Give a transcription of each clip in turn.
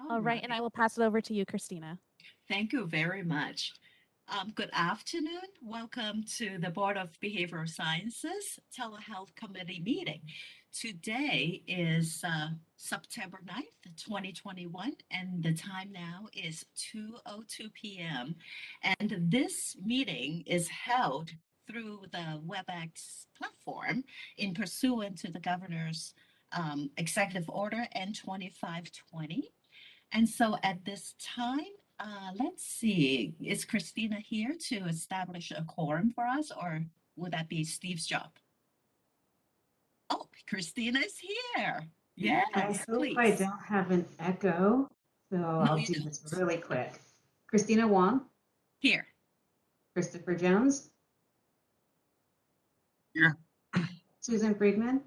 All right, and I will pass it over to you, Christina. Thank you very much. Good afternoon. Welcome to the Board of Behavioral Sciences Telehealth Committee meeting. Today is September 9th, 2021, and the time now is 2:02 p.m. And this meeting is held through the WebEx platform in pursuant to the governor's executive order N2520. And so at this time, let's see, is Christina here to establish a quorum for us, or would that be Steve's job? Oh, Christina is here. Yes, I hope please. I don't have an echo, so I'll do this really quick. Christina Wong, Here. Christopher Jones, Here. Susan Friedman.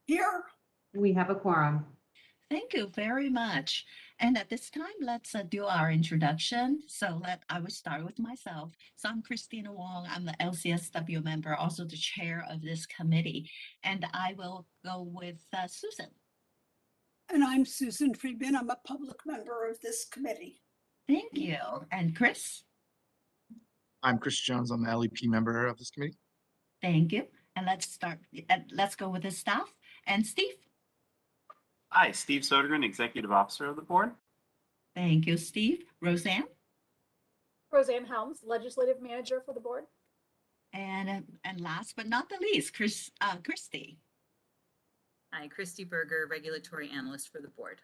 Here. We have a quorum. Thank you very much. And at this time, let's do our introduction. So I will start with myself. So I'm Christina Wong. I'm the LCSW member, also the chair of this committee. And I will go with Susan. And I'm Susan Friedman. I'm a public member of this committee. Thank you. And Chris? I'm Chris Jones. I'm the LEP member of this committee. Thank you. And let's go with the staff. And Steve? Hi, Steve Sodergren, Executive Officer of the Board. Thank you, Steve. Roseanne? Roseanne Helms, Legislative Manager for the Board. And last but not the least, Christy. Hi, Christy Berger, Regulatory Analyst for the Board.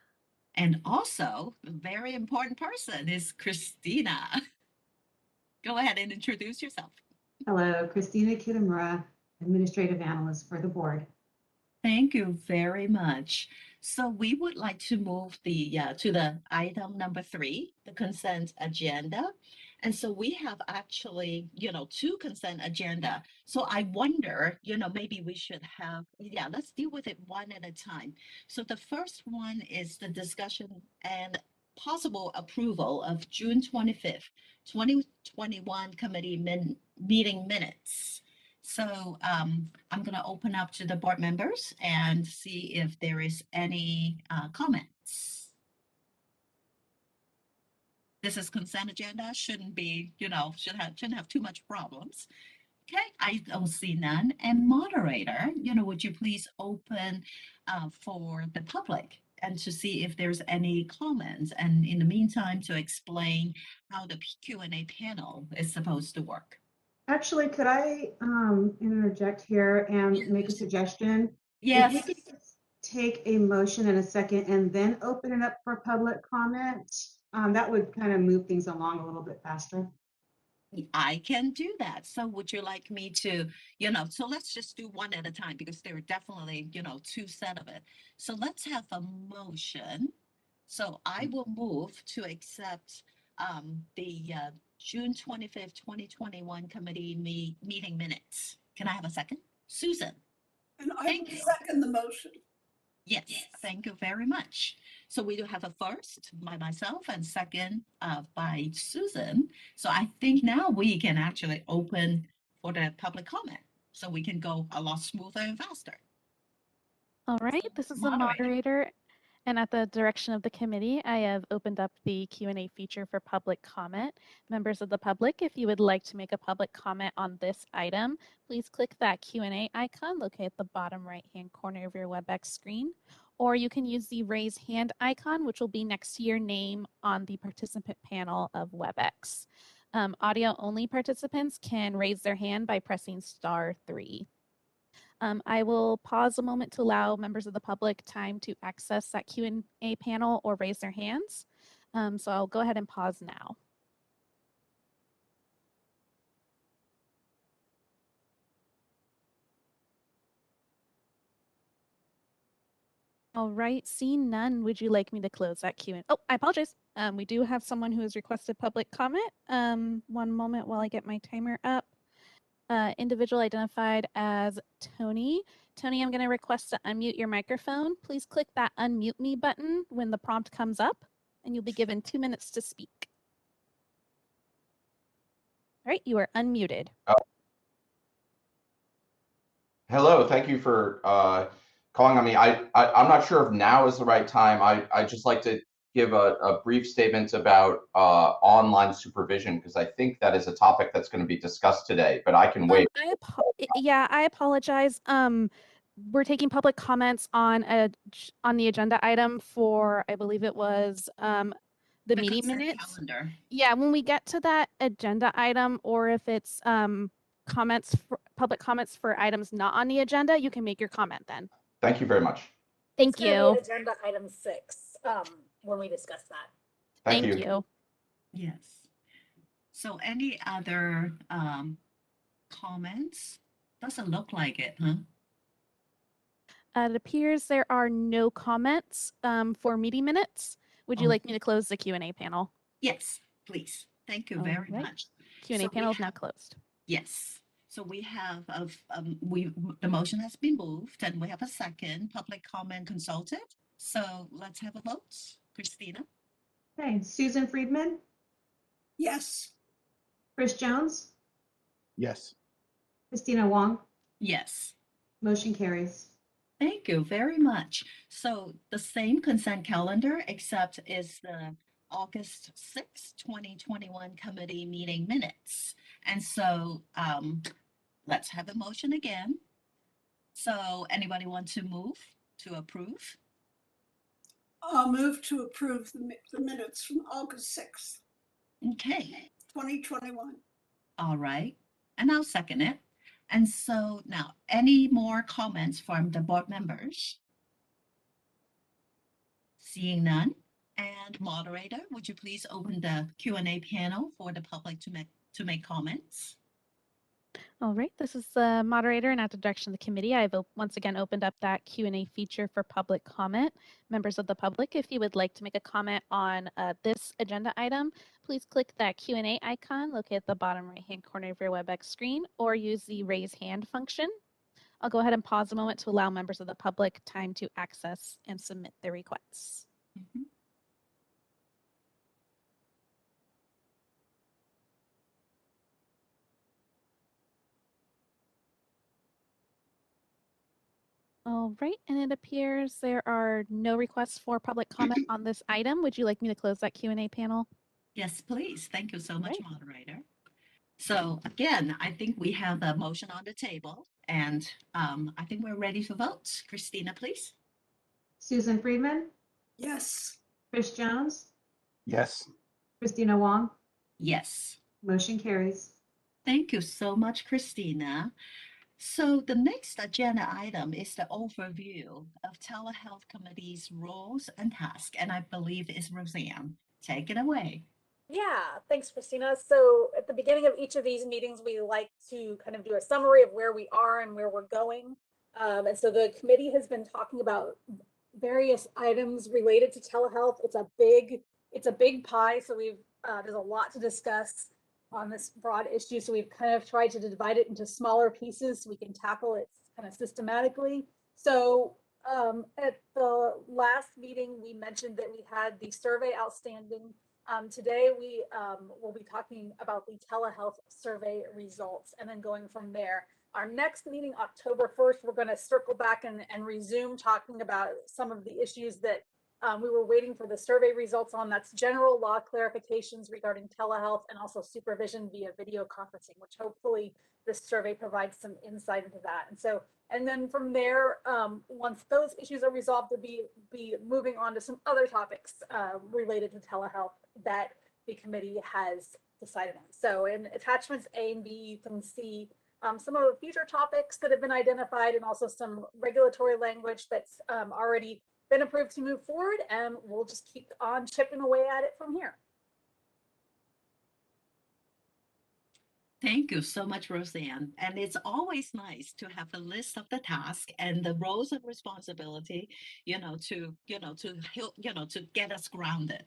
And also, a very important person is Christina. Go ahead and introduce yourself. Hello, Christina Kitamura, Administrative Analyst for the Board. Thank you very much. So we would like to move to the item number 3, the consent agenda. And so we have actually, 2 consent agenda. So I wonder, maybe we should have, let's deal with it one at a time. So the first one is the discussion and possible approval of June 25th, 2021 committee meeting minutes. So I'm going to open up to the board members and see if there is any comments. This is consent agenda, shouldn't be, shouldn't have too much problems. Okay, I don't see none. And moderator, would you please open for the public and to see if there's any comments, and in the meantime to explain how the Q&A panel is supposed to work. Actually, could I interject here and make a suggestion? Yes. If we could take a motion in a second and then open it up for public comment, that would kind of move things along a little bit faster. I can do that. So would you like me to, so let's just do one at a time, because there are definitely, 2 set of it. So let's have a motion. So I will move to accept the June 25th, 2021 committee meeting minutes. Can I have a second? Susan? And I will second the motion. Yes, thank you very much. So we do have a first by myself and second by Susan. So I think now we can actually open for the public comment, so we can go a lot smoother and faster. All right, this is the moderator. And at the direction of the committee, I have opened up the Q&A feature for public comment. Members of the public, if you would like to make a public comment on this item, please click that Q&A icon located at the bottom right-hand corner of your WebEx screen. Or you can use the raise hand icon, which will be next to your name on the participant panel of WebEx. Audio-only participants can raise their hand by pressing *3. I will pause a moment to allow members of the public time to access that Q&A panel or raise their hands. So I'll go ahead and pause now. All right, seeing none, would you like me to close that Q&A? Oh, I apologize. We do have someone who has requested public comment. One moment while I get my timer up. Individual identified as Tony. Tony, I'm going to request to unmute your microphone. Please click that unmute me button when the prompt comes up, and you'll be given 2 minutes to speak. All right, you are unmuted. Hello, thank you for calling on me. I'm not sure if now is the right time. I just like to give a brief statement about online supervision, because I think that is a topic that's going to be discussed today, but I can wait. I apologize. We're taking public comments on the agenda item for, I believe it was the meeting consent minutes. calendar. Yeah, when we get to that agenda item, or if it's public comments for items not on the agenda, you can make your comment then. Thank you very much. Thank It's gonna be you. Agenda item 6, when we discuss that. Thank you. Yes. So any other comments? Doesn't look like it, huh? It appears there are no comments for meeting minutes. Would you Oh. like me to close the Q&A panel? Yes, please. Thank you very All right. much. Q&A So we panel is now have- closed. Yes. So we have the motion has been moved and we have a second public comment consulted. So let's have a vote. Christina? Okay, Susan Friedman, Yes, Chris Jones, Yes. Christina Wong, Yes. motion carries. Thank you very much. So the same consent calendar, except is the August 6th, 2021 committee meeting minutes. And so let's have a motion again. So anybody want to move to approve? I'll move to approve the minutes from August 6th, Okay, 2021. all right. And I'll second it. And so now, any more comments from the board members? Seeing none. And moderator, would you please open the Q&A panel for the public to make comments? All right, this is the moderator, and at the direction of the committee, I've once again opened up that Q&A feature for public comment. Members of the public, if you would like to make a comment on this agenda item, please click that Q&A icon located at the bottom right-hand corner of your WebEx screen, or use the raise hand function. I'll go ahead and pause a moment to allow members of the public time to access and submit their requests. Mhm. All right, and it appears there are no requests for public comment on this item. Would you like me to close that Q&A panel? Yes, please. Thank you so much, Right. moderator. So again, I think we have a motion on the table and I think we're ready to vote. Christina, please. Susan Friedman, Yes, Chris Jones, Yes. Christina Wong, Yes. motion carries. Thank you so much, Christina. So the next agenda item is the overview of Telehealth Committee's roles and tasks, and I believe it's Roseanne. Take it away. Yeah, thanks, Christina. So at the beginning of each of these meetings, we like to kind of do a summary of where we are and where we're going. And so the committee has been talking about various items related to telehealth. It's a big pie. So there's a lot to discuss on this broad issue. So we've kind of tried to divide it into smaller pieces so we can tackle it kind of systematically. So at the last meeting, we mentioned that we had the survey outstanding. Today, we will be talking about the telehealth survey results and then going from there. Our next meeting, October 1st, we're going to circle back and resume talking about some of the issues that we were waiting for the survey results on. That's general law clarifications regarding telehealth and also supervision via video conferencing, which hopefully this survey provides some insight into that. And then from there, once those issues are resolved, we'll be moving on to some other topics related to telehealth that the committee has decided on. So in attachments A and B, you can see some of the future topics that have been identified and also some regulatory language that's already been approved to move forward, and we'll just keep on chipping away at it from here. Thank you so much, Roseanne. And it's always nice to have a list of the task and the roles and responsibility, to get us grounded.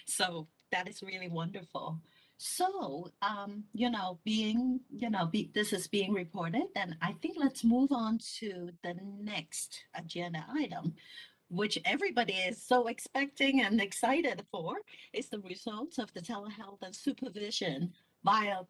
So that is really wonderful. So, this is being recorded, and I think let's move on to the next agenda item, which everybody is so expecting and excited for, is the results of the telehealth and supervision via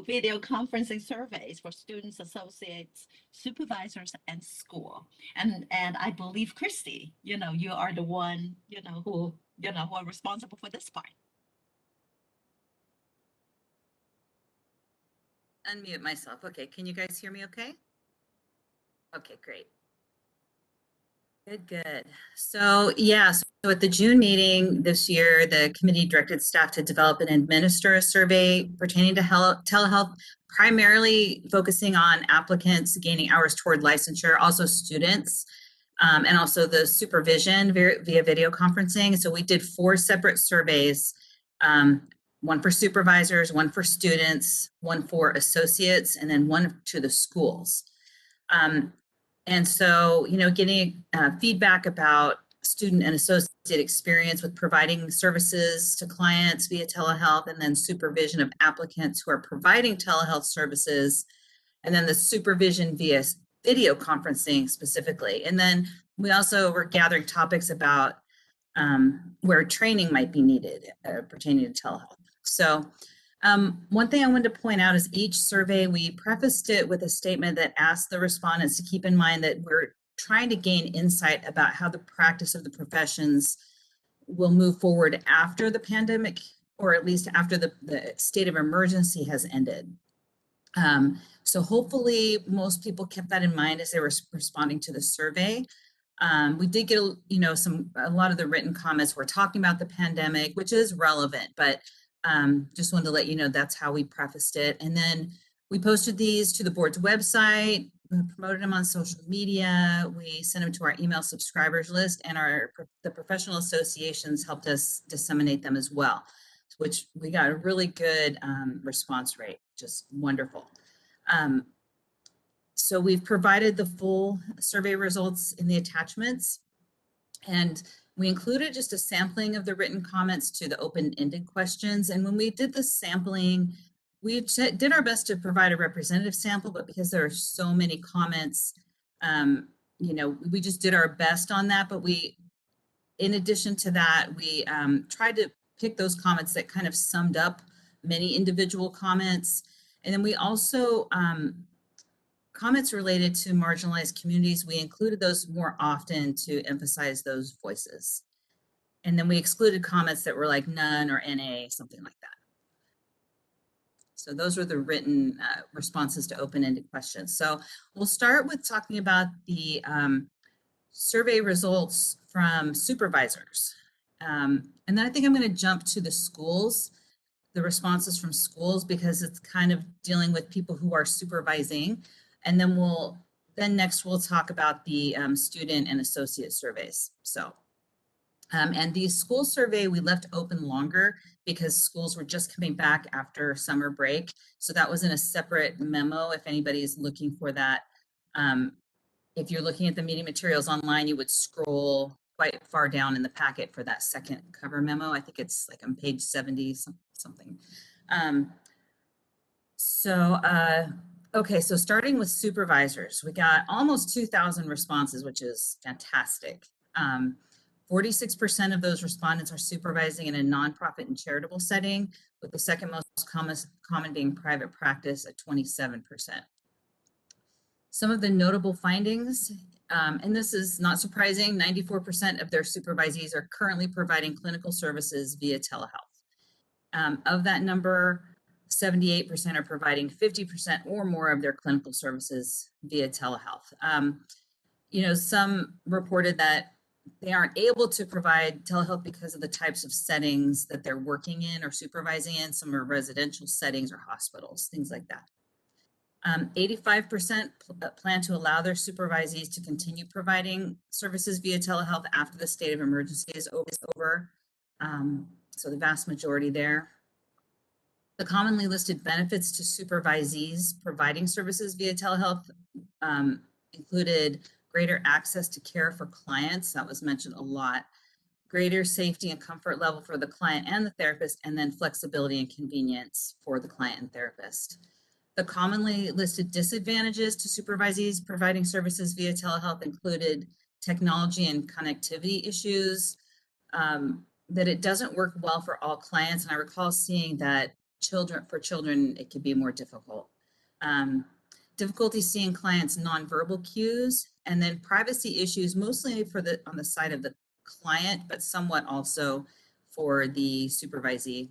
video conferencing surveys for students, associates, supervisors, and school. And I believe Christy, you are the one, who are responsible for this part. Unmute myself. Okay, can you guys hear me okay? Okay, great. Good. So yeah, so at the June meeting this year, the committee directed staff to develop and administer a survey pertaining to telehealth, primarily focusing on applicants gaining hours toward licensure, also students, and also the supervision via video conferencing. So we did 4 separate surveys, one for supervisors, one for students, one for associates, and then one to the schools. And so, getting feedback about student and associate experience with providing services to clients via telehealth, and then supervision of applicants who are providing telehealth services, and then the supervision via video conferencing specifically. And then we also were gathering topics about where training might be needed pertaining to telehealth. So one thing I wanted to point out is each survey, we prefaced it with a statement that asked the respondents to keep in mind that we're trying to gain insight about how the practice of the professions will move forward after the pandemic, or at least after the state of emergency has ended. So hopefully most people kept that in mind as they were responding to the survey. We did get, a lot of the written comments were talking about the pandemic, which is relevant, but just wanted to let you know that's how we prefaced it. And then we posted these to the board's website, promoted them on social media, we sent them to our email subscribers list, and the professional associations helped us disseminate them as well, which we got a really good response rate, just wonderful. So we've provided the full survey results in the attachments, and we included just a sampling of the written comments to the open-ended questions. And when we did the sampling, we did our best to provide a representative sample, but because there are so many comments, we just did our best on that. But in addition to that, we tried to pick those comments that kind of summed up many individual comments. And then we also, comments related to marginalized communities, we included those more often to emphasize those voices. And then we excluded comments that were like none or NA, something like that. So those were the written responses to open-ended questions. So we'll start with talking about the survey results from supervisors. And then I think I'm going to jump to the schools, the responses from schools, because it's kind of dealing with people who are supervising. And then next we'll talk about the student and associate surveys. So, and the school survey we left open longer because schools were just coming back after summer break. So that was in a separate memo if anybody is looking for that. If you're looking at the meeting materials online, you would scroll quite far down in the packet for that second cover memo. I think it's like on page 70 something. Okay, so starting with supervisors, we got almost 2,000 responses, which is fantastic. 46% of those respondents are supervising in a nonprofit and charitable setting, with the second most common being private practice at 27%. Some of the notable findings, and this is not surprising, 94% of their supervisees are currently providing clinical services via telehealth. Of that number, 78% are providing 50% or more of their clinical services via telehealth. Some reported that they aren't able to provide telehealth because of the types of settings that they're working in or supervising in. Some are residential settings or hospitals, things like that. 85% plan to allow their supervisees to continue providing services via telehealth after the state of emergency is over. So the vast majority there. The commonly listed benefits to supervisees providing services via telehealth included greater access to care for clients, that was mentioned a lot, greater safety and comfort level for the client and the therapist, and then flexibility and convenience for the client and therapist. The commonly listed disadvantages to supervisees providing services via telehealth included technology and connectivity issues, that it doesn't work well for all clients. And I recall seeing that children, it could be more difficult. Difficulty seeing clients' nonverbal cues, and then privacy issues, mostly on the side of the client, but somewhat also for the supervisee.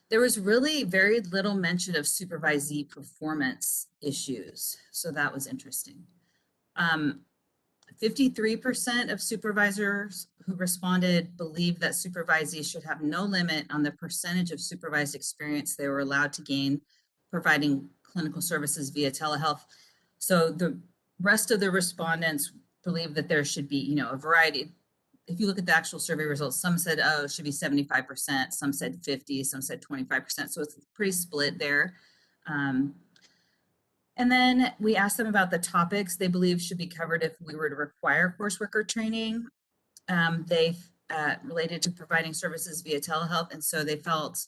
There was really very little mention of supervisee performance issues, so that was interesting. 53% of supervisors who responded believed that supervisees should have no limit on the percentage of supervised experience they were allowed to gain providing clinical services via telehealth. So the rest of the respondents believe that there should be, a variety. If you look at the actual survey results, some said, oh, it should be 75%, some said 50, some said 25%. So it's pretty split there. And then we asked them about the topics they believe should be covered if we were to require coursework or training. They related to providing services via telehealth. And so they felt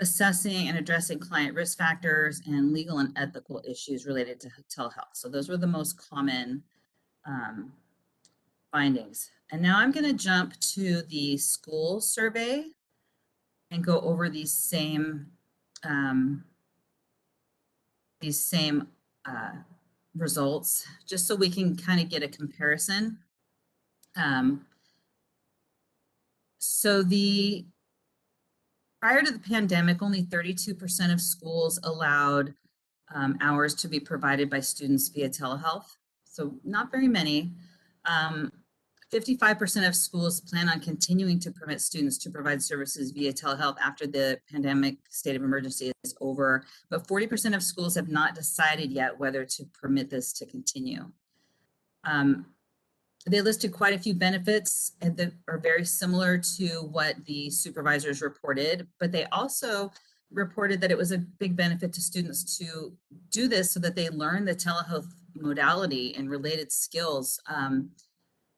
assessing and addressing client risk factors and legal and ethical issues related to telehealth. So those were the most common findings. And now I'm going to jump to the school survey and go over these same results, just so we can kind of get a comparison. So prior to the pandemic, only 32% of schools allowed hours to be provided by students via telehealth. So not very many. 55% of schools plan on continuing to permit students to provide services via telehealth after the pandemic state of emergency is over, but 40% of schools have not decided yet whether to permit this to continue. They listed quite a few benefits that are very similar to what the supervisors reported, but they also reported that it was a big benefit to students to do this so that they learn the telehealth modality and related skills,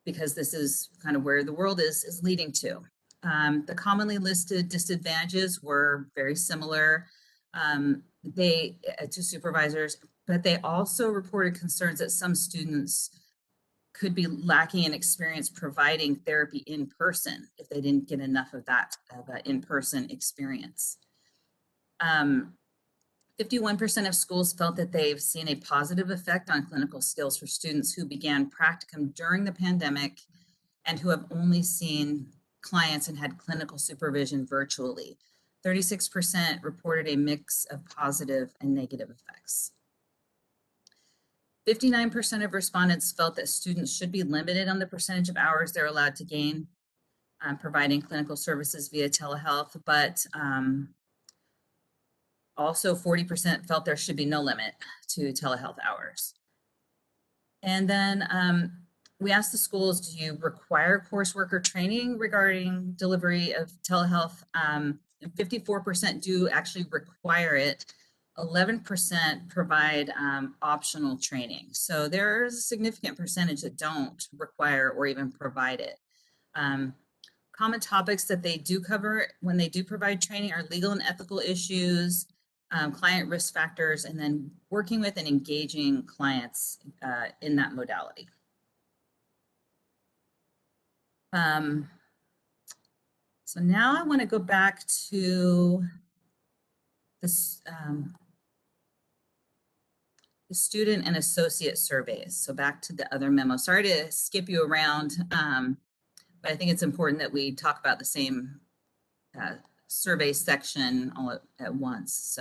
because this is kind of where the world is leading to. The commonly listed disadvantages were very similar to supervisors, but they also reported concerns that some students could be lacking in experience providing therapy in person if they didn't get enough of that in-person experience. 51% of schools felt that they've seen a positive effect on clinical skills for students who began practicum during the pandemic and who have only seen clients and had clinical supervision virtually. 36% reported a mix of positive and negative effects. 59% of respondents felt that students should be limited on the percentage of hours they're allowed to gain providing clinical services via telehealth, but also 40% felt there should be no limit to telehealth hours. And then we asked the schools, do you require coursework or training regarding delivery of telehealth? 54% do actually require it. 11% provide optional training. So there's a significant percentage that don't require or even provide it. Common topics that they do cover when they do provide training are legal and ethical issues, client risk factors, and then working with and engaging clients in that modality. So now I want to go back to this, the student and associate surveys. So back to the other memo. Sorry to skip you around, but I think it's important that we talk about the same survey section all at once.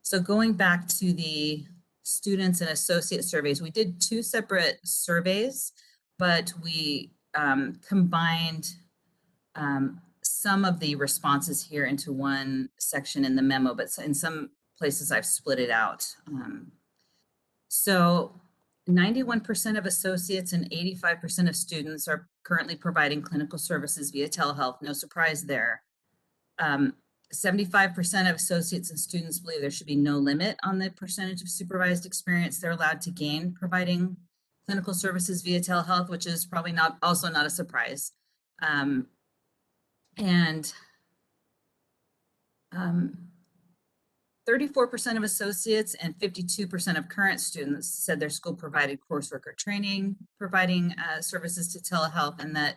So going back to the students and associate surveys, we did two separate surveys, but we combined some of the responses here into one section in the memo, but in some places I've split it out. So 91% of associates and 85% of students are currently providing clinical services via telehealth. No surprise there. 75% of associates and students believe there should be no limit on the percentage of supervised experience they're allowed to gain providing clinical services via telehealth, which is probably also not a surprise. And 34% of associates and 52% of current students said their school provided coursework or training providing services to telehealth, and that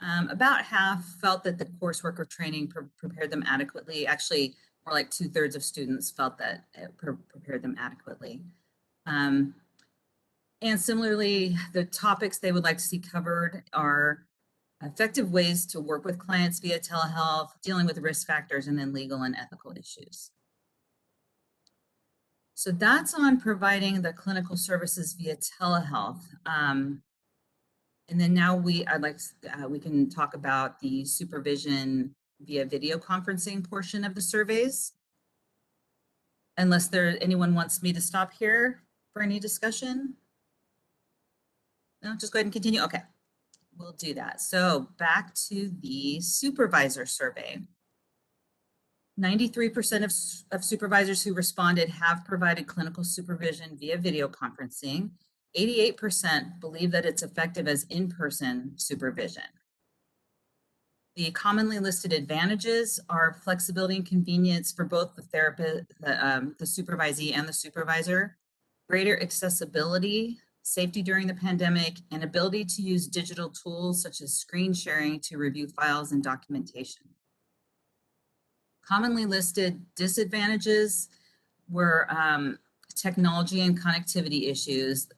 About half felt that the coursework or training prepared them adequately. Actually, more like 2/3 of students felt that it prepared them adequately. And similarly, the topics they would like to see covered are effective ways to work with clients via telehealth, dealing with risk factors, and then legal and ethical issues. So that's on providing the clinical services via telehealth. And then now we can talk about the supervision via video conferencing portion of the surveys. Unless anyone wants me to stop here for any discussion. No, just go ahead and continue. Okay, we'll do that. So back to the supervisor survey. 93% of supervisors who responded have provided clinical supervision via video conferencing. 88% believe that it's effective as in-person supervision. The commonly listed advantages are flexibility and convenience for both the therapist, the supervisee and the supervisor, greater accessibility, safety during the pandemic, and ability to use digital tools such as screen sharing to review files and documentation. Commonly listed disadvantages were technology and connectivity issues,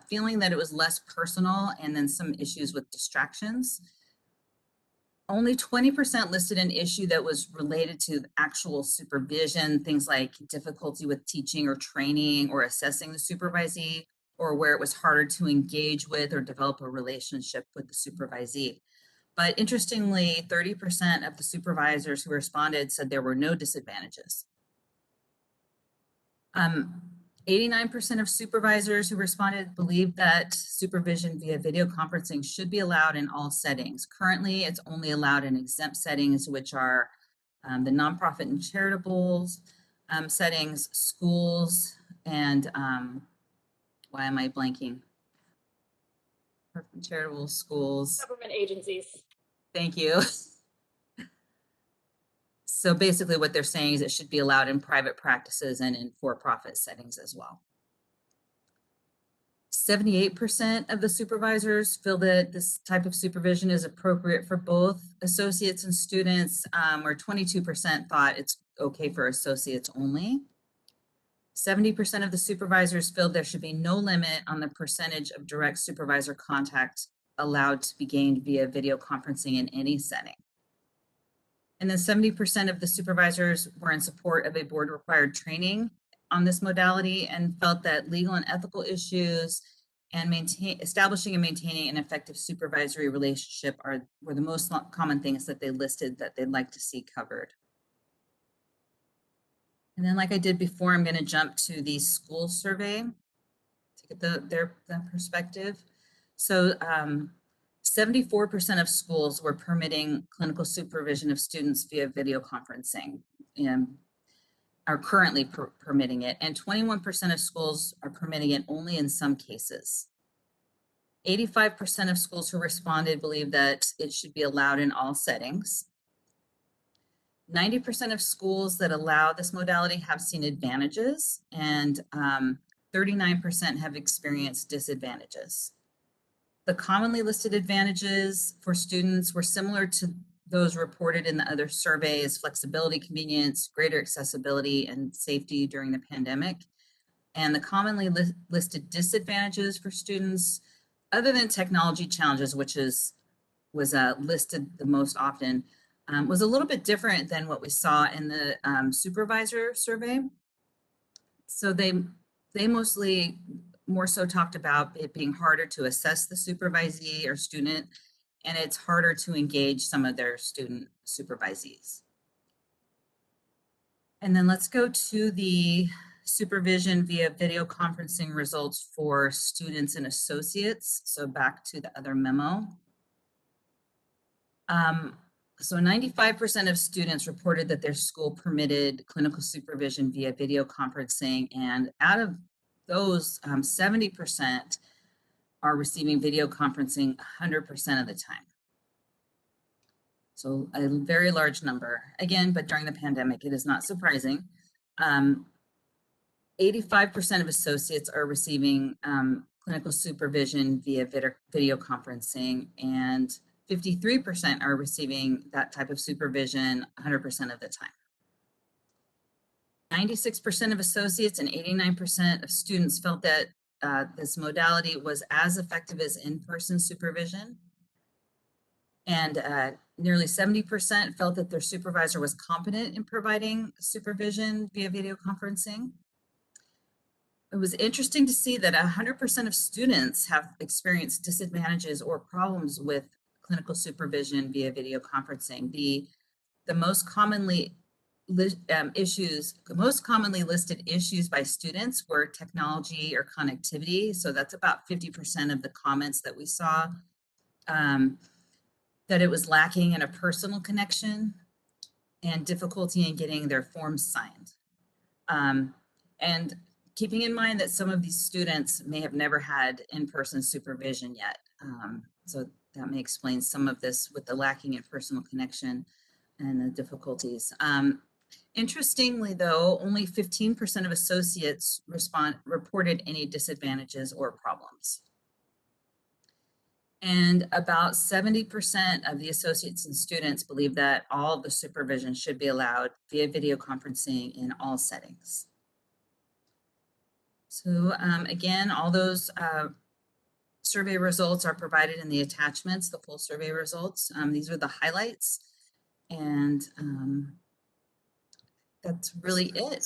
feeling that it was less personal, and then some issues with distractions. Only 20% listed an issue that was related to actual supervision, things like difficulty with teaching or training or assessing the supervisee, or where it was harder to engage with or develop a relationship with the supervisee. But interestingly, 30% of the supervisors who responded said there were no disadvantages. 89% of supervisors who responded believed that supervision via video conferencing should be allowed in all settings. Currently, it's only allowed in exempt settings, which are the nonprofit and charitable settings, schools, and why am I blanking? Charitable schools. Government agencies. Thank you. So basically what they're saying is it should be allowed in private practices and in for-profit settings as well. 78% of the supervisors feel that this type of supervision is appropriate for both associates and students, or 22% thought it's okay for associates only. 70% of the supervisors feel there should be no limit on the percentage of direct supervisor contact allowed to be gained via video conferencing in any setting. And then 70% of the supervisors were in support of a board required training on this modality and felt that legal and ethical issues and establishing and maintaining an effective supervisory relationship were the most common things that they listed that they'd like to see covered. And then, like I did before, I'm going to jump to the school survey to get their perspective. So 74% of schools were permitting clinical supervision of students via video conferencing and are currently permitting it. And 21% of schools are permitting it only in some cases. 85% of schools who responded believe that it should be allowed in all settings. 90% of schools that allow this modality have seen advantages, and 39% have experienced disadvantages. The commonly listed advantages for students were similar to those reported in the other surveys: flexibility, convenience, greater accessibility, and safety during the pandemic. And the commonly listed disadvantages for students, other than technology challenges, which was listed the most often, was a little bit different than what we saw in the supervisor survey. So they mostly more so talked about it being harder to assess the supervisee or student, and it's harder to engage some of their student supervisees. And then let's go to the supervision via video conferencing results for students and associates. So back to the other memo. So 95% of students reported that their school permitted clinical supervision via video conferencing, and out of those, 70% are receiving video conferencing 100% of the time. So a very large number. Again, but during the pandemic, it is not surprising. 85% of associates are receiving clinical supervision via video conferencing, and 53% are receiving that type of supervision 100% of the time. 96% of associates and 89% of students felt that this modality was as effective as in-person supervision. And nearly 70% felt that their supervisor was competent in providing supervision via video conferencing. It was interesting to see that 100% of students have experienced disadvantages or problems with clinical supervision via video conferencing. The most commonly listed issues by students were technology or connectivity. So that's about 50% of the comments that we saw. That it was lacking in a personal connection and difficulty in getting their forms signed. And keeping in mind that some of these students may have never had in-person supervision yet. So that may explain some of this with the lacking in personal connection and the difficulties. Interestingly, though, only 15% of associates reported any disadvantages or problems. And about 70% of the associates and students believe that all of the supervision should be allowed via video conferencing in all settings. So again, all those survey results are provided in the attachments, the full survey results. These are the highlights. And that's really it.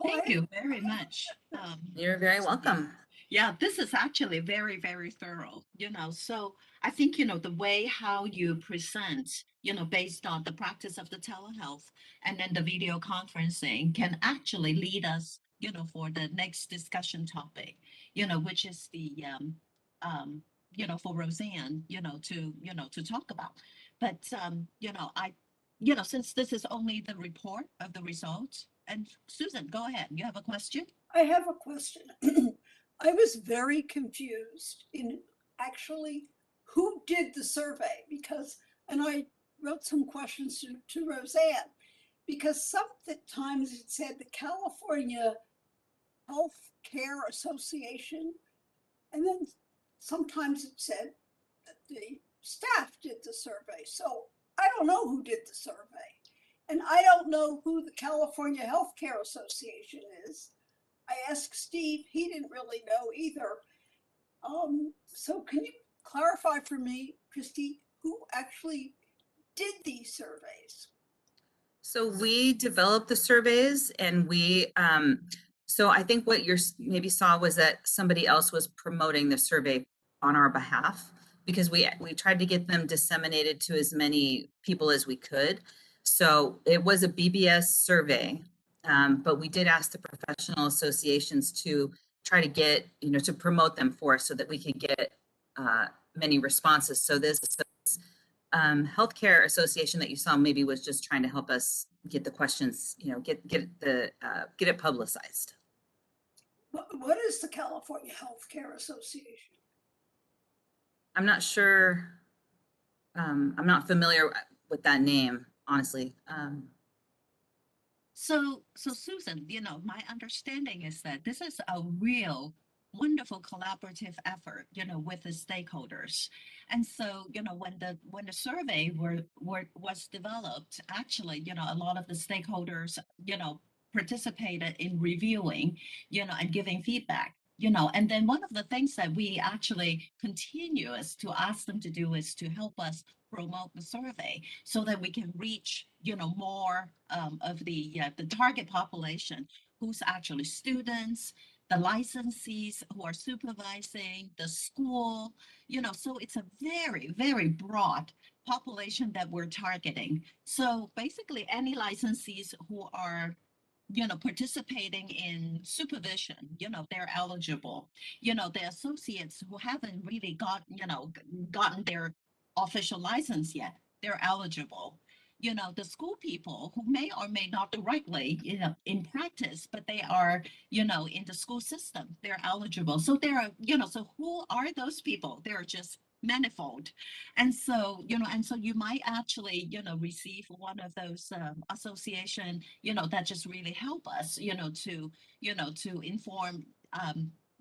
Thank you very much. You're very welcome. Yeah, this is actually very, very thorough, so I think, the way how you present, based on the practice of the telehealth and then the video conferencing can actually lead us, for the next discussion topic, which is the, for Roseanne, to talk about. But, since this is only the report of the results, and Susan, go ahead. You have a question? I have a question. I was very confused in actually who did the survey and I wrote some questions to Roseanne, because sometimes it said the California Health Care Association, and then sometimes it said that the staff did the survey. So I don't know who did the survey. And I don't know who the California Health Care Association is. I asked Steve, he didn't really know either. So can you clarify for me, Christy, who actually did these surveys? So we developed the surveys, and so I think what you maybe saw was that somebody else was promoting the survey on our behalf, because we tried to get them disseminated to as many people as we could. So it was a BBS survey, but we did ask the professional associations to try to get, to promote them for us so that we could get many responses. So this healthcare association that you saw maybe was just trying to help us get the questions, get it publicized. What is the California Healthcare Association? I'm not sure. I'm not familiar with that name, honestly. So Susan, my understanding is that this is a real wonderful collaborative effort, with the stakeholders. And so, when the survey was developed, actually, a lot of the stakeholders, participated in reviewing, and giving feedback. And then one of the things that we actually continue is to ask them to do is to help us promote the survey so that we can reach, more of the target population, who's actually students, the licensees who are supervising, the school, so it's a very, very broad population that we're targeting. So basically any licensees who are participating in supervision, they're eligible. The associates who haven't really gotten their official license yet, they're eligible. The school people who may or may not directly, in practice, but they are, in the school system, they're eligible. So there are, so who are those people? They're just manifold. And so, you might actually, receive one of those association, that just really help us, to inform,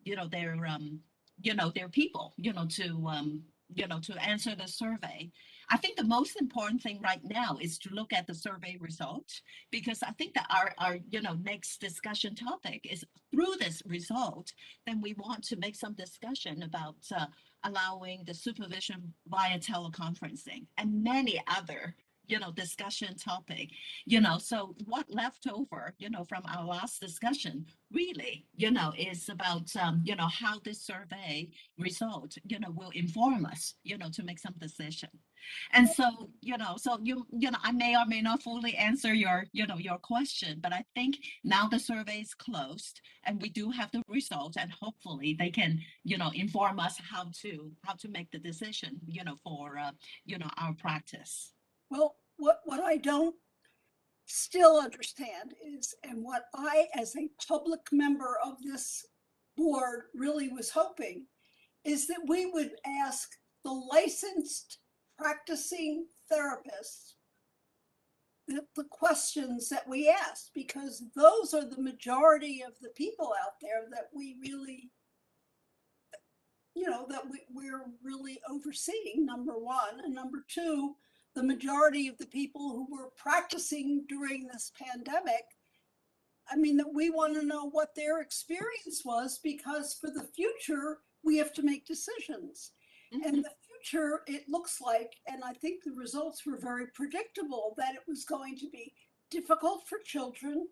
their people, to answer the survey. I think the most important thing right now is to look at the survey results, because I think that our next discussion topic is through this result, then we want to make some discussion about allowing the supervision via teleconferencing and many other discussion topic. So what left over from our last discussion really is about how this survey result will inform us to make some decision. And so I may or may not fully answer your question, but I think now the survey is closed and we do have the result, and hopefully they can inform us how to make the decision for our practice. Well, what I don't still understand is, and what I, as a public member of this board, really was hoping, is that we would ask the licensed practicing therapists the questions that we asked, because those are the majority of the people out there that we really, we're really overseeing, number one. And number two, the majority of the people who were practicing during this pandemic, I mean, that we want to know what their experience was, because for the future, we have to make decisions. Mm-hmm. And the future, it looks like, and I think the results were very predictable, that it was going to be difficult for children,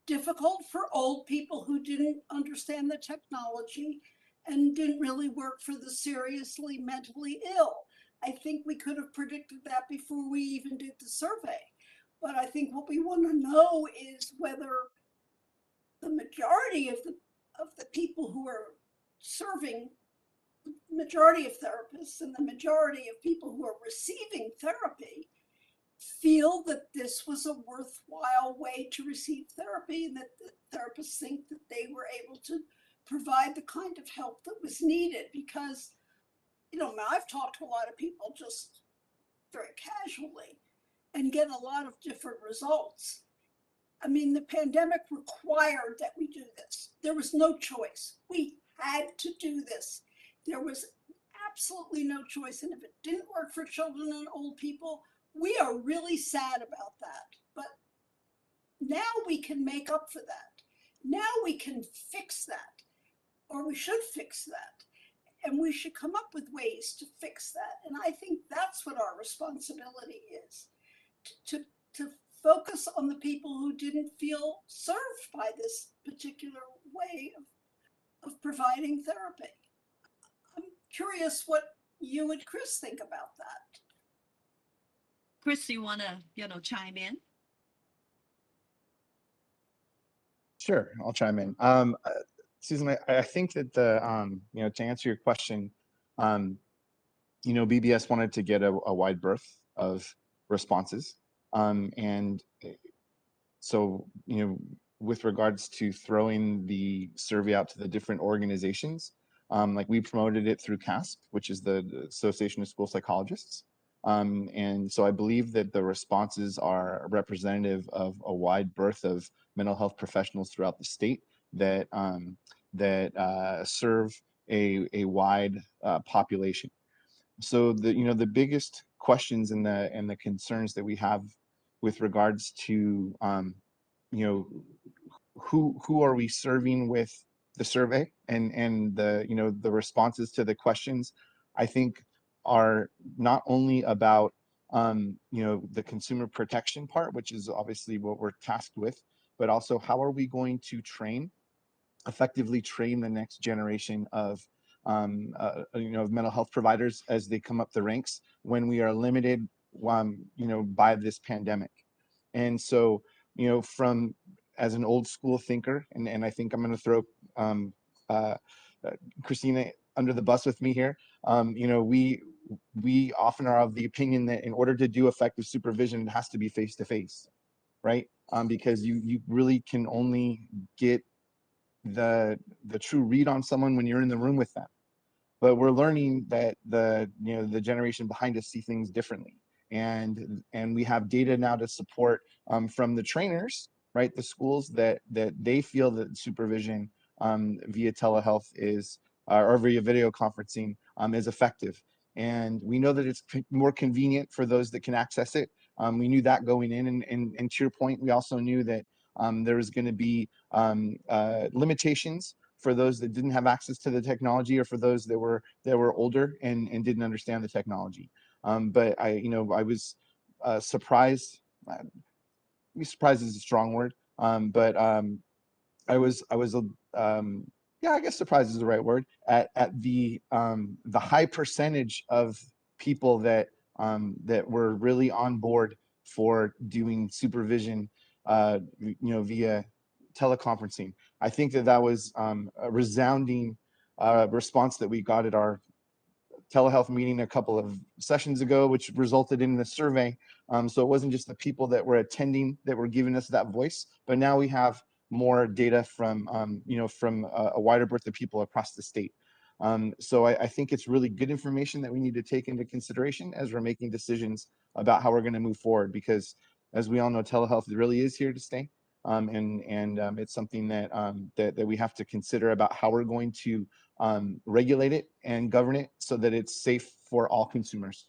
difficult for old people who didn't understand the technology and didn't really work for the seriously mentally ill. I think we could have predicted that before we even did the survey. But I think what we want to know is whether the majority of the people who are serving, the majority of therapists and the majority of people who are receiving therapy, feel that this was a worthwhile way to receive therapy, and that the therapists think that they were able to provide the kind of help that was needed. Because I've talked to a lot of people just very casually and get a lot of different results. I mean, the pandemic required that we do this. There was no choice. We had to do this. There was absolutely no choice. And if it didn't work for children and old people, we are really sad about that. But now we can make up for that. Now we can fix that, or we should fix that. And we should come up with ways to fix that. And I think that's what our responsibility is, to focus on the people who didn't feel served by this particular way of providing therapy. I'm curious what you and Chris think about that. Chris, you want to chime in? Sure, I'll chime in. Susan, I think that to answer your question, BBS wanted to get a wide berth of responses. And so, with regards to throwing the survey out to the different organizations, like we promoted it through CASP, which is the Association of School Psychologists. And so I believe that the responses are representative of a wide berth of mental health professionals throughout the state that serve a wide population. So the biggest questions and the concerns that we have with regards to who are we serving with the survey and the responses to the questions, I think are not only about the consumer protection part, which is obviously what we're tasked with, but also how are we going to effectively train the next generation of mental health providers as they come up the ranks when we are limited by this pandemic. And so from as an old school thinker, and I think I'm going to throw Christina under the bus with me here, we often are of the opinion that in order to do effective supervision, it has to be face-to-face, right? Because you really can only get the true read on someone when you're in the room with them. But we're learning that the generation behind us see things differently, and we have data now to support from the trainers, right, the schools, that they feel that supervision via telehealth is, or via video conferencing is effective. And we know that it's more convenient for those that can access it. We knew that going in, and to your point, we also knew that there was going to be limitations for those that didn't have access to the technology, or for those that were older and didn't understand the technology. But I was surprised. Surprised is a strong word, but I was yeah, I guess surprised is the right word, at the high percentage of people that were really on board for doing supervision, via teleconferencing. I think that was a resounding response that we got at our telehealth meeting a couple of sessions ago, which resulted in the survey. So it wasn't just the people that were attending that were giving us that voice, but now we have more data from from a wider breadth of people across the state. So I think it's really good information that we need to take into consideration as we're making decisions about how we're going to move forward, because as we all know, telehealth really is here to stay. It's something that that we have to consider about how we're going to regulate it and govern it so that it's safe for all consumers.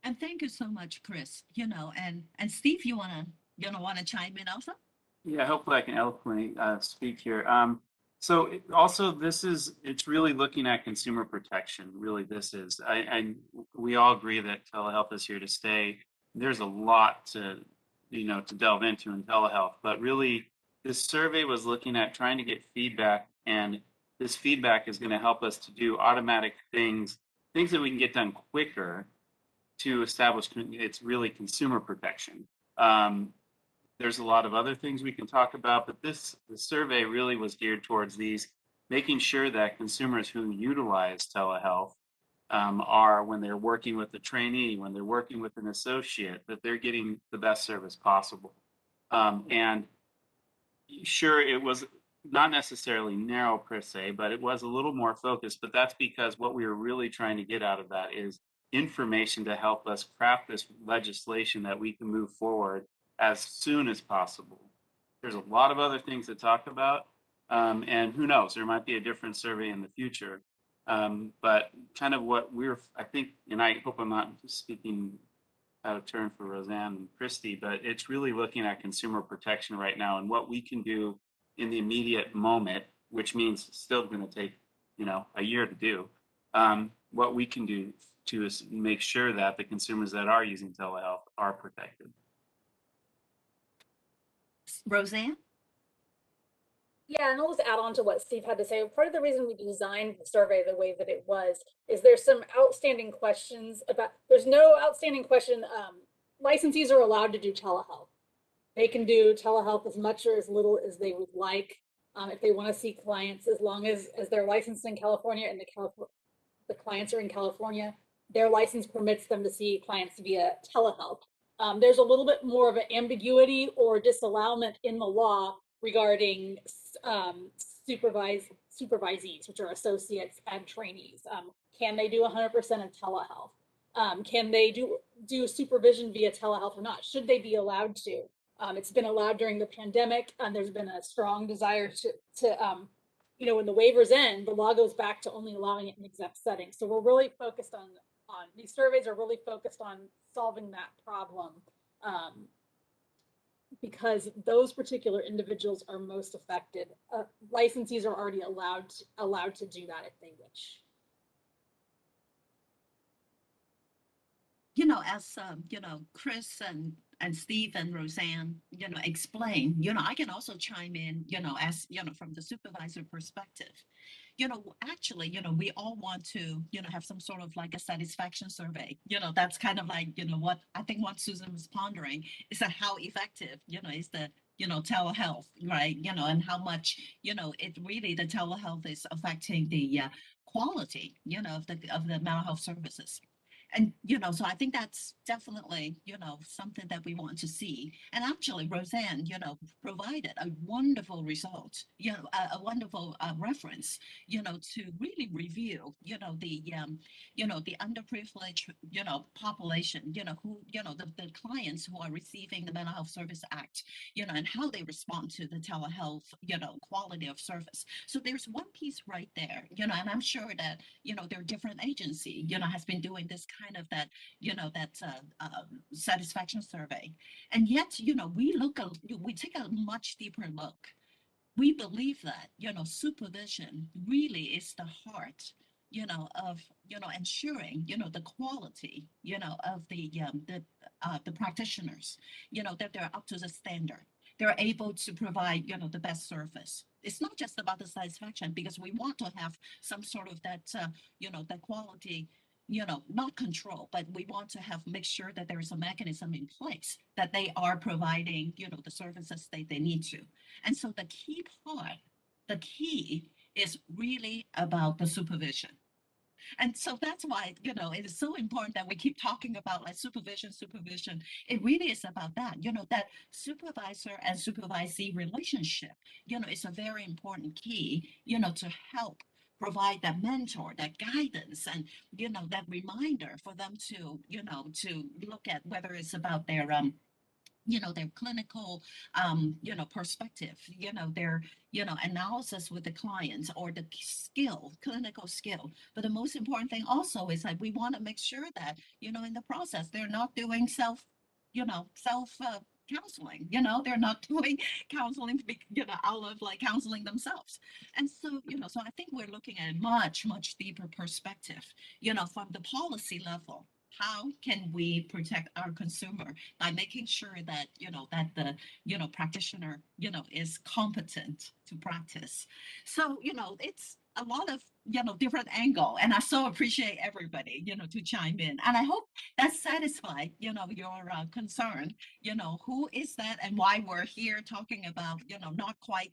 And thank you so much, Chris. And Steve, you wanna chime in also? Yeah, hopefully I can eloquently speak here. So also it's really looking at consumer protection. Really, this is, we all agree that telehealth is here to stay. There's a lot to delve into in telehealth, but really this survey was looking at trying to get feedback, and this feedback is going to help us to do automatic things that we can get done quicker to establish it's really consumer protection. There's a lot of other things we can talk about, but the survey really was geared towards these, making sure that consumers who utilize telehealth are, when they're working with a trainee, when they're working with an associate, that they're getting the best service possible. And sure, it was not necessarily narrow per se, but it was a little more focused. But that's because what we were really trying to get out of that is information to help us craft this legislation that we can move forward as soon as possible. There's a lot of other things to talk about, and who knows, there might be a different survey in the future. But kind of what I think, and I hope I'm not speaking out of turn for Roseanne and Christy, but it's really looking at consumer protection right now and what we can do in the immediate moment, which means it's still going to take, a year to do, what we can do to make sure that the consumers that are using telehealth are protected. Roseanne? Yeah, and I'll just add on to what Steve had to say. Part of the reason we designed the survey the way that it was is there's some outstanding questions about, there's no outstanding question. Licensees are allowed to do telehealth. They can do telehealth as much or as little as they would like. If they want to see clients, as long as they're licensed in California and the clients are in California, their license permits them to see clients via telehealth. There's a little bit more of an ambiguity or disallowment in the law regarding supervisees, which are associates and trainees. Can they do 100% of telehealth? Can they do supervision via telehealth or not? Should they be allowed to? It's been allowed during the pandemic, and there's been a strong desire to when the waivers end, the law goes back to only allowing it in exempt settings. So we're really focused on these surveys are really focused on solving that problem. Because those particular individuals are most affected. Licensees are already allowed to do that if they wish. As Chris and Steve and Roseanne, explain, I can also chime in, as, from the supervisor perspective. Actually, we all want to, have some sort of like a satisfaction survey. That's kind of like, what I think what Susan was pondering is that how effective, is the, telehealth, right? And how much, it really, the telehealth is affecting the quality, of the mental health services. And, so I think that's definitely, something that we want to see. And actually, Roseanne, provided a wonderful result, a wonderful reference, to really review, the underprivileged, population, the clients who are receiving the Mental Health Service Act, and how they respond to the telehealth, quality of service. So there's one piece right there, and I'm sure that, there are different agency, has been doing this kind of that, satisfaction survey. And yet, we take a much deeper look. We believe that, supervision really is the heart, of, ensuring, the quality, of the practitioners, that they're up to the standard. They're able to provide, the best service. It's not just about the satisfaction, because we want to have some sort of that, that quality, not control, but we want to make sure that there is a mechanism in place that they are providing, the services they need to. And so the key is really about the supervision. And so that's why, it is so important that we keep talking about like supervision. It really is about that, that supervisor and supervisee relationship, is a very important key, to help provide that mentor, that guidance, and, that reminder for them to, to look at whether it's about their, their clinical, perspective, their, analysis with the clients, or the clinical skill. But the most important thing also is that we want to make sure that, in the process, they're not doing self counseling, they're not doing counseling, out of like counseling themselves. And so, so I think we're looking at a much, much deeper perspective, from the policy level. How can we protect our consumer by making sure that, that the, practitioner, is competent to practice? So, it's a lot of, different angle, and I so appreciate everybody, to chime in. And I hope that satisfied, your concern, who is that and why we're here talking about, not quite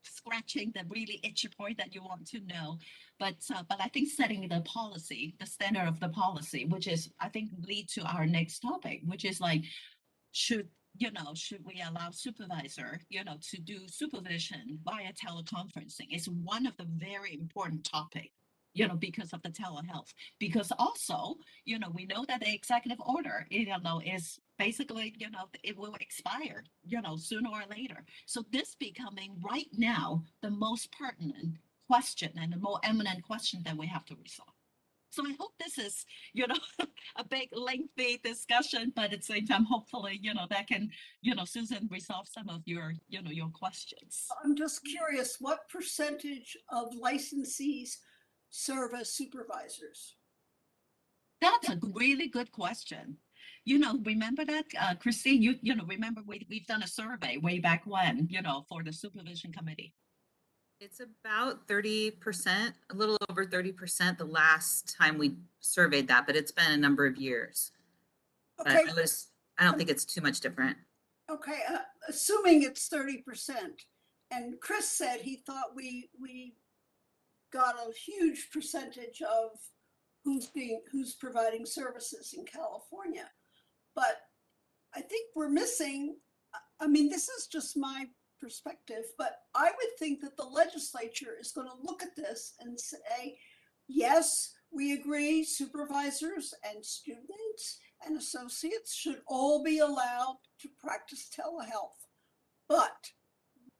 scratching the really itchy point that you want to know. But I think setting the policy, the standard of the policy, which is, I think, lead to our next topic, which is like, should we allow supervisor, to do supervision via teleconferencing? It's one of the very important topic, because of the telehealth. Because also, we know that the executive order, is basically, it will expire, sooner or later. So this becoming right now the most pertinent question and the more eminent question that we have to resolve. So I hope this is, a big lengthy discussion, but at the same time, hopefully, that can, Susan, resolve some of your, your questions. I'm just curious, what percentage of licensees serve as supervisors? That's a really good question. Remember that, Christine, remember we've done a survey way back when, for the supervision committee. It's about 30%, a little over 30% the last time we surveyed that, but it's been a number of years. Okay. I don't think it's too much different. Okay, assuming it's 30%, and Chris said he thought we got a huge percentage of who's providing services in California, but I think we're missing. I mean, this is just my perspective, but I would think that the legislature is going to look at this and say, yes, we agree supervisors and students and associates should all be allowed to practice telehealth. But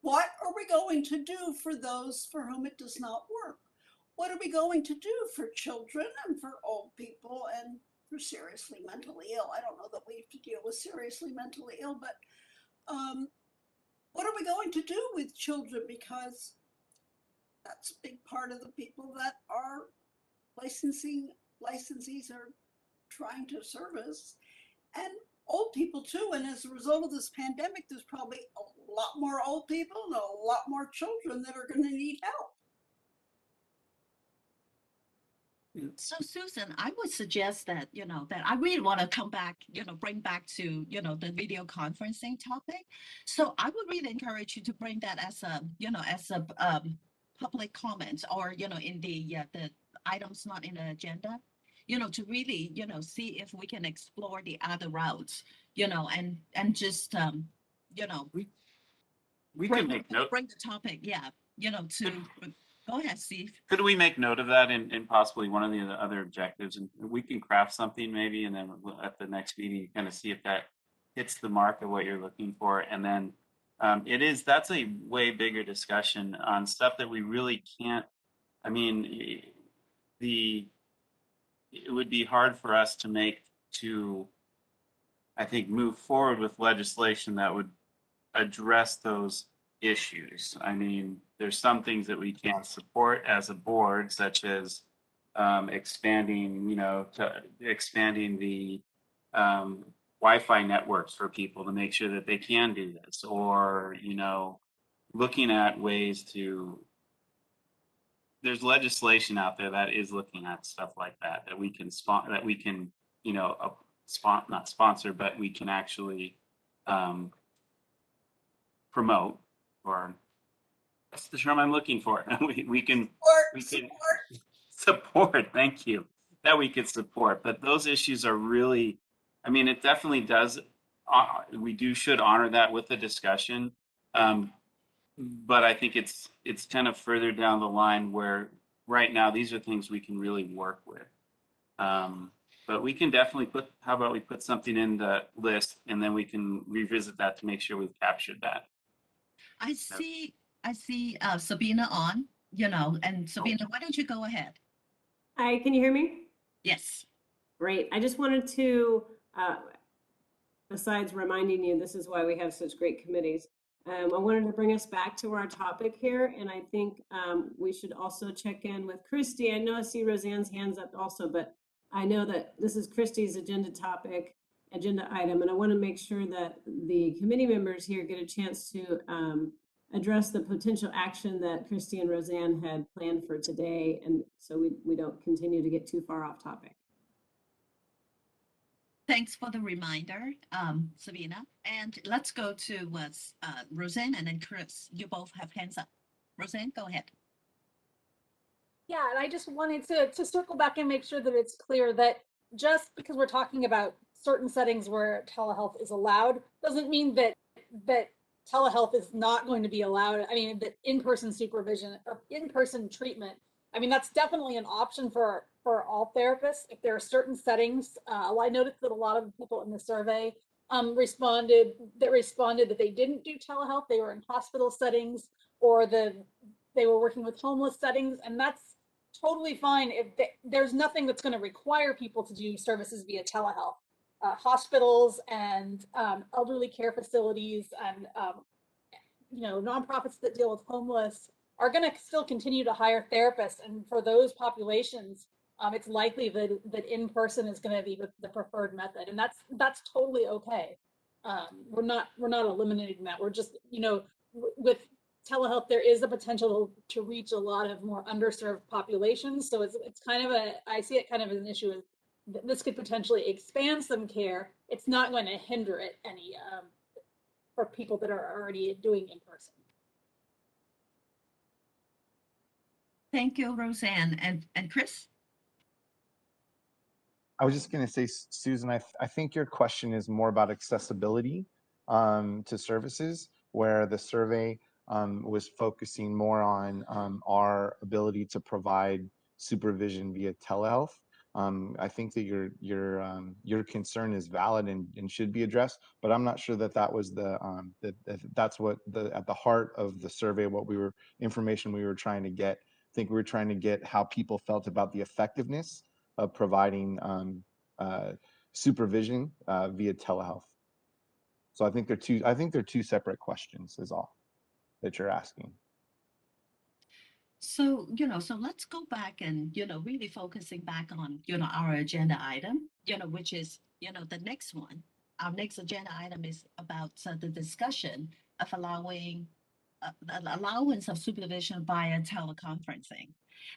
what are we going to do for those for whom it does not work? What are we going to do for children and for old people and for seriously mentally ill? I don't know that we have to deal with seriously mentally ill, but what are we going to do with children? Because that's a big part of the people that our licensees are trying to service, and old people too. And as a result of this pandemic, there's probably a lot more old people and a lot more children that are going to need help. So Susan, I would suggest that, that I really want to come back, bring back to, the video conferencing topic. So I would really encourage you to bring that as a, public comment, or, in the items not in the agenda. to really, see if we can explore the other routes, and just, We can make note. bring the topic, yeah, go ahead, Steve. Could we make note of that in possibly one of the other objectives, and we can craft something maybe, and then at the next meeting, kind of see if that hits the mark of what you're looking for, and then that's a way bigger discussion on stuff that we really can't. I mean, it would be hard for us to, I think, move forward with legislation that would address those issues. I mean, there's some things that we can't support as a board, such as expanding the Wi-Fi networks for people to make sure that they can do this, or looking at ways to. There's legislation out there that is looking at stuff like that we can not sponsor, but we can actually promote, or that's the term I'm looking for. we can support. Thank you. That we could support, but those issues are really. I mean, it definitely does. Should honor that with the discussion, but I think it's kind of further down the line where right now these are things we can really work with. But we can definitely how about we put something in the list, and then we can revisit that to make sure we've captured that. I see Sabina on, and Sabina, why don't you go ahead? Hi, can you hear me? Yes. Great. I just wanted to, besides reminding you, this is why we have such great committees. I wanted to bring us back to our topic here, and I think we should also check in with Christy. I know I see Roseanne's hands up also, but I know that this is Christy's agenda item, and I want to make sure that the committee members here get a chance to address the potential action that Christy and Roseanne had planned for today, and so we don't continue to get too far off topic. Thanks for the reminder, Sabina. And let's go to Roseanne and then Chris. You both have hands up. Roseanne, go ahead. Yeah, and I just wanted to circle back and make sure that it's clear that just because we're talking about certain settings where telehealth is allowed doesn't mean that telehealth is not going to be allowed. I mean, that in-person supervision or in-person treatment, I mean, that's definitely an option for all therapists. If there are certain settings, I noticed that a lot of people in the survey responded that they didn't do telehealth. They were in hospital settings, or they were working with homeless settings, and that's totally fine. If there's nothing that's going to require people to do services via telehealth. Hospitals and elderly care facilities and nonprofits that deal with homeless are going to still continue to hire therapists, and for those populations, it's likely that in person is going to be the preferred method, and that's totally okay. We're not eliminating that. We're just with telehealth there is a potential to reach a lot of more underserved populations. So it's kind of I see it kind of as an issue. This could potentially expand some care. It's not going to hinder it any for people that are already doing in person. Thank you, Roseanne. And Chris? I was just going to say, Susan, I think your question is more about accessibility to services, where the survey was focusing more on our ability to provide supervision via telehealth. I think that your concern is valid and should be addressed, but I'm not sure that was that's what at the heart of the survey, information we were trying to get. I think we were trying to get how people felt about the effectiveness of providing supervision via telehealth. So I think they're two separate questions is all that you're asking. So, so let's go back and, really focusing back on, our agenda item, which is, the next one. Our next agenda item is about the discussion of allowing the allowance of supervision via teleconferencing.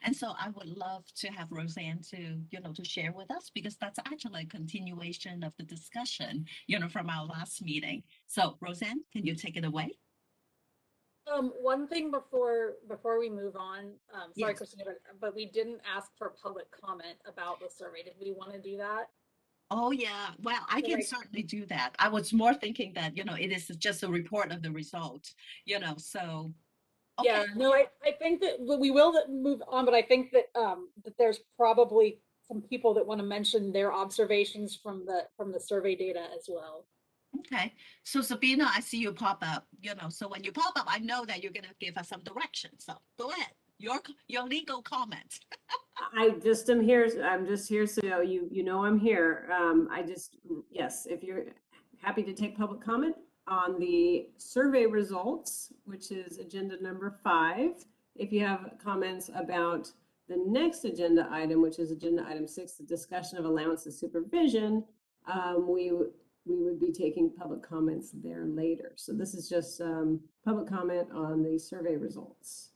And so I would love to have Roseanne to share with us, because that's actually a continuation of the discussion, from our last meeting. So Roseanne, can you take it away? One thing before we move on, sorry, Yes. Christina, but we didn't ask for public comment about the survey. Did we want to do that? Oh, yeah. Well, I can Right. certainly do that. I was more thinking that, it is just a report of the result, so, Yeah, okay. no, I think that we will move on, but I think that that there's probably some people that want to mention their observations from the survey data as well. Okay. So Sabina, I see you pop up, so when you pop up, I know that you're going to give us some direction. So go ahead. Your legal comment. I just am here. I'm just here so you know I'm here. Yes, if you're happy to take public comment on the survey results, which is agenda number 5. If you have comments about the next agenda item, which is agenda item 6, the discussion of allowance of supervision, we would be taking public comments there later. So this is just public comment on the survey results.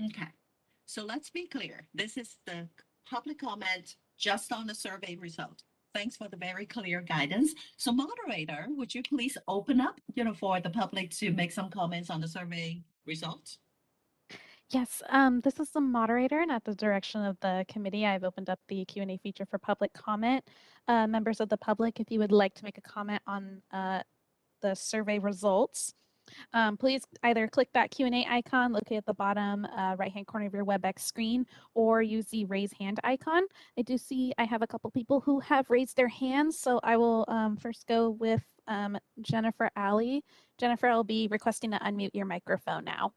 Okay. So let's be clear. This is the public comment just on the survey result. Thanks for the very clear guidance. So moderator, would you please open up, for the public to make some comments on the survey results? Yes, this is the moderator, and at the direction of the committee, I've opened up the Q&A feature for public comment. Members of the public, if you would like to make a comment on the survey results, please either click that Q&A icon located at the bottom right-hand corner of your WebEx screen, or use the raise hand icon. I do see I have a couple people who have raised their hands, so I will first go with Jennifer Alley. Jennifer, I'll be requesting to unmute your microphone now.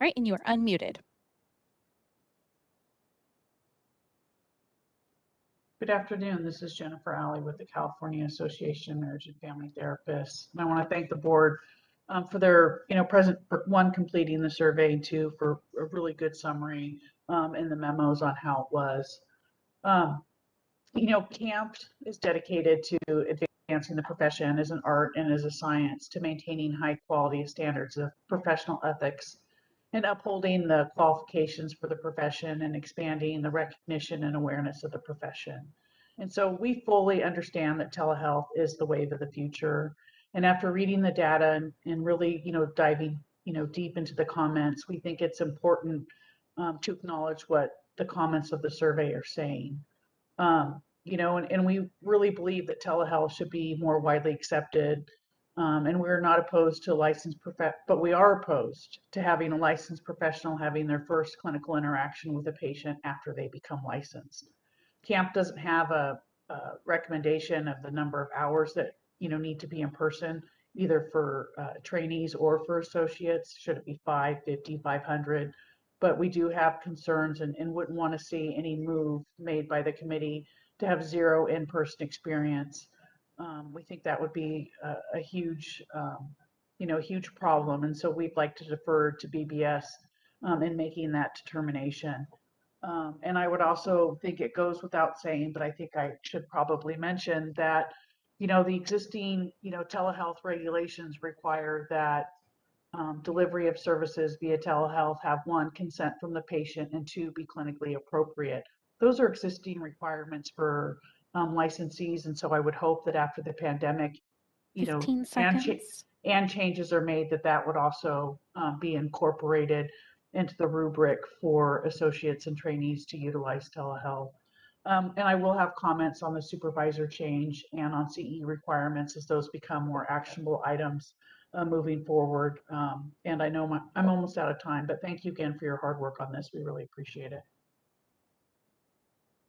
All right, and you are unmuted. Good afternoon. This is Jennifer Alley with the California Association of Marriage and Family Therapists. And I want to thank the board for their, one, completing the survey, and 2, for a really good summary in the memos on how it was. CAMP is dedicated to advancing the profession as an art and as a science, to maintaining high quality standards of professional ethics and upholding the qualifications for the profession and expanding the recognition and awareness of the profession. And so we fully understand that telehealth is the wave of the future. And after reading the data and really, diving, deep into the comments, we think it's important to acknowledge what the comments of the survey are saying. And we really believe that telehealth should be more widely accepted. And we're not opposed to but we are opposed to having a licensed professional having their first clinical interaction with a patient after they become licensed. CAMP doesn't have a recommendation of the number of hours that need to be in person, either for trainees or for associates. Should it be 5, 50, 500? But we do have concerns and wouldn't want to see any move made by the committee to have 0 in-person experience. We think that would be a huge, huge problem. And so we'd like to defer to BBS in making that determination. And I would also think it goes without saying, but I think I should probably mention that, the existing, telehealth regulations require that delivery of services via telehealth have 1, consent from the patient, and 2, be clinically appropriate. Those are existing requirements for licensees. And so I would hope that after the pandemic, 15 seconds. and changes are made, that would also be incorporated into the rubric for associates and trainees to utilize telehealth. And I will have comments on the supervisor change and on CE requirements as those become more actionable items moving forward. And I know I'm almost out of time, but thank you again for your hard work on this. We really appreciate it.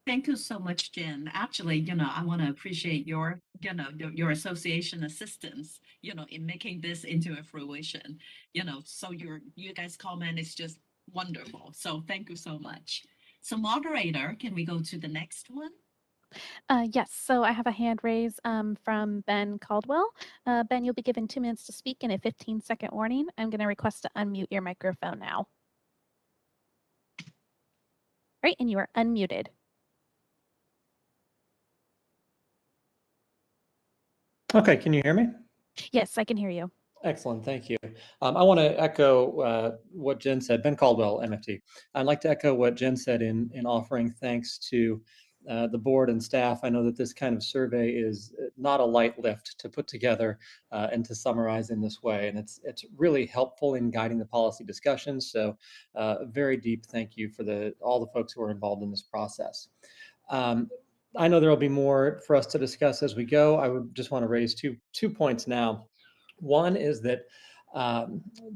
Thank you so much, Jen. Actually, I want to appreciate your, your association assistance, in making this into a fruition, so you guys' comment is just wonderful. So thank you so much. So moderator, can we go to the next one? Yes, so I have a hand raise from Ben Caldwell. Ben, you'll be given 2 minutes to speak and a 15-second warning. I'm going to request to unmute your microphone now. All right, and you are unmuted. Okay, can you hear me? Yes, I can hear you. Excellent, thank you. I want to echo what Jen said. Ben Caldwell, MFT. I'd like to echo what Jen said in offering thanks to the board and staff. I know that this kind of survey is not a light lift to put together and to summarize in this way, and it's really helpful in guiding the policy discussions. So, a very deep thank you for all the folks who are involved in this process. I know there will be more for us to discuss as we go. I would just want to raise two points now. One is that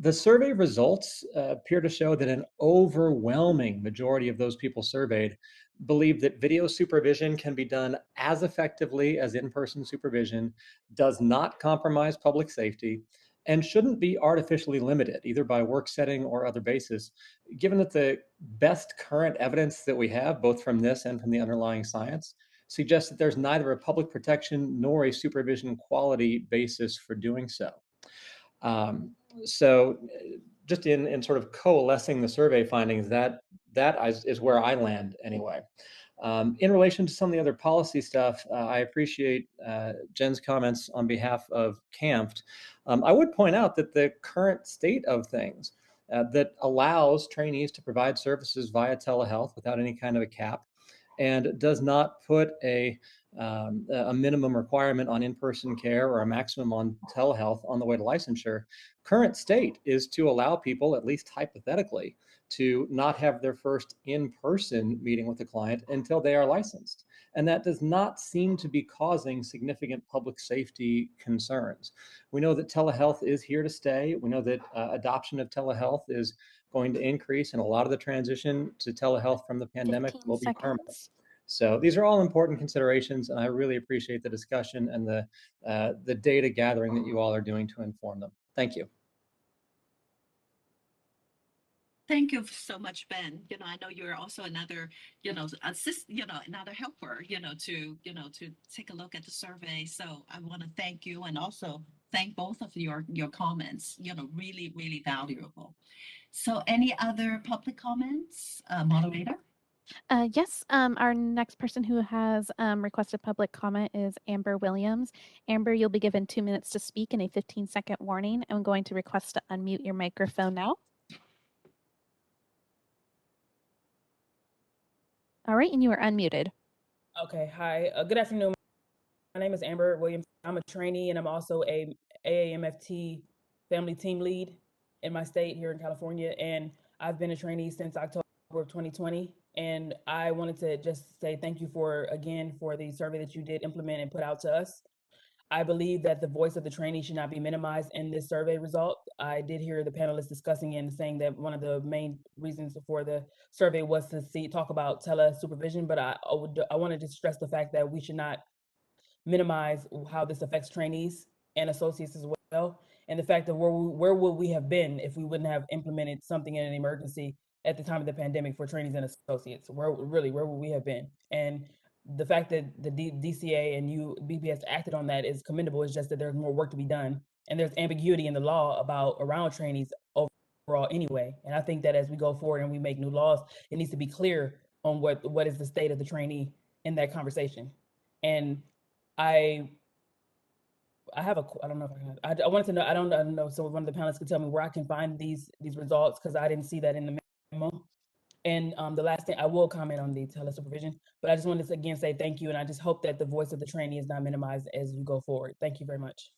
the survey results appear to show that an overwhelming majority of those people surveyed believe that video supervision can be done as effectively as in-person supervision, does not compromise public safety, and shouldn't be artificially limited, either by work setting or other basis, given that the best current evidence that we have, both from this and from the underlying science, suggests that there's neither a public protection nor a supervision quality basis for doing so. So just in sort of coalescing the survey findings, that is where I land anyway. In relation to some of the other policy stuff, I appreciate Jen's comments on behalf of CAMFT. I would point out that the current state of things that allows trainees to provide services via telehealth without any kind of a cap, and does not put a minimum requirement on in-person care or a maximum on telehealth on the way to licensure. Current state is to allow people, at least hypothetically, to not have their first in-person meeting with the client until they are licensed. And that does not seem to be causing significant public safety concerns. We know that telehealth is here to stay. We know that adoption of telehealth is going to increase, and a lot of the transition to telehealth from the pandemic will be permanent. So these are all important considerations, and I really appreciate the discussion and the data gathering that you all are doing to inform them. Thank you. Thank you so much, Ben. I know you're also another, another helper, to take a look at the survey. So I want to thank you, and also thank both of your comments, really, really valuable. So any other public comments, moderator? Yes, our next person who has requested public comment is Amber Williams. Amber, you'll be given 2 minutes to speak and a 15-second warning. I'm going to request to unmute your microphone now. All right, and you are unmuted. Okay, hi. Good afternoon. My name is Amber Williams. I'm a trainee, and I'm also a AAMFT family team lead in my state here in California. And I've been a trainee since October of 2020. And I wanted to just say thank you for the survey that you did implement and put out to us. I believe that the voice of the trainee should not be minimized in this survey result. I did hear the panelists discussing and saying that one of the main reasons for the survey was to talk about tele-supervision, but I wanted to stress the fact that we should not minimize how this affects trainees and associates as well, and the fact that where would we have been if we wouldn't have implemented something in an emergency at the time of the pandemic for trainees and associates? Where would we have been? And the fact that the DCA and BPS acted on that is commendable. It's just that there's more work to be done, and there's ambiguity in the law around trainees overall anyway. And I think that as we go forward and we make new laws, it needs to be clear on what is the state of the trainee in that conversation. And I have I don't know if I wanted to know, I don't know, so one of the panelists could tell me where I can find these results, because I didn't see that in the memo. And the last thing, I will comment on the telesupervision, but I just wanted to again say thank you, and I just hope that the voice of the trainee is not minimized as you go forward. Thank you very much.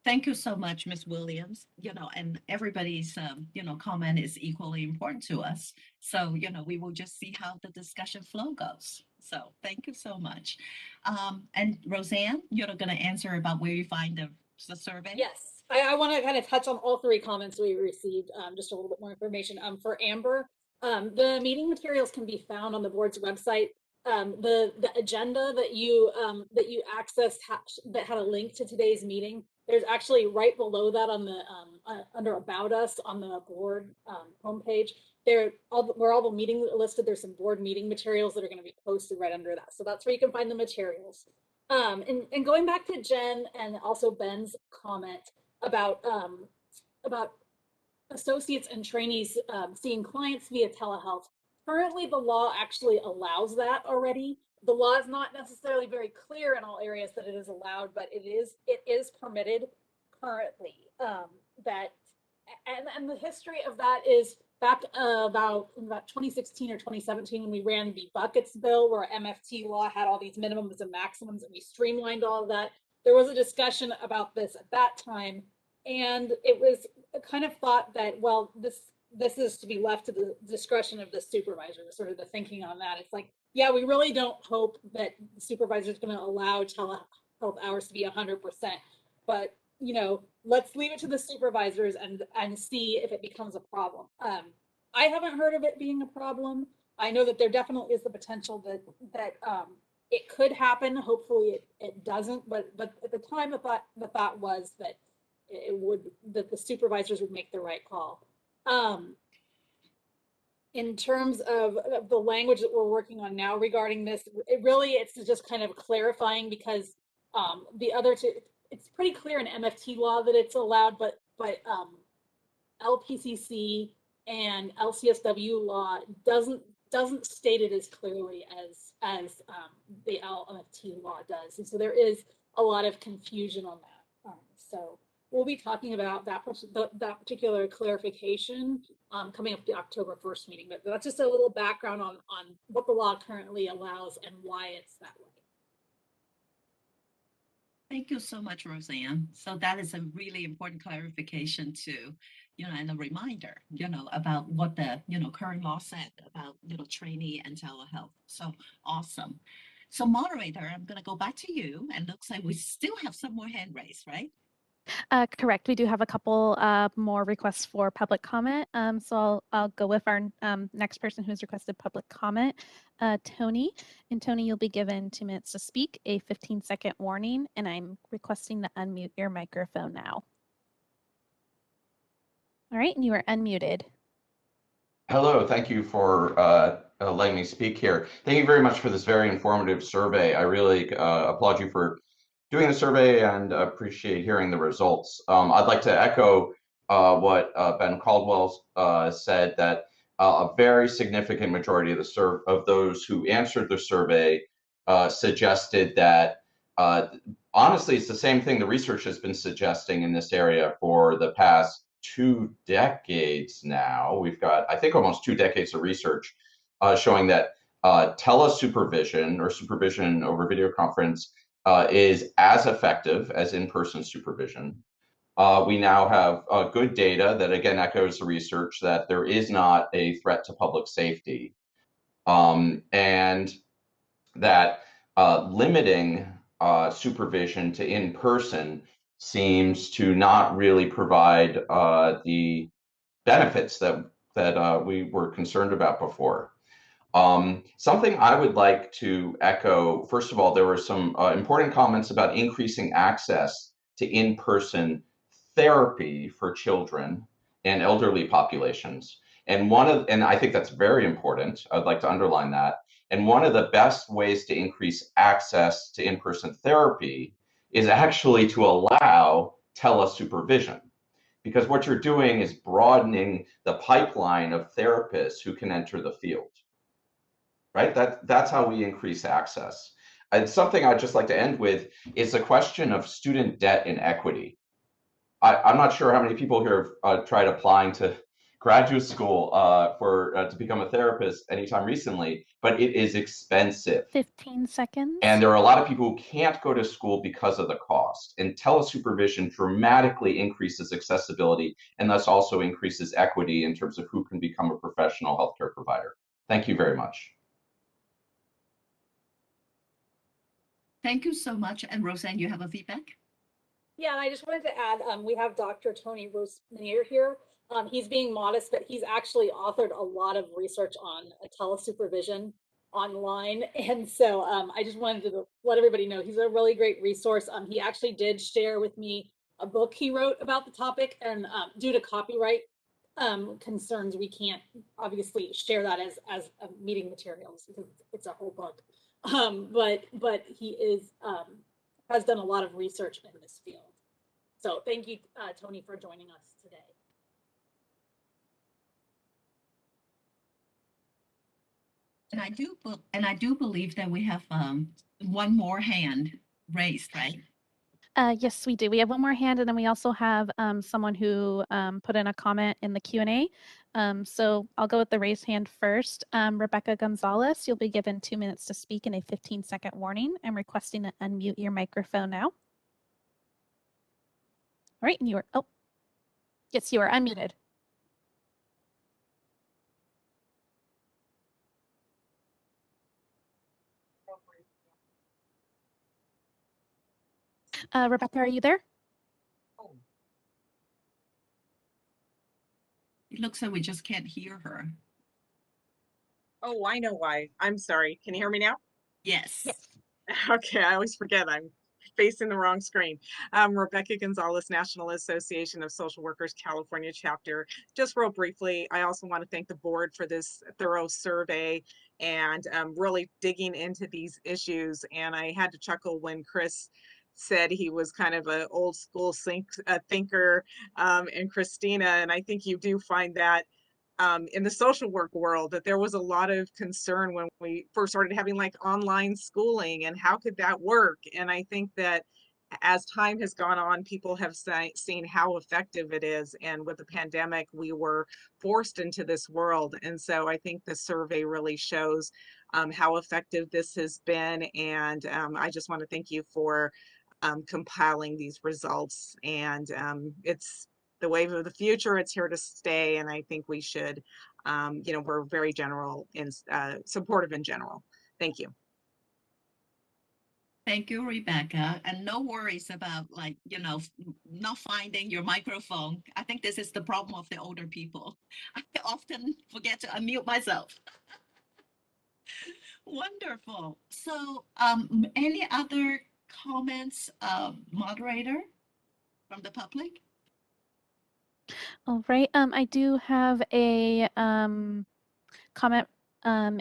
Thank you so much, Ms. Williams. And everybody's, comment is equally important to us. So, we will just see how the discussion flow goes. So thank you so much. And Roseanne, you're going to answer about where you find the survey? Yes, I want to kind of touch on all three comments we received, just a little bit more information. For Amber, the meeting materials can be found on the board's website. The agenda that you accessed that had a link to today's meeting, there's actually right below that on the under About Us on the board homepage. Where all the meetings listed, there's some board meeting materials that are going to be posted right under that. So that's where you can find the materials. And going back to Jen and also Ben's comment about associates and trainees seeing clients via telehealth. Currently, the law actually allows that already. The law is not necessarily very clear in all areas that it is allowed, but it is permitted currently. And the history of that is back about 2016 or 2017 when we ran the buckets bill where MFT law had all these minimums and maximums and we streamlined all of that. There was a discussion about this at that time, and it was kind of thought that, well, this is to be left to the discretion of the supervisor, sort of the thinking on that. It's like, yeah, we really don't hope that the supervisor is going to allow telehealth hours to be 100%, but you know, let's leave it to the supervisors and see if it becomes a problem. I haven't heard of it being a problem. I know that there definitely is the potential that it could happen. Hopefully it doesn't, but at the time the thought was that that the supervisors would make the right call. In terms of the language that we're working on now regarding this, it's just kind of clarifying, because the other two, it's pretty clear in MFT law that it's allowed, but LPCC and LCSW law doesn't state it as clearly as the LMFT law does, and so there is a lot of confusion on that. So we'll be talking about that particular clarification coming up at the October 1st meeting. But that's just a little background on what the law currently allows and why it's that way. Thank you so much, Roseanne. So that is a really important clarification too, and a reminder, about what the, current law said about, trainee and telehealth. So awesome. So moderator, I'm going to go back to you, and looks like we still have some more hand raised, right? Correct. We do have a couple more requests for public comment. So I'll go with our next person who's requested public comment, Tony. And Tony, you'll be given 2 minutes to speak, a 15-second warning, and I'm requesting to unmute your microphone now. All right, and you are unmuted. Hello, thank you for letting me speak here. Thank you very much for this very informative survey. I really applaud you for doing the survey and appreciate hearing the results. I'd like to echo what Ben Caldwell said, that a very significant majority of those who answered the survey suggested that, honestly, it's the same thing the research has been suggesting in this area for the past 2 decades now. We've got, I think, almost 2 decades of research showing that telesupervision, or supervision over video conference, is as effective as in-person supervision. We now have good data that again echoes the research that there is not a threat to public safety, and that limiting supervision to in-person seems to not really provide the benefits that we were concerned about before. Something I would like to echo, first of all, there were some important comments about increasing access to in-person therapy for children and elderly populations. And I think that's very important. I'd like to underline that. And one of the best ways to increase access to in-person therapy is actually to allow telesupervision, because what you're doing is broadening the pipeline of therapists who can enter the field. Right? That's how we increase access. And something I'd just like to end with is the question of student debt and equity. I'm not sure how many people here have tried applying to graduate school to become a therapist anytime recently, but it is expensive. 15 seconds. And there are a lot of people who can't go to school because of the cost. And telesupervision dramatically increases accessibility, and thus also increases equity in terms of who can become a professional healthcare provider. Thank you very much. Thank you so much. And Roseanne, you have a feedback? Yeah, and I just wanted to add, we have Dr. Tony Rosenier here. He's being modest, but he's actually authored a lot of research on telesupervision online. And so I just wanted to let everybody know he's a really great resource. He actually did share with me a book he wrote about the topic, and due to copyright concerns, we can't obviously share that as meeting materials because it's a whole book. But he is has done a lot of research in this field. So thank you, Tony, for joining us today. And I do believe that we have one more hand raised, right? Yes, we do. We have one more hand, and then we also have someone who put in a comment in the Q&A. So I'll go with the raised hand first. Rebecca Gonzalez, you'll be given 2 minutes to speak and a 15-second warning. I'm requesting to unmute your microphone now. All right, and you are, oh, yes, you are unmuted. Rebecca, are you there? It looks like we just can't hear her. Oh, I know why. I'm sorry. Can you hear me now? Yes. Okay, I always forget I'm facing the wrong screen. Rebecca Gonzalez, National Association of Social Workers, California chapter. Just real briefly, I also want to thank the board for this thorough survey and really digging into these issues. And I had to chuckle when Chris said he was kind of an old school thinker, and Christina, and I think you do find that in the social work world, that there was a lot of concern when we first started having like online schooling and how could that work. And I think that as time has gone on, people have seen how effective it is. And with the pandemic, we were forced into this world. And so I think the survey really shows how effective this has been. And I just want to thank you for compiling these results. And it's the wave of the future. It's here to stay. And I think we should, we're very general and supportive in general. Thank you. Thank you, Rebecca. And no worries about not finding your microphone. I think this is the problem of the older people. I often forget to unmute myself. Wonderful. So any other comments, moderator, from the public? All right. I do have a comment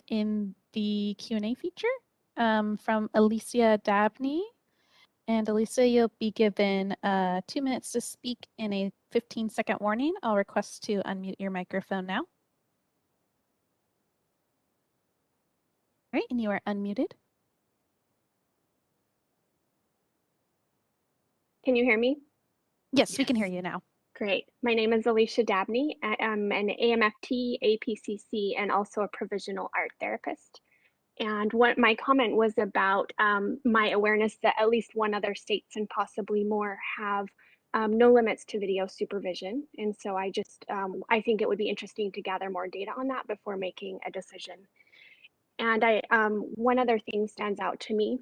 in the Q&A feature from Alicia Dabney. And Alicia, you'll be given 2 minutes to speak in a 15-second warning. I'll request to unmute your microphone now. All right, and you are unmuted. Can you hear me? Yes, we can hear you now. Great. My name is Alicia Dabney. I'm an AMFT, APCC, and also a provisional art therapist. And what my comment was about my awareness that at least one other states and possibly more have no limits to video supervision. And so I just, I think it would be interesting to gather more data on that before making a decision. And one other thing stands out to me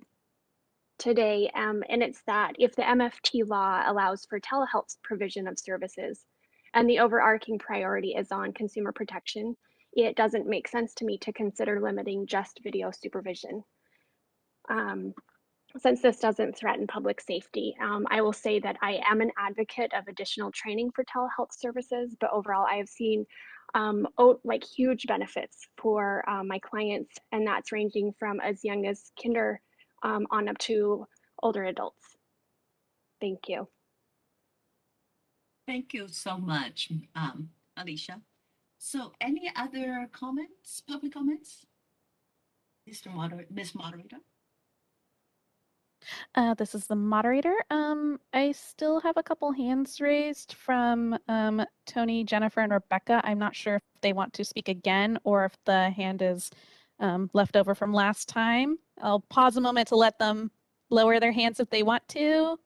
today, and it's that if the MFT law allows for telehealth provision of services and the overarching priority is on consumer protection, it doesn't make sense to me to consider limiting just video supervision. Since this doesn't threaten public safety, I will say that I am an advocate of additional training for telehealth services, but overall I have seen like huge benefits for my clients, and that's ranging from as young as kinder on up to older adults. Thank you. Thank you so much, Alicia. So any other comments, public comments? Ms. Moderator? This is the moderator. I still have a couple hands raised from Tony, Jennifer, and Rebecca. I'm not sure if they want to speak again or if the hand is left over from last time. I'll pause a moment to let them lower their hands if they want to.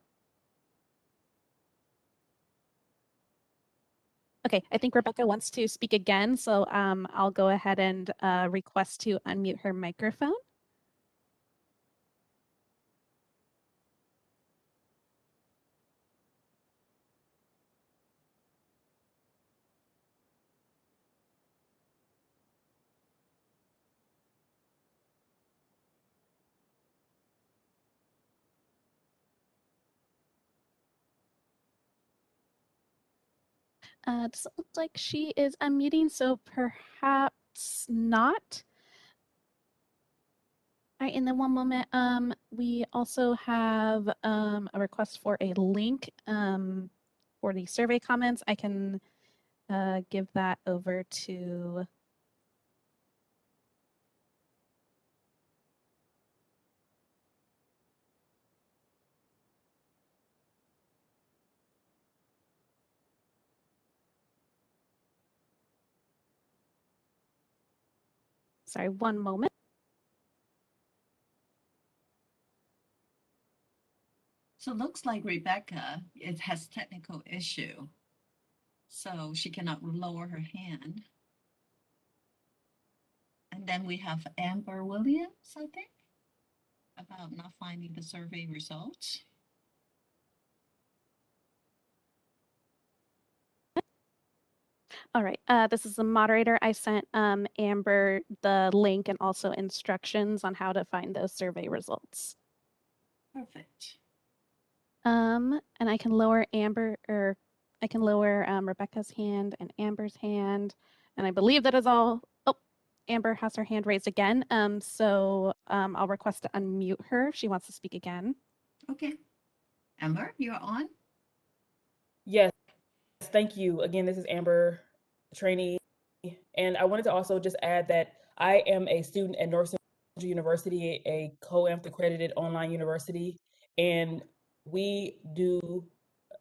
Okay, I think Rebecca wants to speak again, so I'll go ahead and request to unmute her microphone. Does it look like she is unmuting, so perhaps not. All right, and then one moment, we also have a request for a link for the survey comments. I can give that over to Sorry, one moment. So it looks like Rebecca, it has technical issue. So she cannot lower her hand. And then we have Amber Williams, I think, about not finding the survey results. All right, this is the moderator. I sent Amber the link and also instructions on how to find those survey results. Perfect. And I can lower Rebecca's hand and Amber's hand, and I believe that is all. Oh, Amber has her hand raised again. I'll request to unmute her if she wants to speak again. Okay. Amber, you're on. Yes, thank you. Again, this is Amber, trainee. And I wanted to also just add that I am a student at North Central University, a COAMP accredited online university, and we do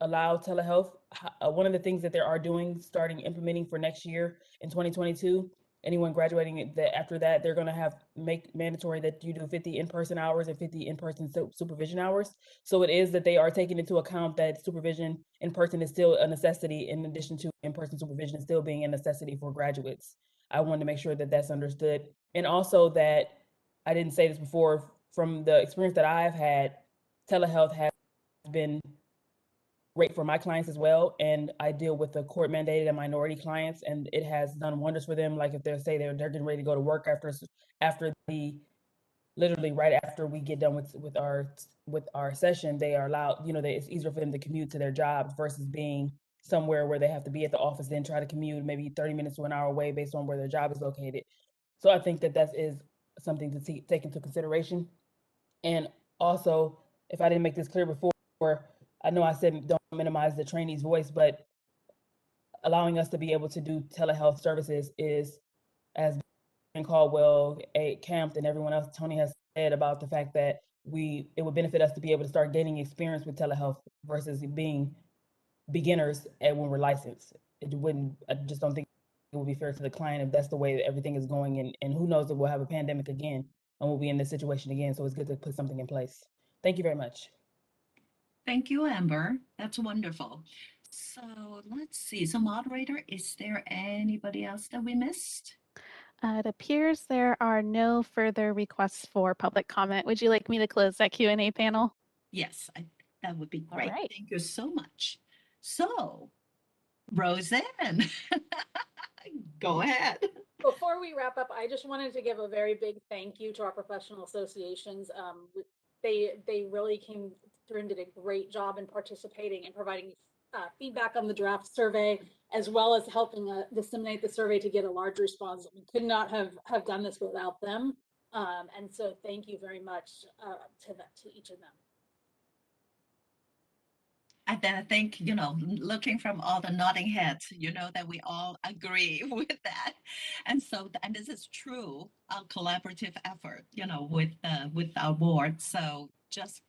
allow telehealth. One of the things that they are doing, starting implementing for next year in 2022, anyone graduating after that, they're going to make mandatory that you do 50 in-person hours and 50 in-person supervision hours. So it is that they are taking into account that supervision in person is still a necessity, in addition to in-person supervision still being a necessity for graduates. I wanted to make sure that that's understood. And also that, I didn't say this before, from the experience that I've had, telehealth has been great for my clients as well. And I deal with the court mandated and minority clients, and it has done wonders for them. Like if they're getting ready to go to work literally right after we get done with our session, they are allowed, it's easier for them to commute to their jobs versus being somewhere where they have to be at the office, then try to commute maybe 30 minutes to an hour away based on where their job is located. So I think that is something to take into consideration. And also, if I didn't make this clear before, I know I said don't minimize the trainee's voice, but allowing us to be able to do telehealth services is, as Ben Caldwell, Camp, and everyone else, Tony has said about the fact that it would benefit us to be able to start gaining experience with telehealth versus being beginners when we're licensed. I just don't think it would be fair to the client if that's the way that everything is going, and who knows if we'll have a pandemic again and we'll be in this situation again. So it's good to put something in place. Thank you very much. Thank you, Amber. That's wonderful. So let's see. So moderator, is there anybody else that we missed? It appears there are no further requests for public comment. Would you like me to close that Q&A panel? Yes, that would be great. All right. Thank you so much. So, Roseanne, go ahead. Before we wrap up, I just wanted to give a very big thank you to our professional associations. They really came through and did a great job in participating and providing feedback on the draft survey, as well as helping disseminate the survey to get a large response. We could not have done this without them. And so thank you very much to each of them. And then I think, looking from all the nodding heads, that we all agree with that. And so, and this is true, a collaborative effort, with our board. So just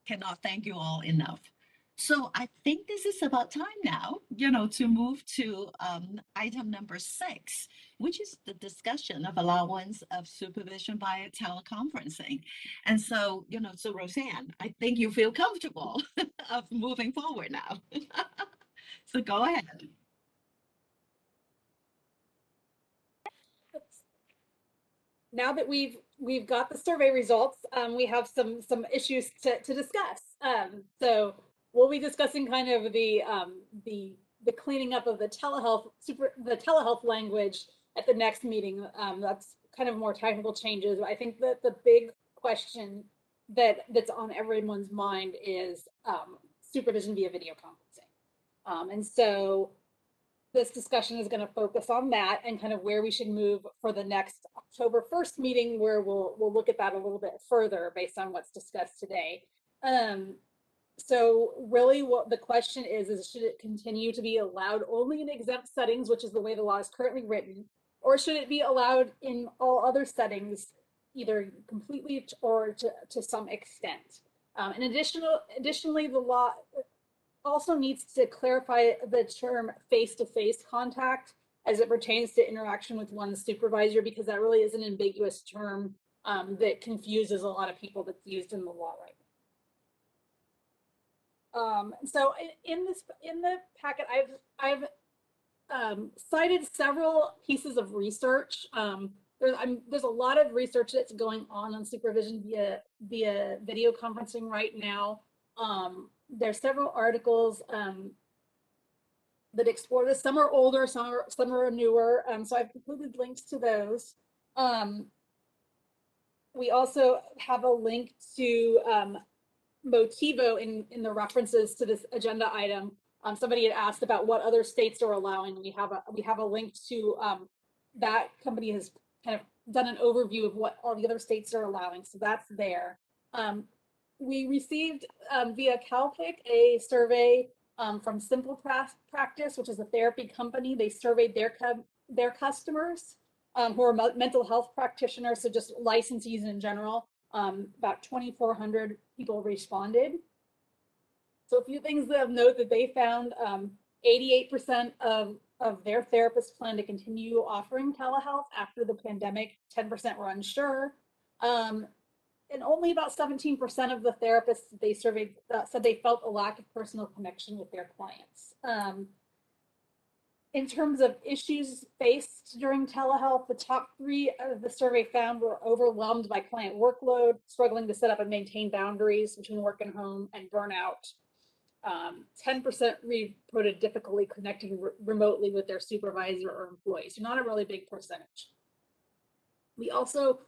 cannot thank you all enough. So I think this is about time now, to move to item number 6, which is the discussion of allowance of supervision via teleconferencing. And so, so Roseanne, I think you feel comfortable of moving forward now. So go ahead. Now that we've got the survey results, we have some issues to discuss. So we'll be discussing kind of the cleaning up of the telehealth language at the next meeting. That's kind of more technical changes. I think that the big question that's on everyone's mind is supervision via video conferencing. And so this discussion is going to focus on that and kind of where we should move for the next October 1st meeting, where we'll look at that a little bit further based on what's discussed today. So really what the question is should it continue to be allowed only in exempt settings, which is the way the law is currently written, or should it be allowed in all other settings, either completely or to some extent? And additionally, the law also needs to clarify the term face-to-face contact as it pertains to interaction with one's supervisor, because that really is an ambiguous term that confuses a lot of people that's used in the law right now. So in the packet, I've cited several pieces of research. There's a lot of research that's going on supervision via video conferencing right now. There's several articles that explore this. Some are older, some are newer. So I've included links to those. We also have a link to Motivo in the references to this agenda item. Somebody had asked about what other states are allowing. We have a link to that company has kind of done an overview of what all the other states are allowing. So that's there. We received via CalPIC a survey from Simple Practice, which is a therapy company. They surveyed their customers who are mental health practitioners, so just licensees in general. About 2,400 people responded. So a few things of note that they found: 88% of their therapists plan to continue offering telehealth after the pandemic. 10% were unsure. And only about 17% of the therapists they surveyed said they felt a lack of personal connection with their clients. In terms of issues faced during telehealth, the top 3 of the survey found were overwhelmed by client workload, struggling to set up and maintain boundaries between work and home, and burnout. 10% reported difficulty connecting remotely with their supervisor or employees. So not a really big percentage. We also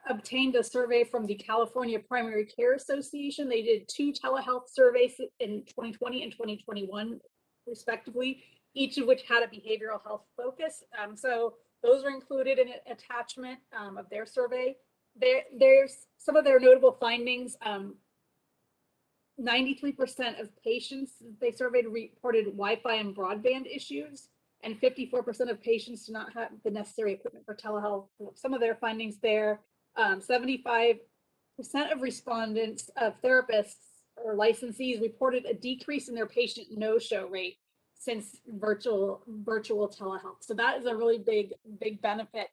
obtained a survey from the California Primary Care Association. They did 2 telehealth surveys in 2020 and 2021, respectively, each of which had a behavioral health focus. So those are included in an attachment of their survey. There's some of their notable findings. 93% of patients they surveyed reported Wi-Fi and broadband issues, and 54% of patients do not have the necessary equipment for telehealth. Some of their findings there: 75% of respondents of therapists or licensees reported a decrease in their patient no-show rate since virtual telehealth. So that is a really big benefit.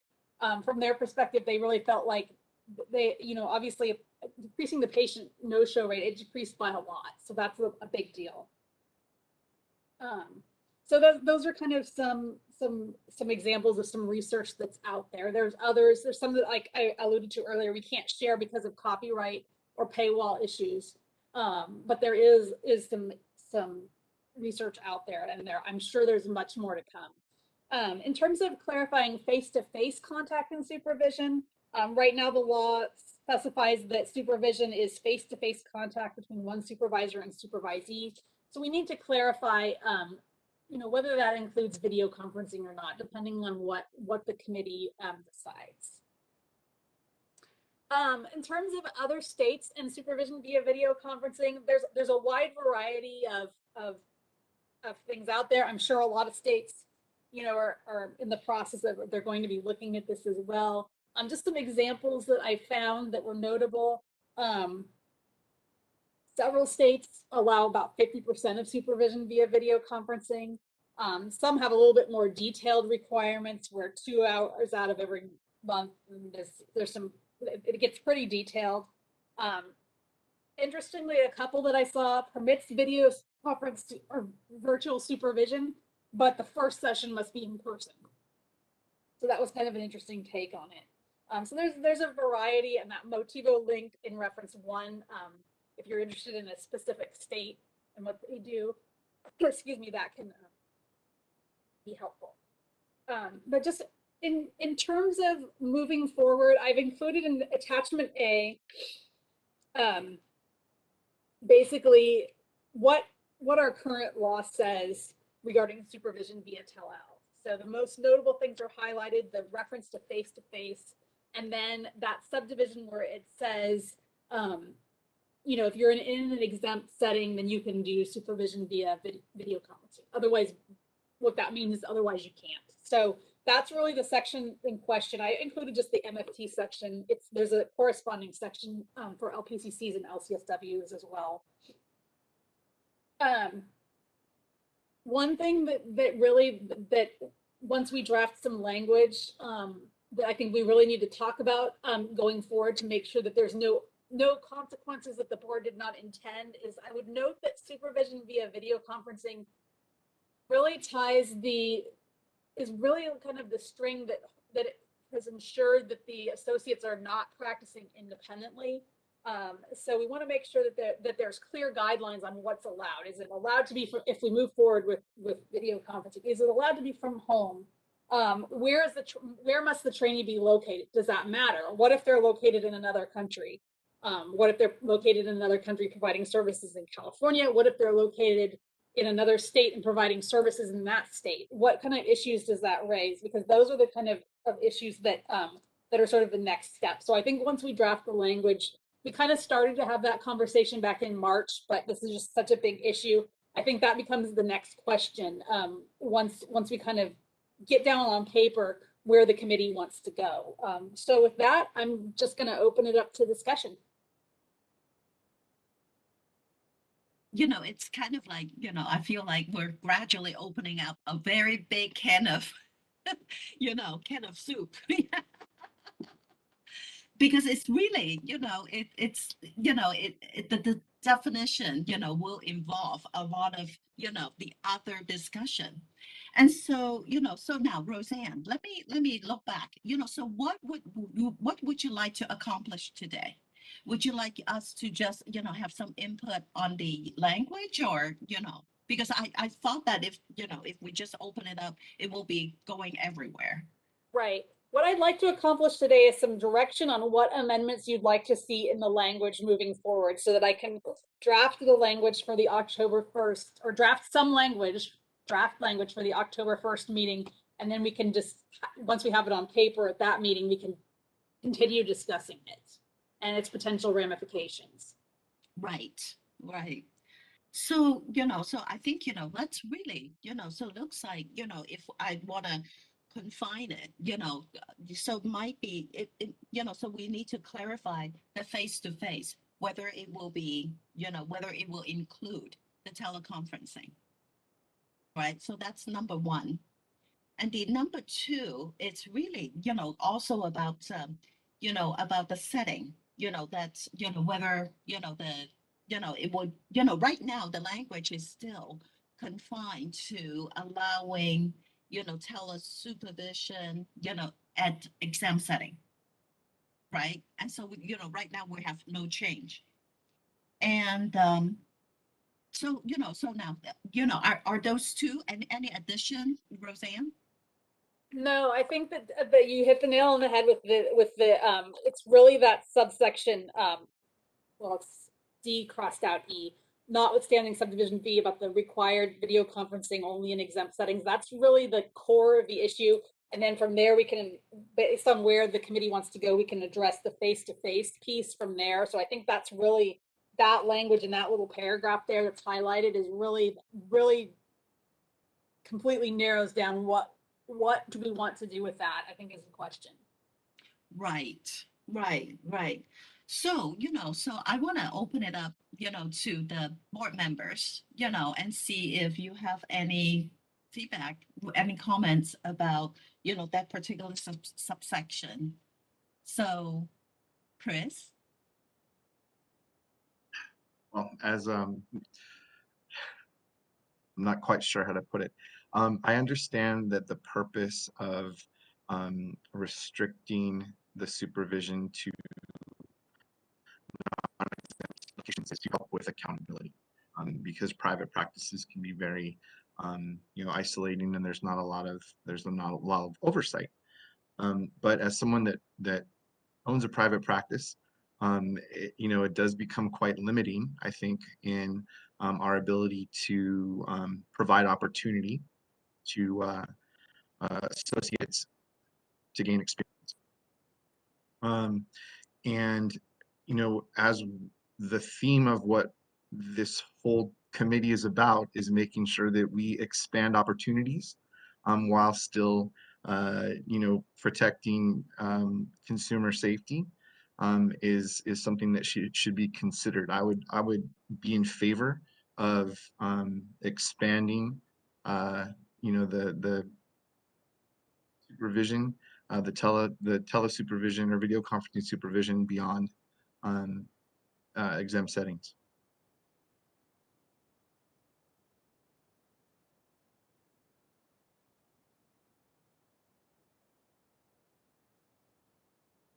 From their perspective, they really felt like they, obviously decreasing the patient no-show rate, it decreased by a lot. So that's a big deal. So those are kind of some examples of some research that's out there. There's others. There's some that, like I alluded to earlier, we can't share because of copyright or paywall issues. But there is some research out there, and I'm sure there's much more to come. In terms of clarifying face-to-face contact and supervision, right now the law specifies that supervision is face-to-face contact between one supervisor and supervisee. So we need to clarify, whether that includes video conferencing or not, depending on what the committee decides. In terms of other states and supervision via video conferencing, there's a wide variety of things out there. I'm sure a lot of states, are in the process of, they're going to be looking at this as well. Just some examples that I found that were notable. Several states allow about 50% of supervision via video conferencing. Some have a little bit more detailed requirements, where 2 hours out of every month, and there's some, it gets pretty detailed. Interestingly, a couple that I saw permits video conference or virtual supervision, but the first session must be in person. So that was kind of an interesting take on it. So there's a variety, and that Motivo link in reference 1, if you're interested in a specific state and what they do, excuse me, that can be helpful. But just in terms of moving forward, I've included in attachment A, basically what our current law says regarding supervision via telehealth. So the most notable things are highlighted: the reference to face-to-face, and then that subdivision where it says, if you're in an exempt setting, then you can do supervision via video conferencing. Otherwise, what that means is otherwise you can't. So that's really the section in question. I included just the MFT section. There's a corresponding section for LPCCs and LCSWs as well. One thing that once we draft some language that I think we really need to talk about going forward to make sure that there's no consequences that the board did not intend, is I would note that supervision via video conferencing really is really kind of the string that it has ensured that the associates are not practicing independently. So we want to make sure that there's clear guidelines on what's allowed. Is it allowed to be if we move forward with video conferencing? Is it allowed to be from home? Where must the trainee be located? Does that matter? What if they're located in another country? What if they're located in another country providing services in California? What if they're located in another state and providing services in that state? What kind of issues does that raise? Because those are the kind of issues that are sort of the next step. So I think once we draft the language, we kind of started to have that conversation back in March, but this is just such a big issue. I think that becomes the next question once we kind of get down on paper where the committee wants to go. So with that, I'm just going to open it up to discussion. You know, it's kind of like, you know, I feel like we're gradually opening up a very big can of, you know, can of soup. Because it's really, you know, it's, you know, the definition, you know, will involve a lot of, you know, the other discussion. And so, you know, so now, Roseanne, let me look back, you know, so what would you like to accomplish today? Would you like us to just, you know, have some input on the language, or, you know, because I thought that if, you know, if we just open it up, it will be going everywhere. Right. What I'd like to accomplish today is some direction on what amendments you'd like to see in the language moving forward, so that I can draft the language for the October 1st, or draft language for the October 1st meeting. And then we can just, once we have it on paper at that meeting, we can continue discussing it and its potential ramifications. Right, right. So, you know, so I think, you know, let's really, you know, so it looks like, you know, if I want to confine it, you know, so it might be, you know, so we need to clarify the face-to-face, whether it will be, you know, whether it will include the teleconferencing, right? So that's number one. And the number two, it's really, you know, also about, you know, about the setting, you know, that's, you know, whether, you know, you know, it would, you know, right now the language is still confined to allowing, you know, supervision, you know, at exam setting, right? And so, you know, right now we have no change. And so, you know, so now, you know, are those two, and any addition, Roseanne? No, I think that you hit the nail on the head with the it's really that subsection well, it's D crossed out E, notwithstanding subdivision B, about the required video conferencing only in exempt settings. That's really the core of the issue. And then from there, we can, based on where the committee wants to go, we can address the face-to-face piece from there. So I think that's really, that language in that little paragraph there that's highlighted is really, really completely narrows down what do we want to do with that, I think, is the question. Right, right, right. So, you know, so I want to open it up, you know, to the board members, you know, and see if you have any feedback, any comments about, you know, that particular subsection. So, Chris? Well, as I'm not quite sure how to put it. I understand that the purpose of restricting the supervision to non-exempt locations is to help with accountability, because private practices can be very, you know, isolating, and there's not a lot of oversight. But as someone that owns a private practice, you know, it does become quite limiting, I think, in our ability to provide opportunity to associates to gain experience. And, you know, as the theme of what this whole committee is about is making sure that we expand opportunities while still, you know, protecting consumer safety, is something that should be considered. I would be in favor of expanding, you know, the supervision, the telesupervision or video conferencing supervision beyond exempt settings.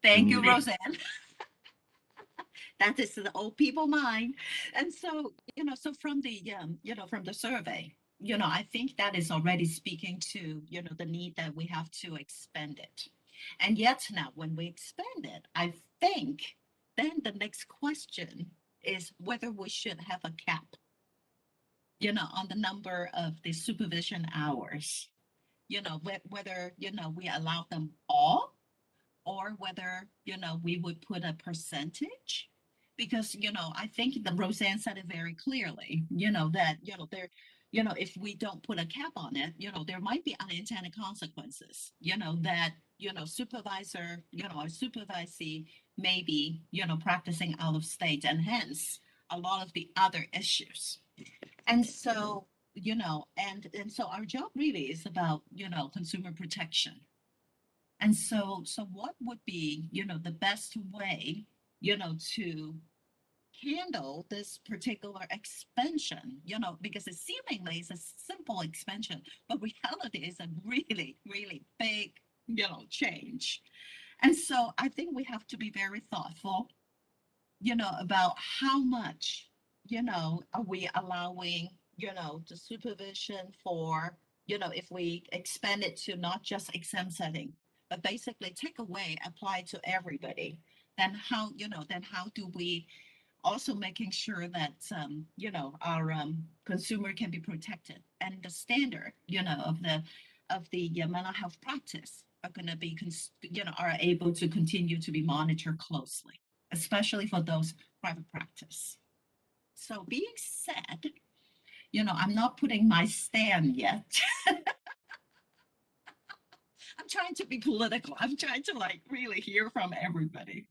Thank you, muted. Roseanne. That is the old people mind. And so, so from the, from the survey, I think that is already speaking to, the need that we have to expand it. And yet now when we expand it, I think then the next question is whether we should have a cap, on the number of the supervision hours, whether, we allow them all or whether, we would put a percentage. Because, I think the Roseanne said it very clearly, that, there, if we don't put a cap on it, there might be unintended consequences, that, supervisor, or supervisee may be, practicing out of state and hence a lot of the other issues. And so, and so our job really is about, consumer protection. And so what would be, the best way, to handle this particular expansion, because it seemingly is a simple expansion, but reality is a really, really big, change. And so I think we have to be very thoughtful, about how much, are we allowing, the supervision for, if we expand it to not just exempt setting, but basically take away, apply to everybody, then how, then how do we also making sure that, our consumer can be protected and the standard, of the mental health practice are going to be, are able to continue to be monitored closely, especially for those private practice. So being said, I'm not putting my stand yet. I'm trying to be political. I'm trying to really hear from everybody.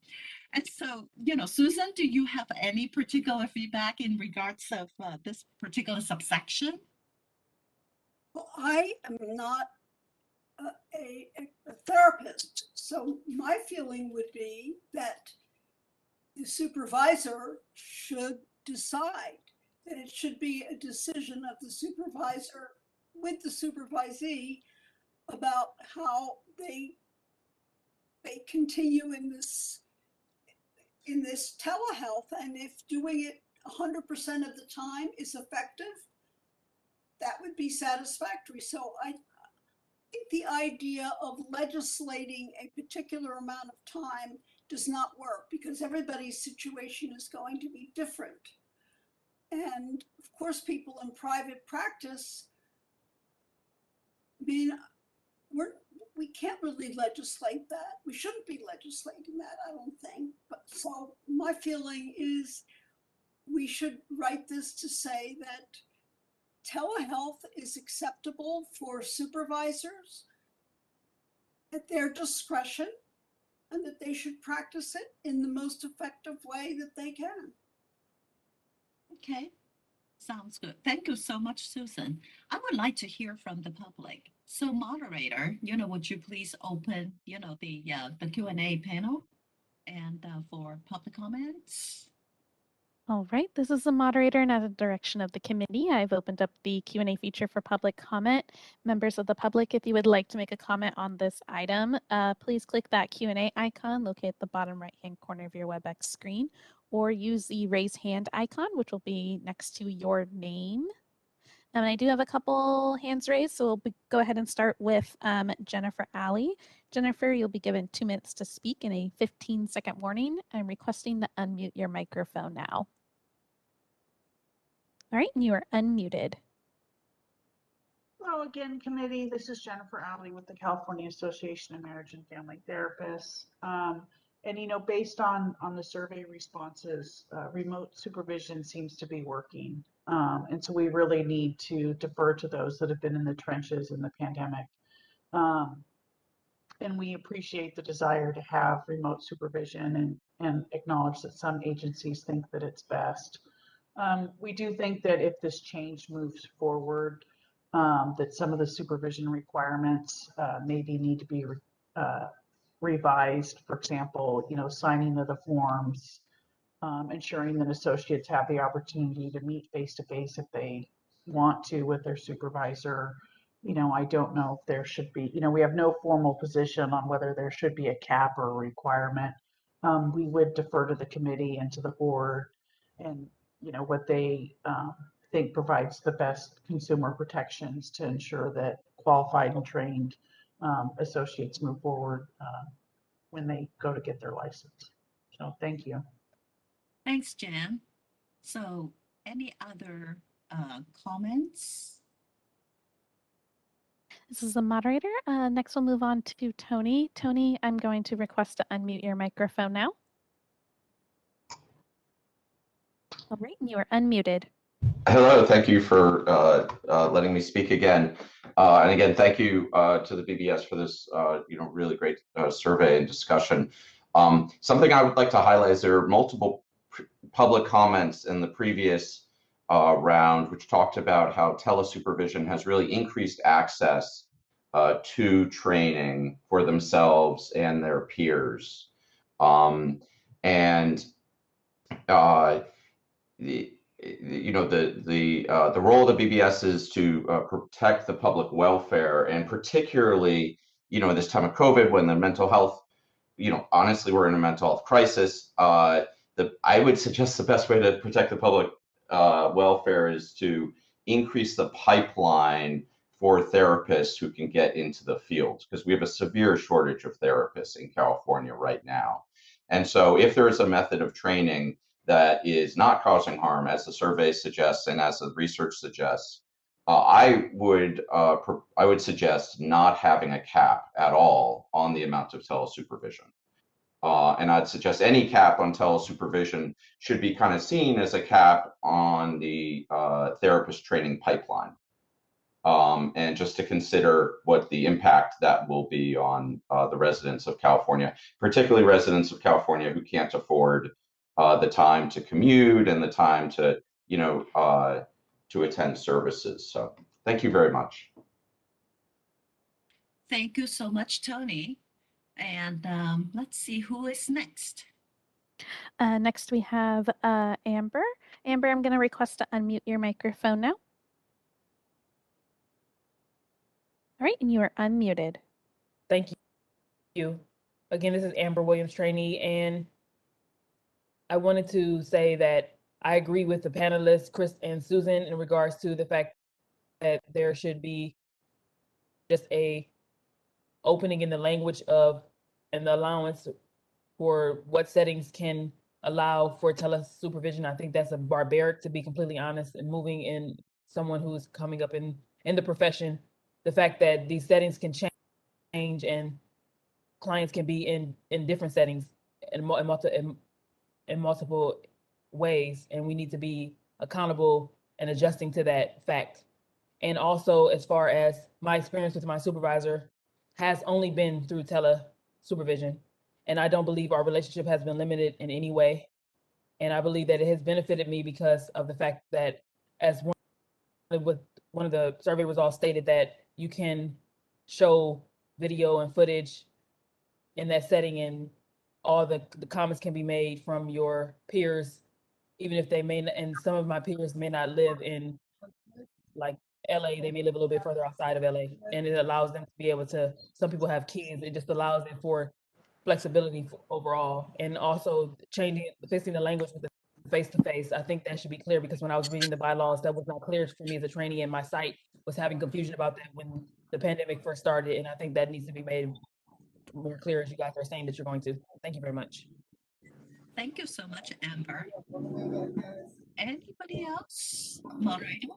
And so, Susan, do you have any particular feedback in regards of this particular subsection? Well, I am not a therapist, so my feeling would be that the supervisor should decide, that it should be a decision of the supervisor with the supervisee about how they continue in this telehealth, and if doing it 100% of the time is effective, that would be satisfactory. So I think the idea of legislating a particular amount of time does not work because everybody's situation is going to be different. And of course, people in private practice, I mean, we can't really legislate that. We shouldn't be legislating that, I don't think. But so my feeling is we should write this to say that telehealth is acceptable for supervisors at their discretion and that they should practice it in the most effective way that they can. Okay, sounds good. Thank you so much, Susan. I would like to hear from the public. So moderator, would you please open, the Q&A panel and for public comments? All right, this is the moderator and at the direction of the committee, I've opened up the Q&A feature for public comment. Members of the public, if you would like to make a comment on this item, please click that Q&A icon located at the bottom right-hand corner of your WebEx screen, or use the raise hand icon, which will be next to your name. And I do have a couple hands raised, so we'll go ahead and start with Jennifer Alley. Jennifer, you'll be given 2 minutes to speak in a 15-second warning. I'm requesting to unmute your microphone now. All right, and you are unmuted. Hello again, committee. This is Jennifer Alley with the California Association of Marriage and Family Therapists. And based on the survey responses, remote supervision seems to be working. And so we really need to defer to those that have been in the trenches in the pandemic. And we appreciate the desire to have remote supervision and acknowledge that some agencies think that it's best. We do think that if this change moves forward, that some of the supervision requirements maybe need to be revised. For example, signing of the forms, ensuring that associates have the opportunity to meet face-to-face if they want to with their supervisor. I don't know if there should be, we have no formal position on whether there should be a cap or a requirement. We would defer to the committee and to the board and, what they think provides the best consumer protections to ensure that qualified and trained associates move forward when they go to get their license. So thank you. Thanks, Jan. So any other comments? This is the moderator. Next, we'll move on to Tony. Tony, I'm going to request to unmute your microphone now. All right, you are unmuted. Hello, thank you for letting me speak again. And again, thank you to the BBS for this really great survey and discussion. Something I would like to highlight is there are multiple public comments in the previous round, which talked about how telesupervision has really increased access to training for themselves and their peers. The role of the BBS is to protect the public welfare, and particularly, this time of COVID when the mental health, honestly, we're in a mental health crisis. I would suggest the best way to protect the public welfare is to increase the pipeline for therapists who can get into the field, because we have a severe shortage of therapists in California right now. And so if there is a method of training that is not causing harm, as the survey suggests and as the research suggests, I would suggest not having a cap at all on the amount of telesupervision. And I'd suggest any cap on telesupervision should be kind of seen as a cap on the therapist training pipeline. And just to consider what the impact that will be on the residents of California, particularly residents of California who can't afford the time to commute and the time to, to attend services. So thank you very much. Thank you so much, Tony. And let's see who is next. Next, we have Amber. Amber, I'm going to request to unmute your microphone now. All right, and you are unmuted. Thank you. Again, this is Amber Williams, trainee, and I wanted to say that I agree with the panelists, Chris and Susan, in regards to the fact that there should be just a opening in the language of and the allowance for what settings can allow for telesupervision. I think that's a barbaric, to be completely honest, and moving in someone who's coming up in the profession. The fact that these settings can change and clients can be in different settings in multiple ways, and we need to be accountable and adjusting to that fact. And also, as far as my experience with my supervisor has only been through telesupervision, and I don't believe our relationship has been limited in any way. And I believe that it has benefited me because of the fact that, as one of the survey results stated, that you can show video and footage in that setting, and all the comments can be made from your peers, even if they may not, and some of my peers may not live in like LA, they may live a little bit further outside of LA, and it allows them to be able to, some people have kids, it just allows it for flexibility overall. And also fixing the language with the face-to-face, I think that should be clear, because when I was reading the bylaws, that was not clear for me as a trainee, and my site was having confusion about that when the pandemic first started, and I think that needs to be made more clear, as you guys are saying that you're going to. Thank you very much. Thank you so much, Amber. Anybody else? Moderator?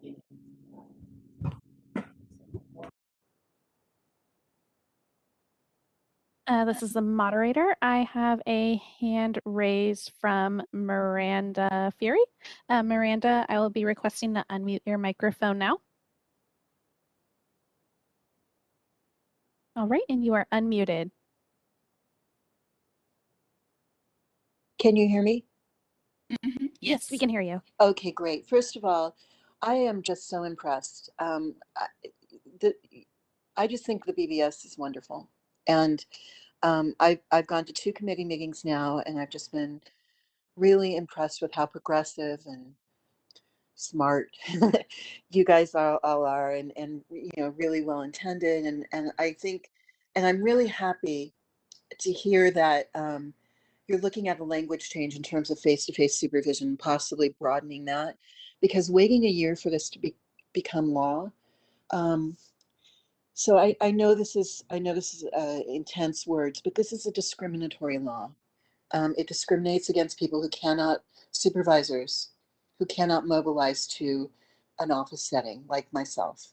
This is the moderator. I have a hand raised from Miranda Fury. Miranda, I will be requesting to unmute your microphone now. All right, and you are unmuted. Can you hear me? Mm-hmm. Yes, we can hear you. Okay, great. First of all, I am just so impressed. The, I just think the BBS is wonderful. And I've gone to 2 committee meetings now, and I've just been really impressed with how progressive and smart you guys all are, and you know, really well intended. And I think, and I'm really happy to hear that you're looking at a language change in terms of face-to-face supervision, possibly broadening that, because waiting a year for this to become law. So I know this is intense words, but this is a discriminatory law. It discriminates against people who cannot, supervisors who cannot mobilize to an office setting like myself.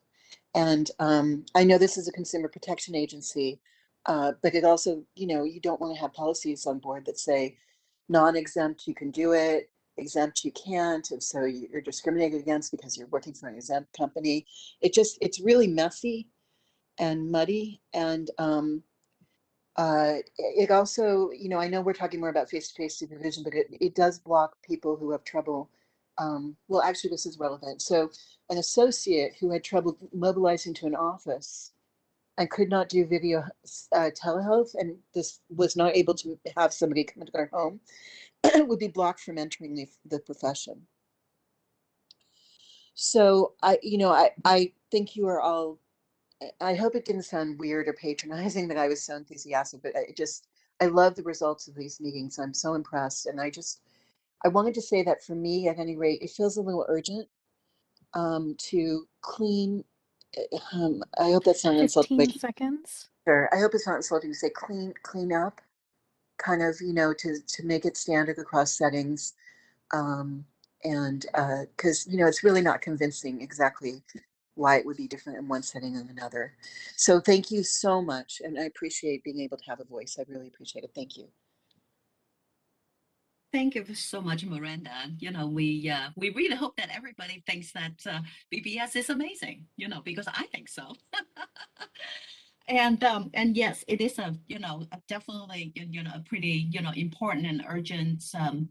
And I know this is a consumer protection agency, but it also, you know, you don't want to have policies on board that say non-exempt you can do it, exempt you can't, and so you're discriminated against because you're working for an exempt company. It's really messy and muddy, and it also, you know, I know we're talking more about face-to-face supervision, but it does block people who have trouble. Well, actually, this is relevant. So an associate who had trouble mobilizing to an office and could not do video telehealth, and this was not able to have somebody come into their home, would be blocked from entering the profession. So I think you are all, I hope it didn't sound weird or patronizing that I was so enthusiastic, but I love the results of these meetings. I'm so impressed. And I wanted to say that for me, at any rate, it feels a little urgent to clean. I hope that's not insulting. 15 seconds. Sure. I hope it's not insulting to say clean up, kind of, you know, to make it standard across settings. And because, you know, it's really not convincing exactly why it would be different in one setting than another. So thank you so much. And I appreciate being able to have a voice. I really appreciate it. Thank you. Thank you so much, Miranda. You know, we really hope that everybody thinks that BBS is amazing, you know, because I think so. And yes, it is a, you know, definitely, you know, a pretty, you know, important and urgent,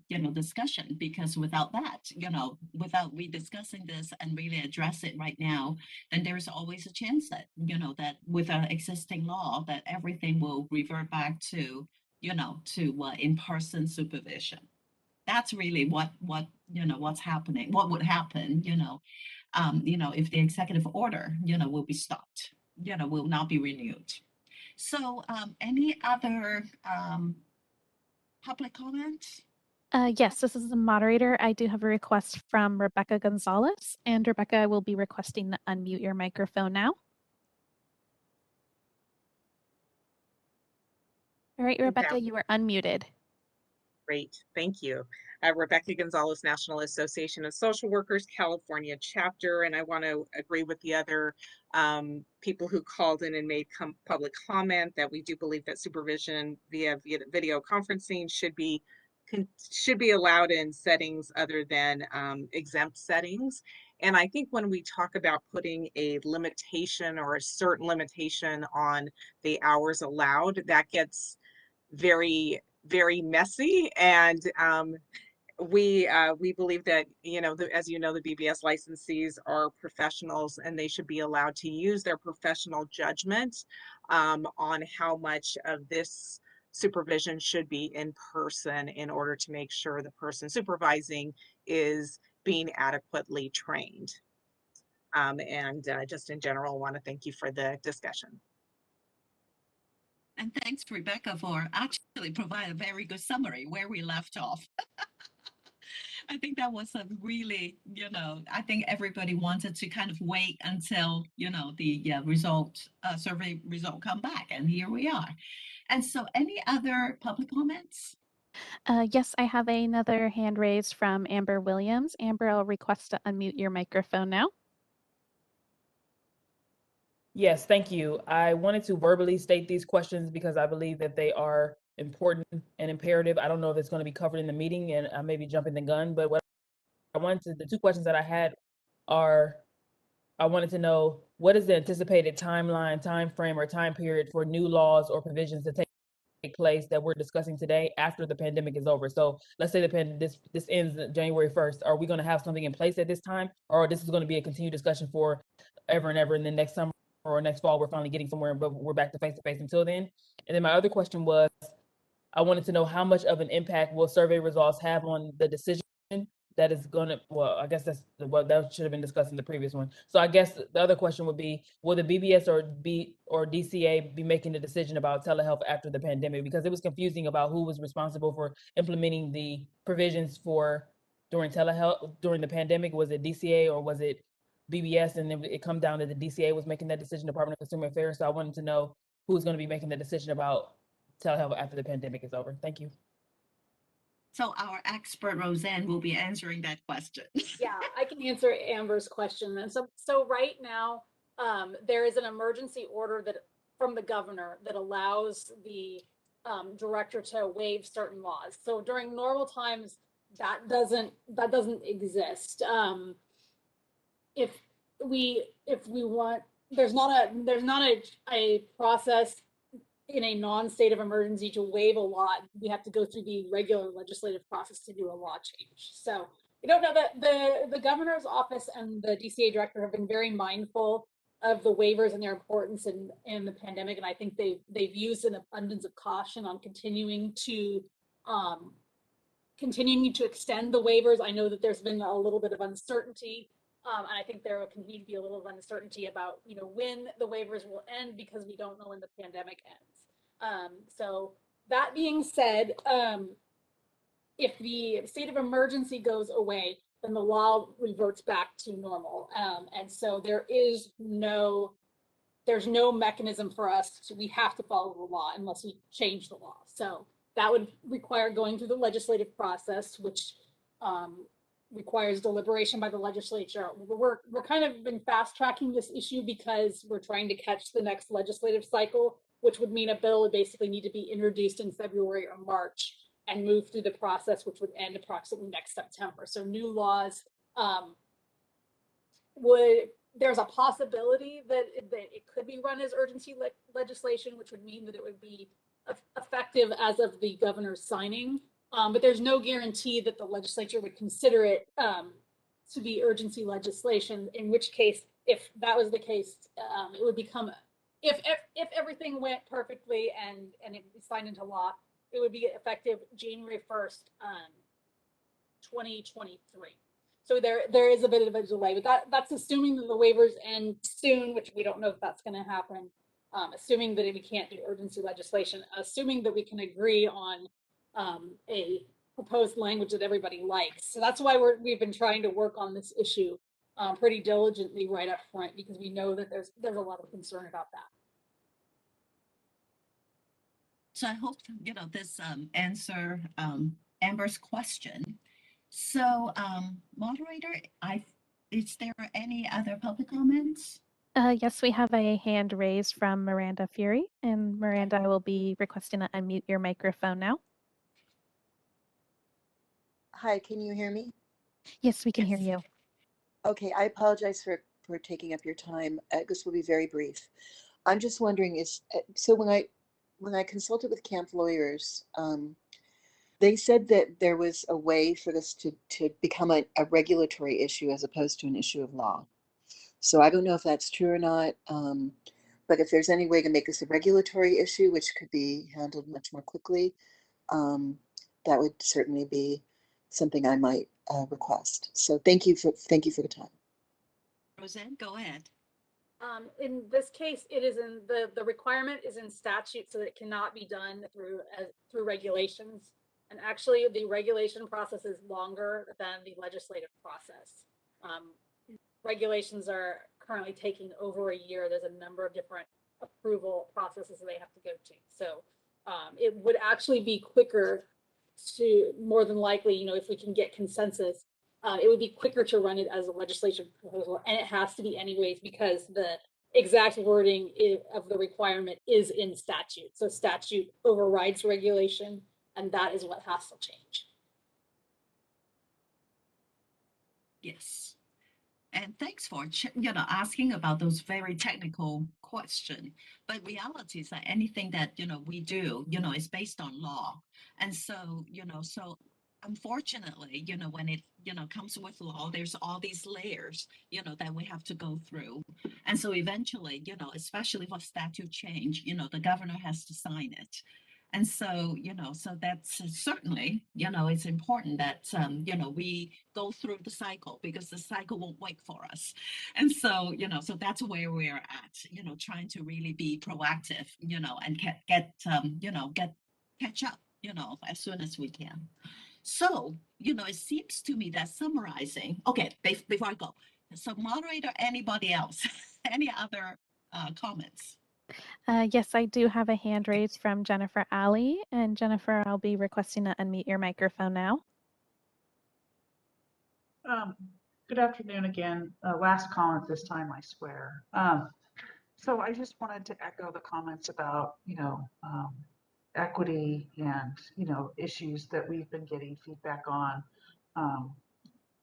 you know, discussion, because without that, you know, without we discussing this and really address it right now, then there's always a chance that, you know, that with our existing law, that everything will revert back to, you know, to in-person supervision. That's really what, you know, what's happening, what would happen, you know, if the executive order, you know, will be stopped, you know, will not be renewed. So any other public comments? Yes, this is the moderator. I do have a request from Rebecca Gonzalez, and Rebecca, I will be requesting to unmute your microphone now. All right, Rebecca, you are unmuted. Great, thank you. Rebecca Gonzalez, National Association of Social Workers, California chapter, and I want to agree with the other people who called in and made public comment that we do believe that supervision via video conferencing should be allowed in settings other than exempt settings. And I think when we talk about putting a limitation or a certain limitation on the hours allowed, that gets very, very messy. And we believe that, you know, as you know, the BBS licensees are professionals, and they should be allowed to use their professional judgment on how much of this supervision should be in person in order to make sure the person supervising is being adequately trained. And just in general, want to thank you for the discussion. And thanks, Rebecca, for actually providing a very good summary where we left off. I think that was a really, you know, I think everybody wanted to kind of wait until, you know, the survey result come back, and here we are. And so any other public comments? Yes, I have another hand raised from Amber Williams. Amber, I'll request to unmute your microphone now. Yes, thank you. I wanted to verbally state these questions because I believe that they are important and imperative. I don't know if it's going to be covered in the meeting, and I may be jumping the gun, but what I wanted to, the 2 questions that I had are, I wanted to know, what is the anticipated timeline, time frame, or time period for new laws or provisions to take place that we're discussing today after the pandemic is over. So let's say this ends January 1st. Are we going to have something in place at this time, or this is going to be a continued discussion for ever and ever, and then next summer or next fall we're finally getting somewhere, but we're back to face until then? And then my other question was, I wanted to know how much of an impact will survey results have on the decision that is going to, well, I guess that's what that should have been discussed in the previous one. So I guess the other question would be, will the BBS or DCA be making the decision about telehealth after the pandemic? Because it was confusing about who was responsible for implementing the provisions for during telehealth during the pandemic. Was it DCA or was it BBS? And then it come down to the DCA was making that decision, Department of Consumer Affairs. So I wanted to know who's going to be making the decision about telehealth after the pandemic is over. Thank you. So our expert Roseanne will be answering that question. Yeah, I can answer Amber's question. And so right now, there is an emergency order that from the governor that allows the director to waive certain laws. So during normal times, that doesn't exist. If we want, there's not a process in a non-state of emergency to waive a law. We have to go through the regular legislative process to do a law change. So I don't know that the governor's office and the DCA director have been very mindful of the waivers and their importance in the pandemic, and I think they've used an abundance of caution on continuing to extend the waivers. I know that there's been a little bit of uncertainty, and I think there will continue to be a little of uncertainty about when the waivers will end, because we don't know when the pandemic ends. So that being said, if the state of emergency goes away, then the law reverts back to normal. And so there's no mechanism for us we have to follow the law unless we change the law. So that would require going through the legislative process, which requires deliberation by the legislature. We're kind of been fast tracking this issue because we're trying to catch the next legislative cycle, which would mean a bill would basically need to be introduced in February or March and move through the process, which would end approximately next September. So new laws there's a possibility that it could be run as urgency legislation, which would mean that it would be effective as of the governor's signing. But there's no guarantee that the legislature would consider it to be urgency legislation, in which case, if that was the case, it would become, if everything went perfectly and it was signed into law, it would be effective January 1st, 2023. So there is a bit of a delay, but that's assuming that the waivers end soon, which we don't know if that's going to happen. Assuming that we can't do urgency legislation, assuming that we can agree on a proposed language that everybody likes. So that's why we've been trying to work on this issue pretty diligently right up front, because we know that there's a lot of concern about that. So I hope this answer Amber's question. So moderator, is there any other public comments? Yes, we have a hand raised from Miranda Fury, and Miranda, I will be requesting to unmute your microphone now. Hi, can you hear me? Yes, we can hear you. Okay, I apologize for taking up your time. This will be very brief. I'm just wondering, so when I consulted with camp lawyers, they said that there was a way for this to become a regulatory issue as opposed to an issue of law. So I don't know if that's true or not, but if there's any way to make this a regulatory issue, which could be handled much more quickly, that would certainly be something I might request. So thank you for the time. Roseanne, go ahead. In this case, it is in the requirement is in statute, so that it cannot be done through regulations. And actually, the regulation process is longer than the legislative process. Regulations are currently taking over a year. There's a number of different approval processes that they have to go to. So it would actually be quicker to, more than likely, if we can get consensus, it would be quicker to run it as a legislation proposal, and it has to be anyways because the exact wording of the requirement is in statute. So statute overrides regulation, and that is what has to change. Yes. And thanks for asking about those very technical question. But reality is that anything that, we do, is based on law. And so, so unfortunately, when it, comes with law, there's all these layers, that we have to go through. And so eventually, especially for statute change, the governor has to sign it. And so, so that's certainly, it's important that, we go through the cycle because the cycle won't wait for us. And so, so that's where we're at, trying to really be proactive, and get catch up, as soon as we can. So, it seems to me that summarizing, okay, before I go, so moderator, anybody else, any other comments? Yes, I do have a hand raised from Jennifer Alley. And Jennifer, I'll be requesting to unmute your microphone now. Good afternoon again. Last comment this time, I swear. So I just wanted to echo the comments about, equity and, issues that we've been getting feedback on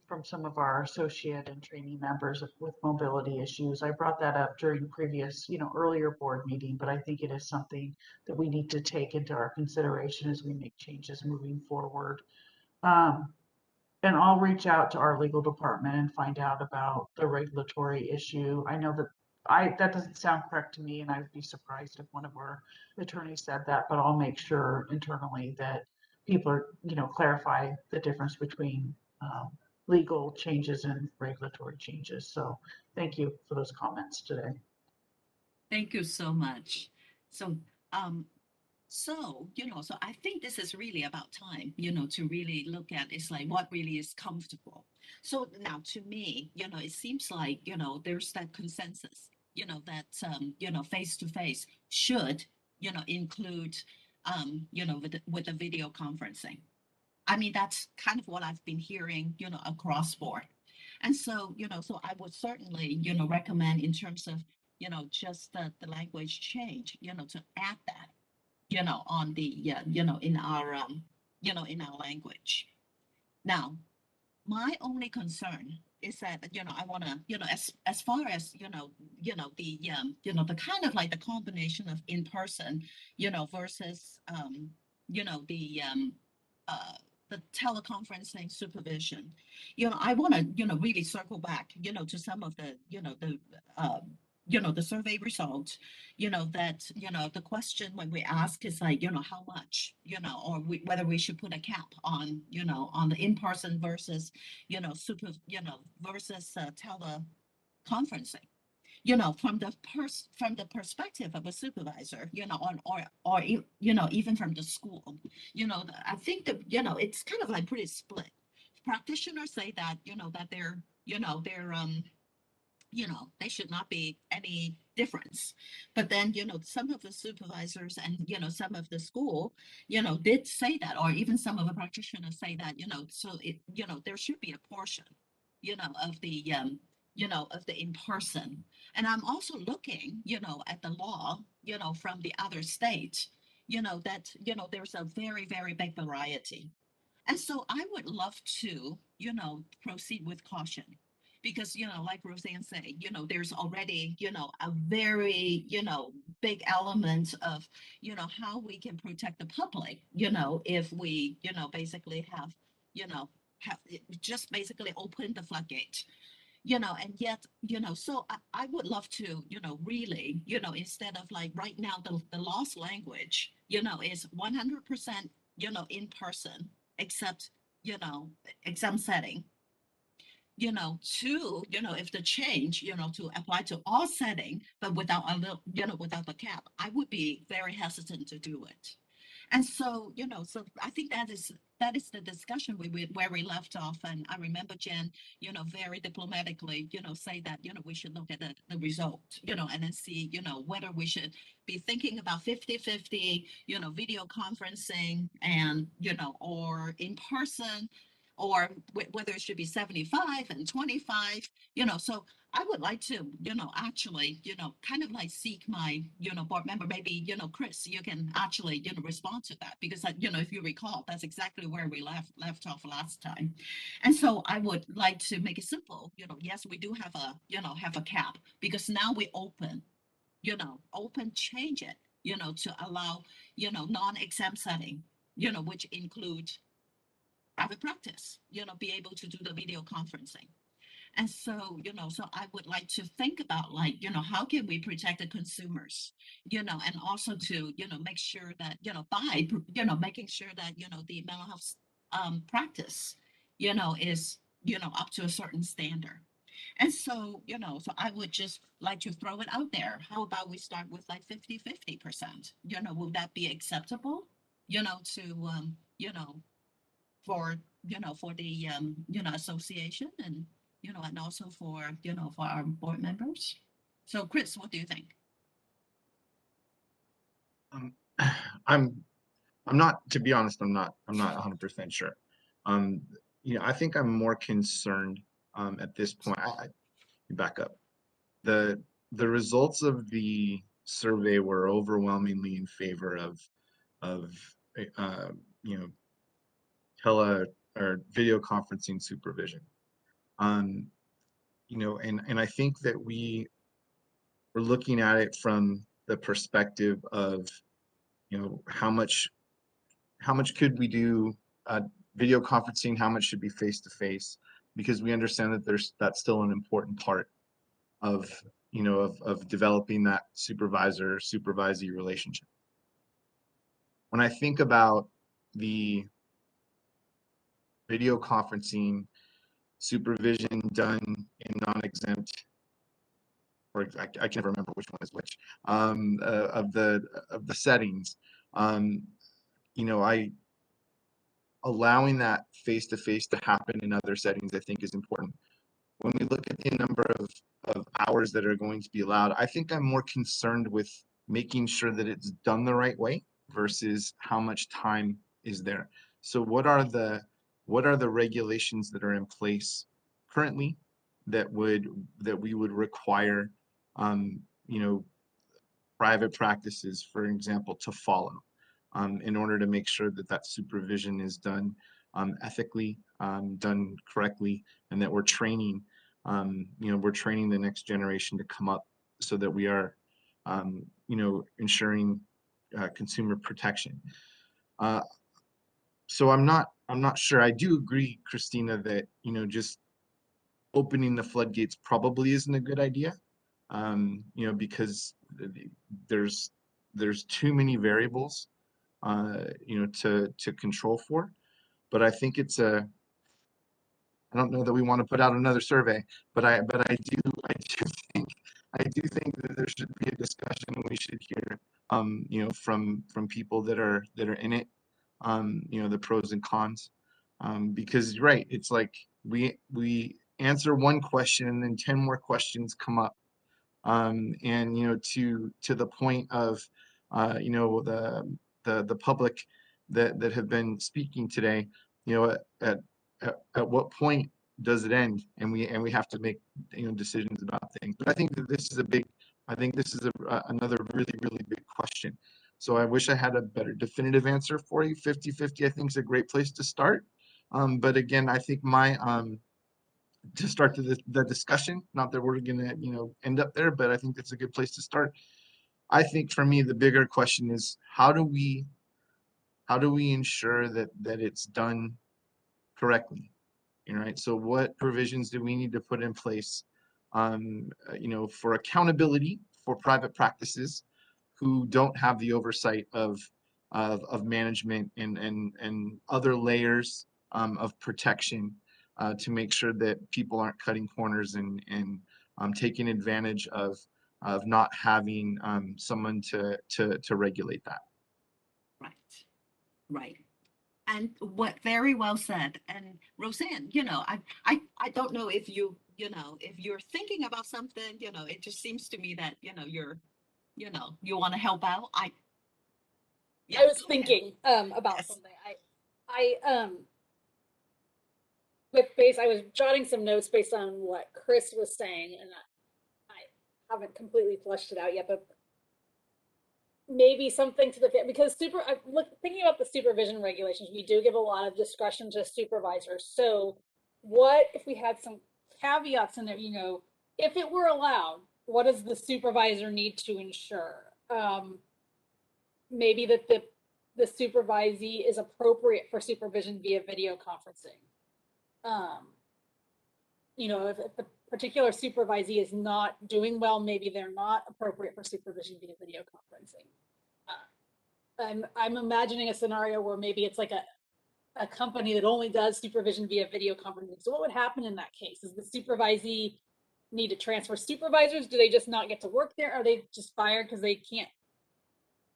from some of our associate and trainee members with mobility issues. I brought that up during previous, earlier board meeting, but I think it is something that we need to take into our consideration as we make changes moving forward. And I'll reach out to our legal department and find out about the regulatory issue. I know that doesn't sound correct to me, and I'd be surprised if one of our attorneys said that, but I'll make sure internally that people are, clarify the difference between legal changes and regulatory changes. So thank you for those comments today. Thank you so much. So, so I think this is really about time, to really look at it's like what really is comfortable. So now to me, it seems like, there's that consensus, that, face to face should, include, with the video conferencing. I mean, that's kind of what I've been hearing, across board. And so, so I would certainly, recommend in terms of, just the language change, to add that, on the, in our, in our language. Now, my only concern is that, I want to, as far as, the kind of like the combination of in person, versus, the teleconferencing supervision, I want to, really circle back, to some of the, the survey results, that, the question when we ask is like, how much, or whether we should put a cap on, on the in-person versus, versus teleconferencing. From the perspective of a supervisor, or even from the school, I think that, it's kind of like pretty split. Practitioners say that, that they're, they should not be any difference. But then, some of the supervisors and, some of the school, did say that, or even some of the practitioners say that, so it, there should be a portion, of the, of the in-person. And I'm also looking, at the law, from the other states, that, there's a very, very big variety. And so I would love to, proceed with caution. Because, like Roseanne said, there's already, a very, big element of, how we can protect the public, if we, basically have, just basically open the floodgate. And yet, so I would love to, really, instead of like right now, the lost language, is 100%, in person, except, exam setting. To, if the change, to apply to all setting, but without a little, without the cap, I would be very hesitant to do it. And so, so I think that is the discussion where we left off. And I remember Jen, very diplomatically, say that, we should look at the result, and then see, whether we should be thinking about 50-50, video conferencing and, or in person, or whether it should be 75 and 25, so I would like to, actually, kind of like seek my, board member, maybe, Chris, you can actually, respond to that because, if you recall, that's exactly where we left off last time. And so I would like to make it simple, yes, we do have a, have a cap because now we open, open, change it, to allow, non-exempt setting, which include private practice, be able to do the video conferencing. And so, so I would like to think about like, how can we protect the consumers, and also to, make sure that, by, making sure that, the mental health practice, is, up to a certain standard. And so, so I would just like to throw it out there. How about we start with like 50-50%? Will that be acceptable, to, for, for the, association and, and also for, for our board members? So Chris, what do you think? I'm not, to be honest, I'm not 100% sure. I think I'm more concerned at this point. I back up. The results of the survey were overwhelmingly in favor of uh, you know tele or video conferencing supervision. And I think that we were looking at it from the perspective of, how much could we do video conferencing, how much should be face to face, because we understand that that's still an important part of of developing that supervisor-supervisee relationship. When I think about the video conferencing supervision done in non-exempt, or I can't remember which one is which, of the settings, I allowing that face-to-face to happen in other settings, I think is important. When we look at the number of hours that are going to be allowed, I think I'm more concerned with making sure that it's done the right way versus how much time is there. So what are the regulations that are in place currently that we would require private practices, for example, to follow in order to make sure that that supervision is done ethically, done correctly, and that we're training the next generation to come up so that we are ensuring consumer protection. So I'm not sure. I do agree, Christina, that just opening the floodgates probably isn't a good idea, because there's too many variables to control for. But I think I don't know that we want to put out another survey, but I do think that there should be a discussion, and we should hear from people that are in it, the pros and cons, because you're right, it's like we answer one question and then 10 more questions come up, and to the point of the public that have been speaking today, at what point does it end, and we have to make decisions about things. But I think that this is another really big question. So I wish I had a better definitive answer for you. 50-50 I think is a great place to start, but again, I think to start the discussion, not that we're gonna end up there, but I think that's a good place to start. I think for me the bigger question is how do we ensure that it's done correctly, right? So what provisions do we need to put in place, for accountability for private practices who don't have the oversight of management and other layers of protection, to make sure that people aren't cutting corners and taking advantage of not having someone to regulate that. Right. And what very well said. And Roseanne, I don't know if if you're thinking about something, it just seems to me that, you want to help out. I was thinking about something. I was jotting some notes based on what Chris was saying, and I haven't completely fleshed it out yet, but maybe something to the, because thinking about the supervision regulations, we do give a lot of discretion to supervisors. So what if we had some caveats in there, if it were allowed, what does the supervisor need to ensure? Maybe that the supervisee is appropriate for supervision via video conferencing. You know, if the particular supervisee is not doing well, maybe they're not appropriate for supervision via video conferencing. I'm imagining a scenario where maybe it's like a company that only does supervision via video conferencing. So what would happen in that case? Is the supervisee need to transfer supervisors? Do they just not get to work there? Are they just fired because they can't?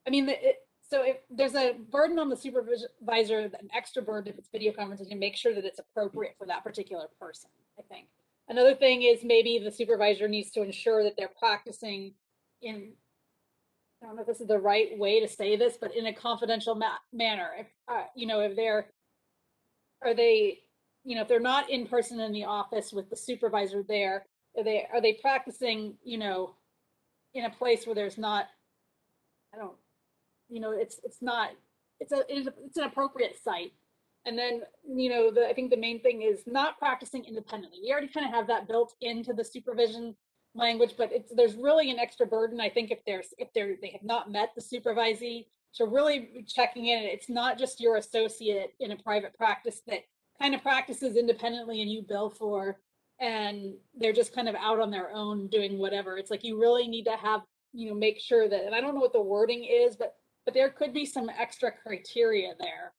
I mean, so if there's a burden on the supervisor, an extra burden if it's video conferencing, to make sure that it's appropriate for that particular person, I think. Another thing is maybe the supervisor needs to ensure that they're practicing in, I don't know if this is the right way to say this, but in a confidential manner. If, you know, if they're not in person in the office with the supervisor there, are they practicing, you know, in a place where there's not, it's an appropriate site. And then, you know, I think the main thing is not practicing independently. We already kind of have that built into the supervision language, but there's really an extra burden, I think, if they have not met the supervisee. So really checking in, it's not just your associate in a private practice that kind of practices independently and you bill for, and they're just kind of out on their own doing whatever. It's like you really need to have, you know, make sure that, and I don't know what the wording is, but there could be some extra criteria there.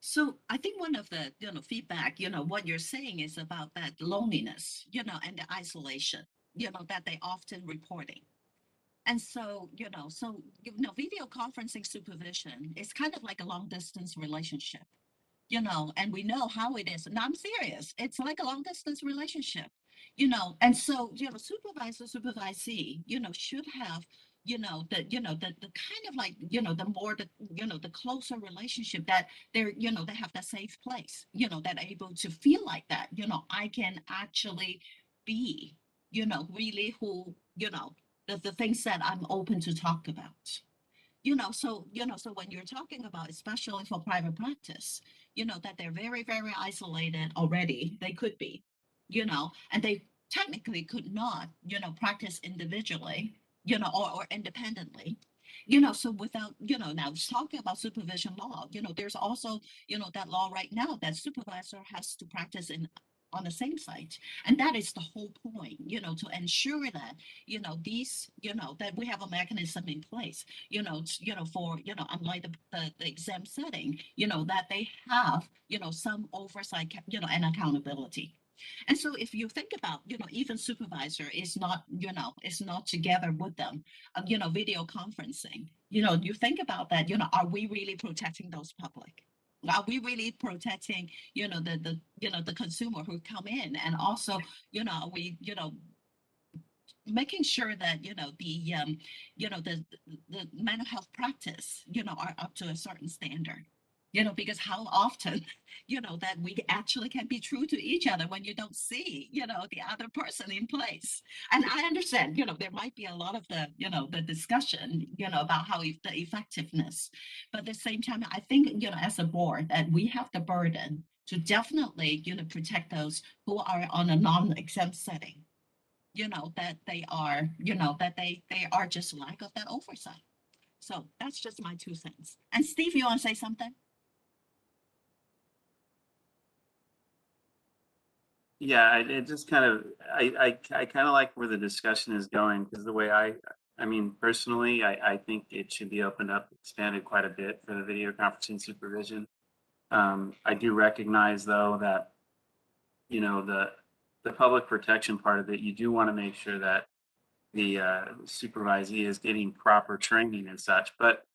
So I think one of the, you know, feedback, you know, what you're saying is about that loneliness, you know, and the isolation, you know, that they often reporting. And so, video conferencing supervision is kind of like a long distance relationship, you know, and we know how it is. And I'm serious. It's like a long distance relationship, you know, and so, you know, supervisor, supervisee, you know, should have, the kind of like, you know, the closer relationship that they're, you know, they have that safe place, you know, that are able to feel like that, you know, I can actually be, you know, really who, you know, the things that I'm open to talk about. So when you're talking about, especially for private practice, you know, that they're very, very isolated already, they could be, you know, and they technically could not, you know, practice individually, you know, or independently, you know, so without, you know, now talking about supervision law, you know, there's also, you know, that law right now that supervisor has to practice on the same site. And that is the whole point, you know, to ensure that, you know, that we have a mechanism in place, for, you know, unlike the exam setting, you know, that they have, you know, some oversight, you know, and accountability. And so if you think about, you know, even supervisor is not together with them, video conferencing, you know, you think about that, you know, are we really protecting those public? Are we really protecting, you know, the consumer who come in, and also, you know, are we, you know, making sure that, you know, the mental health practice, you know, are up to a certain standard, you know, because how often, you know, that we actually can be true to each other when you don't see, you know, the other person in place. And I understand, you know, there might be a lot of the, you know, the discussion, you know, about how the effectiveness, but at the same time, I think, you know, as a board, that we have the burden to definitely, you know, protect those who are on a non-exempt setting, you know, that they are, you know, that they are just lack of that oversight. So that's just my 2 cents. And Steve, you want to say something? Yeah, it just kind of, I kind of like where the discussion is going, because the way I mean, personally, I think it should be opened up, expanded quite a bit for the video conferencing supervision. I do recognize, though, that, you know, the public protection part of it, you do want to make sure that the supervisee is getting proper training and such. But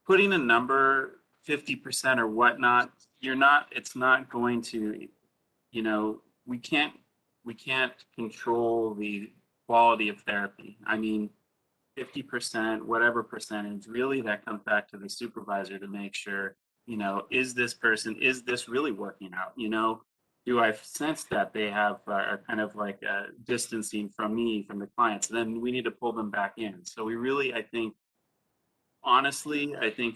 putting a number, 50% or whatnot, it's not going to, you know, we can't control the quality of therapy. I mean, 50%, whatever percentage, really that comes back to the supervisor to make sure, you know, is this really working out? You know, do I sense that they have are kind of like distancing from me, from the clients? Then we need to pull them back in. So we really, I think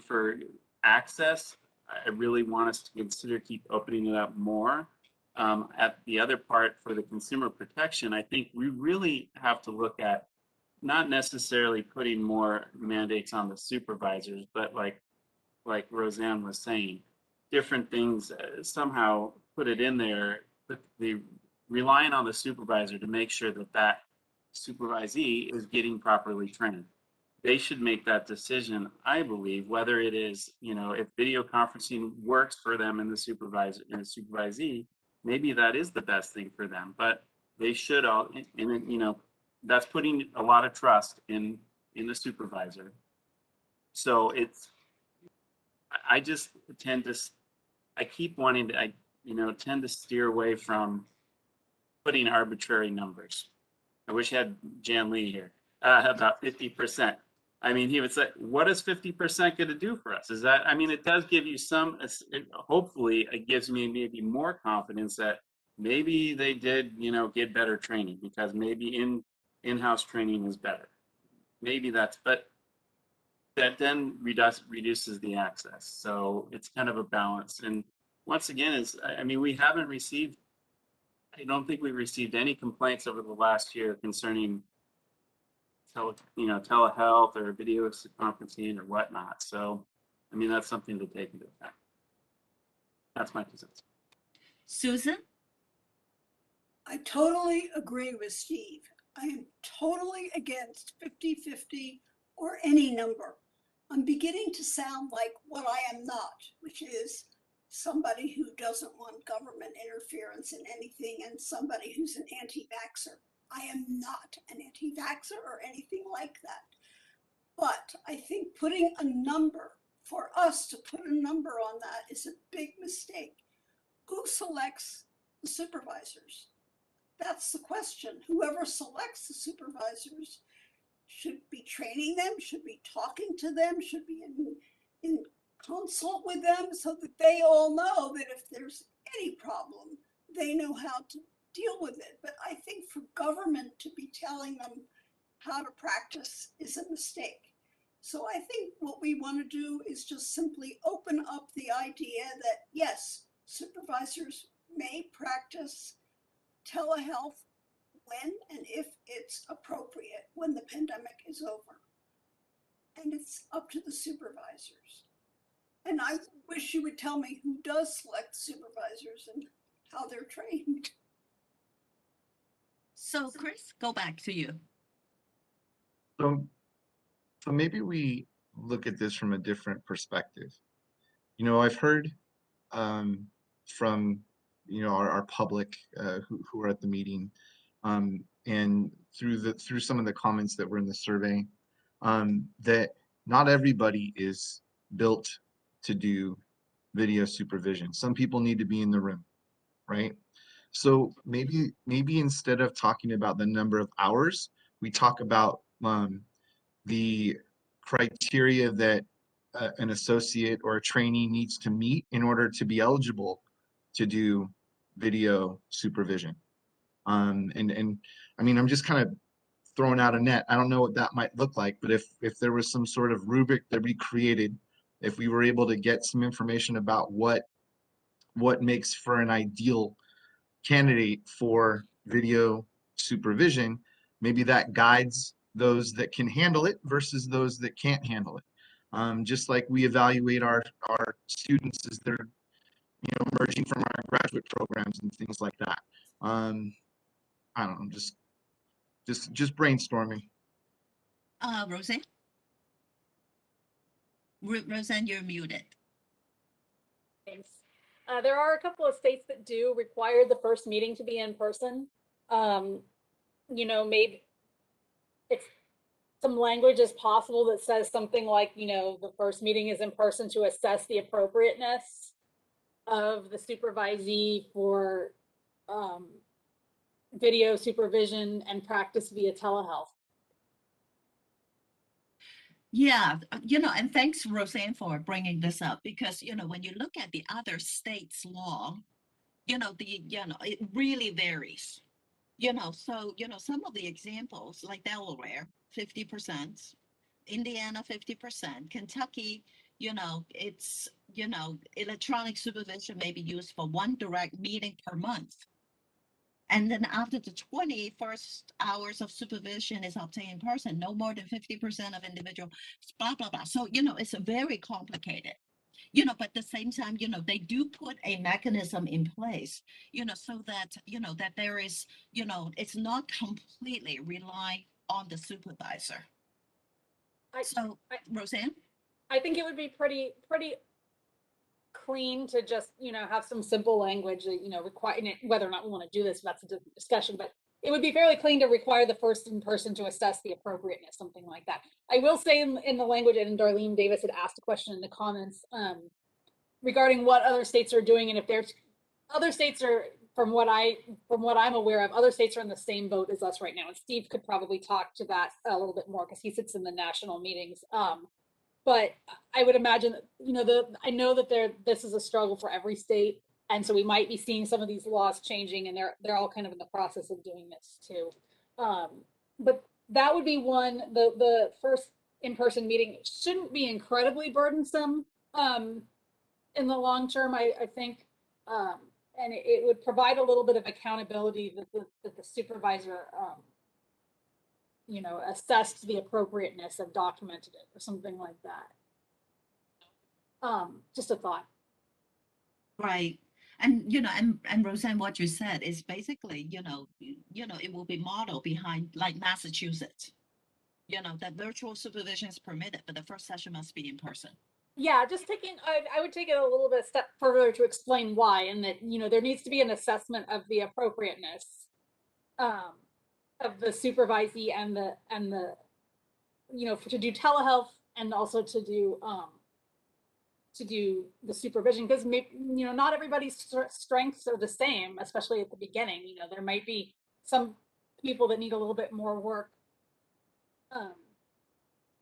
for access, I really want us to keep opening it up more. At the other part for the consumer protection, I think we really have to look at not necessarily putting more mandates on the supervisors, but like Roseanne was saying, different things somehow put it in there, but the relying on the supervisor to make sure that that supervisee is getting properly trained. They should make that decision, I believe, whether it is, if video conferencing works for them and the supervisor and the supervisee, maybe that is the best thing for them. But they should all, and that's putting a lot of trust in the supervisor. So I just tend to, I keep wanting to, tend to steer away from putting arbitrary numbers. I wish I had Jan Lee here, about 50%. I mean, he would say, what is 50% going to do for us? Is that, it does give you some, hopefully it gives me maybe more confidence that maybe they did, get better training, because maybe in-house training is better. Maybe that's, but that then reduces the access. So it's kind of a balance. And once again, we haven't received, I don't think we received any complaints over the last year concerning telehealth or video conferencing or whatnot. So, that's something to take into account. That's my 2 cents. Susan? I totally agree with Steve. I am totally against 50-50 or any number. I'm beginning to sound like what I am not, which is somebody who doesn't want government interference in anything and somebody who's an anti-vaxxer. I am not an anti-vaxxer or anything like that. But I think putting a number, for us to put a number on that is a big mistake. Who selects the supervisors? That's the question. Whoever selects the supervisors should be training them, should be talking to them, should be in consult with them so that they all know that if there's any problem, they know how to deal with it. But I think for government to be telling them how to practice is a mistake. So I think what we want to do is just simply open up the idea that yes, supervisors may practice telehealth when and if it's appropriate, when the pandemic is over. And it's up to the supervisors. And I wish you would tell me who does select supervisors and how they're trained. So Chris, go back to you. So maybe we look at this from a different perspective. I've heard from our public who are at the meeting, and through some of the comments that were in the survey, that not everybody is built to do video supervision. Some people need to be in the room, right? So maybe instead of talking about the number of hours, we talk about the criteria that an associate or a trainee needs to meet in order to be eligible to do video supervision. And I'm just kind of throwing out a net. I don't know what that might look like, but if there was some sort of rubric that we created, if we were able to get some information about what makes for an ideal candidate for video supervision, maybe that guides those that can handle it versus those that can't handle it. Just like we evaluate our students as they're emerging from our graduate programs and things like that. I don't know, just brainstorming. Roseanne? Roseanne, you're muted. Thanks. There are a couple of states that do require the first meeting to be in person. Maybe if some language is possible that says something like, the first meeting is in person to assess the appropriateness of the supervisee for video supervision and practice via telehealth. Yeah, and thanks, Roseanne, for bringing this up, because, when you look at the other states' law, it really varies. So, some of the examples, like Delaware, 50%, Indiana, 50%, Kentucky, it's, electronic supervision may be used for one direct meeting per month. And then after the 21st hours of supervision is obtained in person, no more than 50% of individual, blah, blah, blah. So, it's a very complicated, but at the same time, they do put a mechanism in place, so that, that there is, it's not completely rely on the supervisor. So, Roseanne? I think it would be pretty clean to just, have some simple language that, require, whether or not we want to do this, that's a different discussion, but it would be fairly clean to require the first in person to assess the appropriateness, something like that. I will say in the language, and Darlene Davis had asked a question in the comments regarding what other states are doing, and if there's other states are, from what I'm aware of, other states are in the same boat as us right now. And Steve could probably talk to that a little bit more because he sits in the national meetings. But I would imagine, I know that this is a struggle for every state. And so we might be seeing some of these laws changing, and they're all kind of in the process of doing this too. But that would be one, the first in-person meeting shouldn't be incredibly burdensome in the long term, I think. And it would provide a little bit of accountability that the supervisor, assessed the appropriateness and documented it or something like that. Just a thought. Right. And, and Roseanne, what you said is basically, it will be modeled behind like Massachusetts, that virtual supervision is permitted, but the first session must be in person. Yeah, just I would take it a little bit step further to explain why, and that, there needs to be an assessment of the appropriateness of the supervisee and the to do telehealth and also to do the supervision, because not everybody's strengths are the same, especially at the beginning. There might be some people that need a little bit more work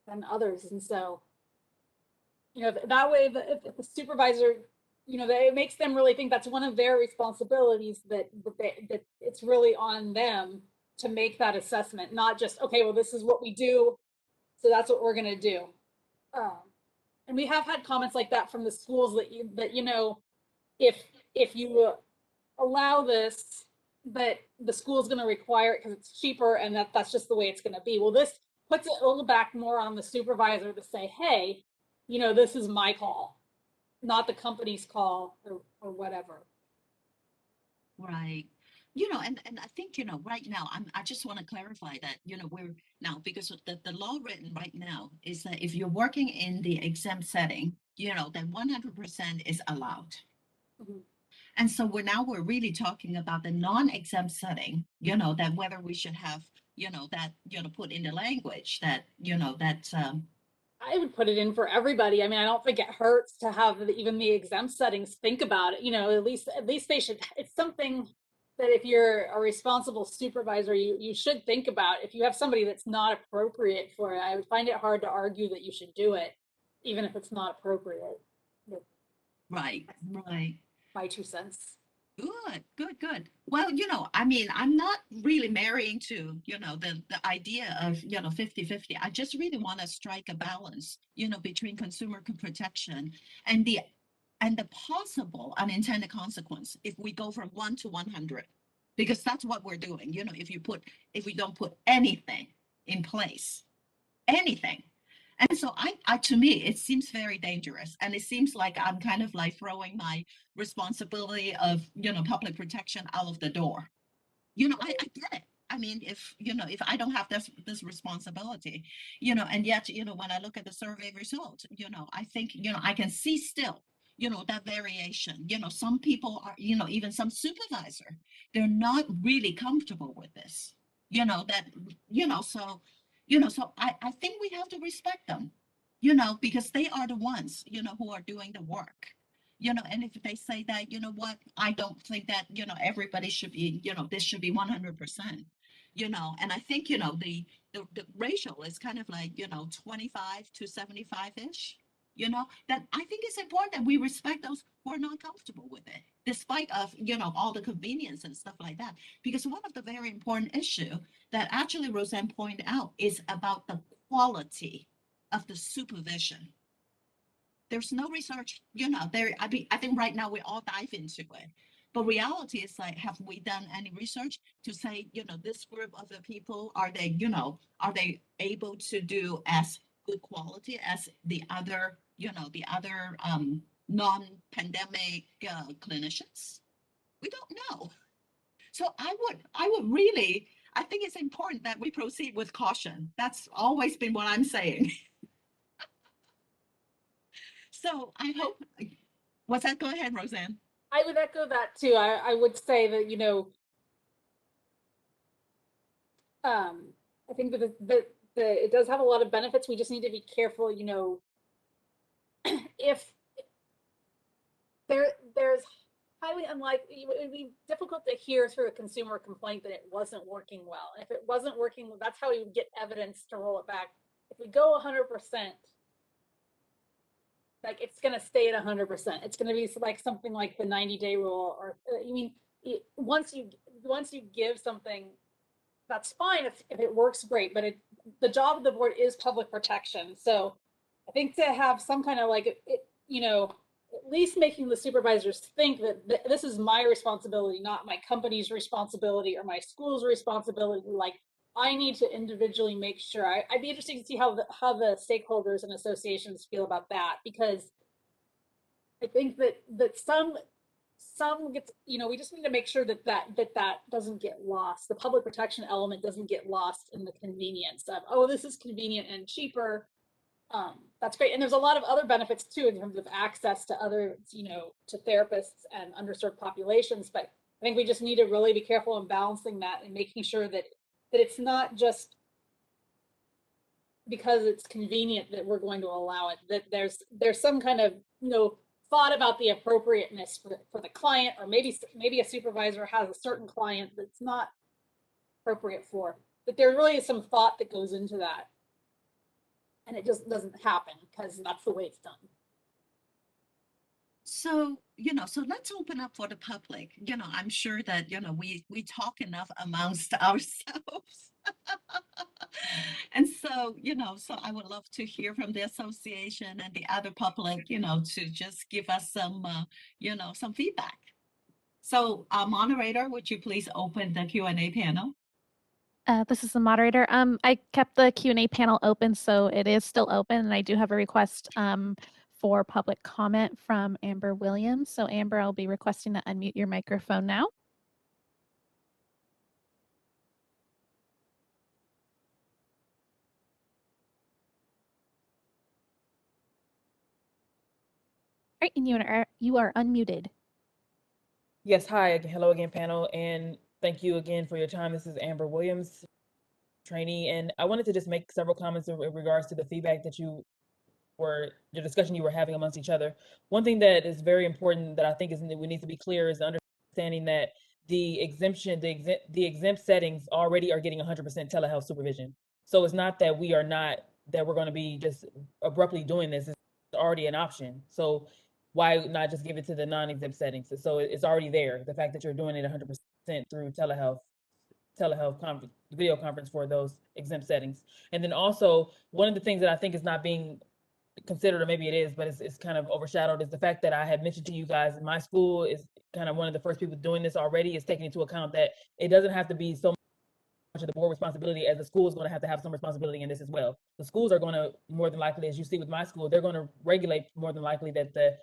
than others, and so that way if the supervisor, it makes them really think that's one of their responsibilities, that it's really on them to make that assessment, not just, okay, well, this is what we do, so that's what we're going to do. And we have had comments like that from the schools that if you allow this, that the school is going to require it because it's cheaper, and that's just the way it's going to be. Well, this puts it a little back more on the supervisor to say, hey, this is my call, not the company's call or whatever. Right. And I think, right now, I just want to clarify that, we're now, because the law written right now is that if you're working in the exempt setting, then 100% is allowed. Mm-hmm. And so we're really talking about the non-exempt setting, that whether we should have, that, put in the language that, I would put it in for everybody. I mean, I don't think it hurts to have even the exempt settings think about it. At least they should. It's something that if you're a responsible supervisor, you should think about. If you have somebody that's not appropriate for it, I would find it hard to argue that you should do it, even if it's not appropriate. Right. My 2 cents. Good. Well, I mean, I'm not really marrying to, the idea of, 50-50. I just really want to strike a balance, between consumer protection and the possible unintended consequence if we go from 1 to 100, because that's what we're doing. If we don't put anything in place, anything. And so to me, it seems very dangerous. And it seems like I'm kind of like throwing my responsibility of, public protection out of the door. I get it. I mean, if I don't have this responsibility, and yet, when I look at the survey results, I think, I can see still, that variation. Some people are, even some supervisor, they're not really comfortable with this, so I think we have to respect them, because they are the ones, who are doing the work. And if they say that, what, I don't think that, everybody should be, this should be 100%, and I think, the ratio is kind of like, 25 to 75-ish, that I think it's important that we respect those who are not comfortable with it, despite of, all the convenience and stuff like that. Because one of the very important issue that actually Roseanne pointed out is about the quality of the supervision. there's no research, I think right now we all dive into it. But reality is like, have we done any research to say, this group of the people, are they able to do as good quality as the other, non-pandemic clinicians? We don't know. So I would really, I think it's important that we proceed with caution. That's always been what I'm saying. So I hope, what's that? Go ahead, Roseanne. I would echo that too. I would say that, I think that it does have a lot of benefits. We just need to be careful, if there's highly unlikely, it would be difficult to hear through a consumer complaint that it wasn't working well. And if it wasn't working, that's how we would get evidence to roll it back. If we go 100%, like it's going to stay at 100%. It's going to be like something like the 90-day rule, or once you give something, that's fine if it works great, but the job of the board is public protection. So I think to have some kind of at least making the supervisors think that this is my responsibility, not my company's responsibility or my school's responsibility. Like, I need to individually make sure. I'd be interested to see how the stakeholders and associations feel about that, because I think that some gets, we just need to make sure that doesn't get lost. The public protection element doesn't get lost in the convenience of, oh, this is convenient and cheaper. That's great. And there's a lot of other benefits too, in terms of access to other, to therapists and underserved populations. But I think we just need to really be careful in balancing that and making sure that it's not just because it's convenient that we're going to allow it, that there's some kind of, thought about the appropriateness for the client, or maybe a supervisor has a certain client that's not appropriate for, that there really is some thought that goes into that. And it just doesn't happen because that's the way it's done. So, so let's open up for the public. I'm sure that, we talk enough amongst ourselves. And so, so I would love to hear from the association and the other public, to just give us some, some feedback. So, moderator, would you please open the Q&A panel? This is the moderator. I kept the Q&A panel open, so it is still open, and I do have a request for public comment from Amber Williams. So Amber, I'll be requesting to unmute your microphone now. All right, and you are unmuted. Yes, hi, hello again, panel, and thank you again for your time. This is Amber Williams, trainee, and I wanted to just make several comments in regards to the feedback that the discussion you were having amongst each other. One thing that is very important that I think we need to be clear is understanding that the exempt settings already are getting 100% telehealth supervision. So it's not that we're going to be just abruptly doing this. It's already an option. So why not just give it to the non-exempt settings? So it's already there. The fact that you're doing it 100% through telehealth video conference for those exempt settings. And then also, one of the things that I think is not being considered, or maybe it is, but it's kind of overshadowed, is the fact that I had mentioned to you guys, my school is kind of one of the first people doing this already, is taking into account that it doesn't have to be so much of the board responsibility, as the school is going to have some responsibility in this as well. The schools are going to, more than likely, as you see with my school, they're going to regulate more than likely that the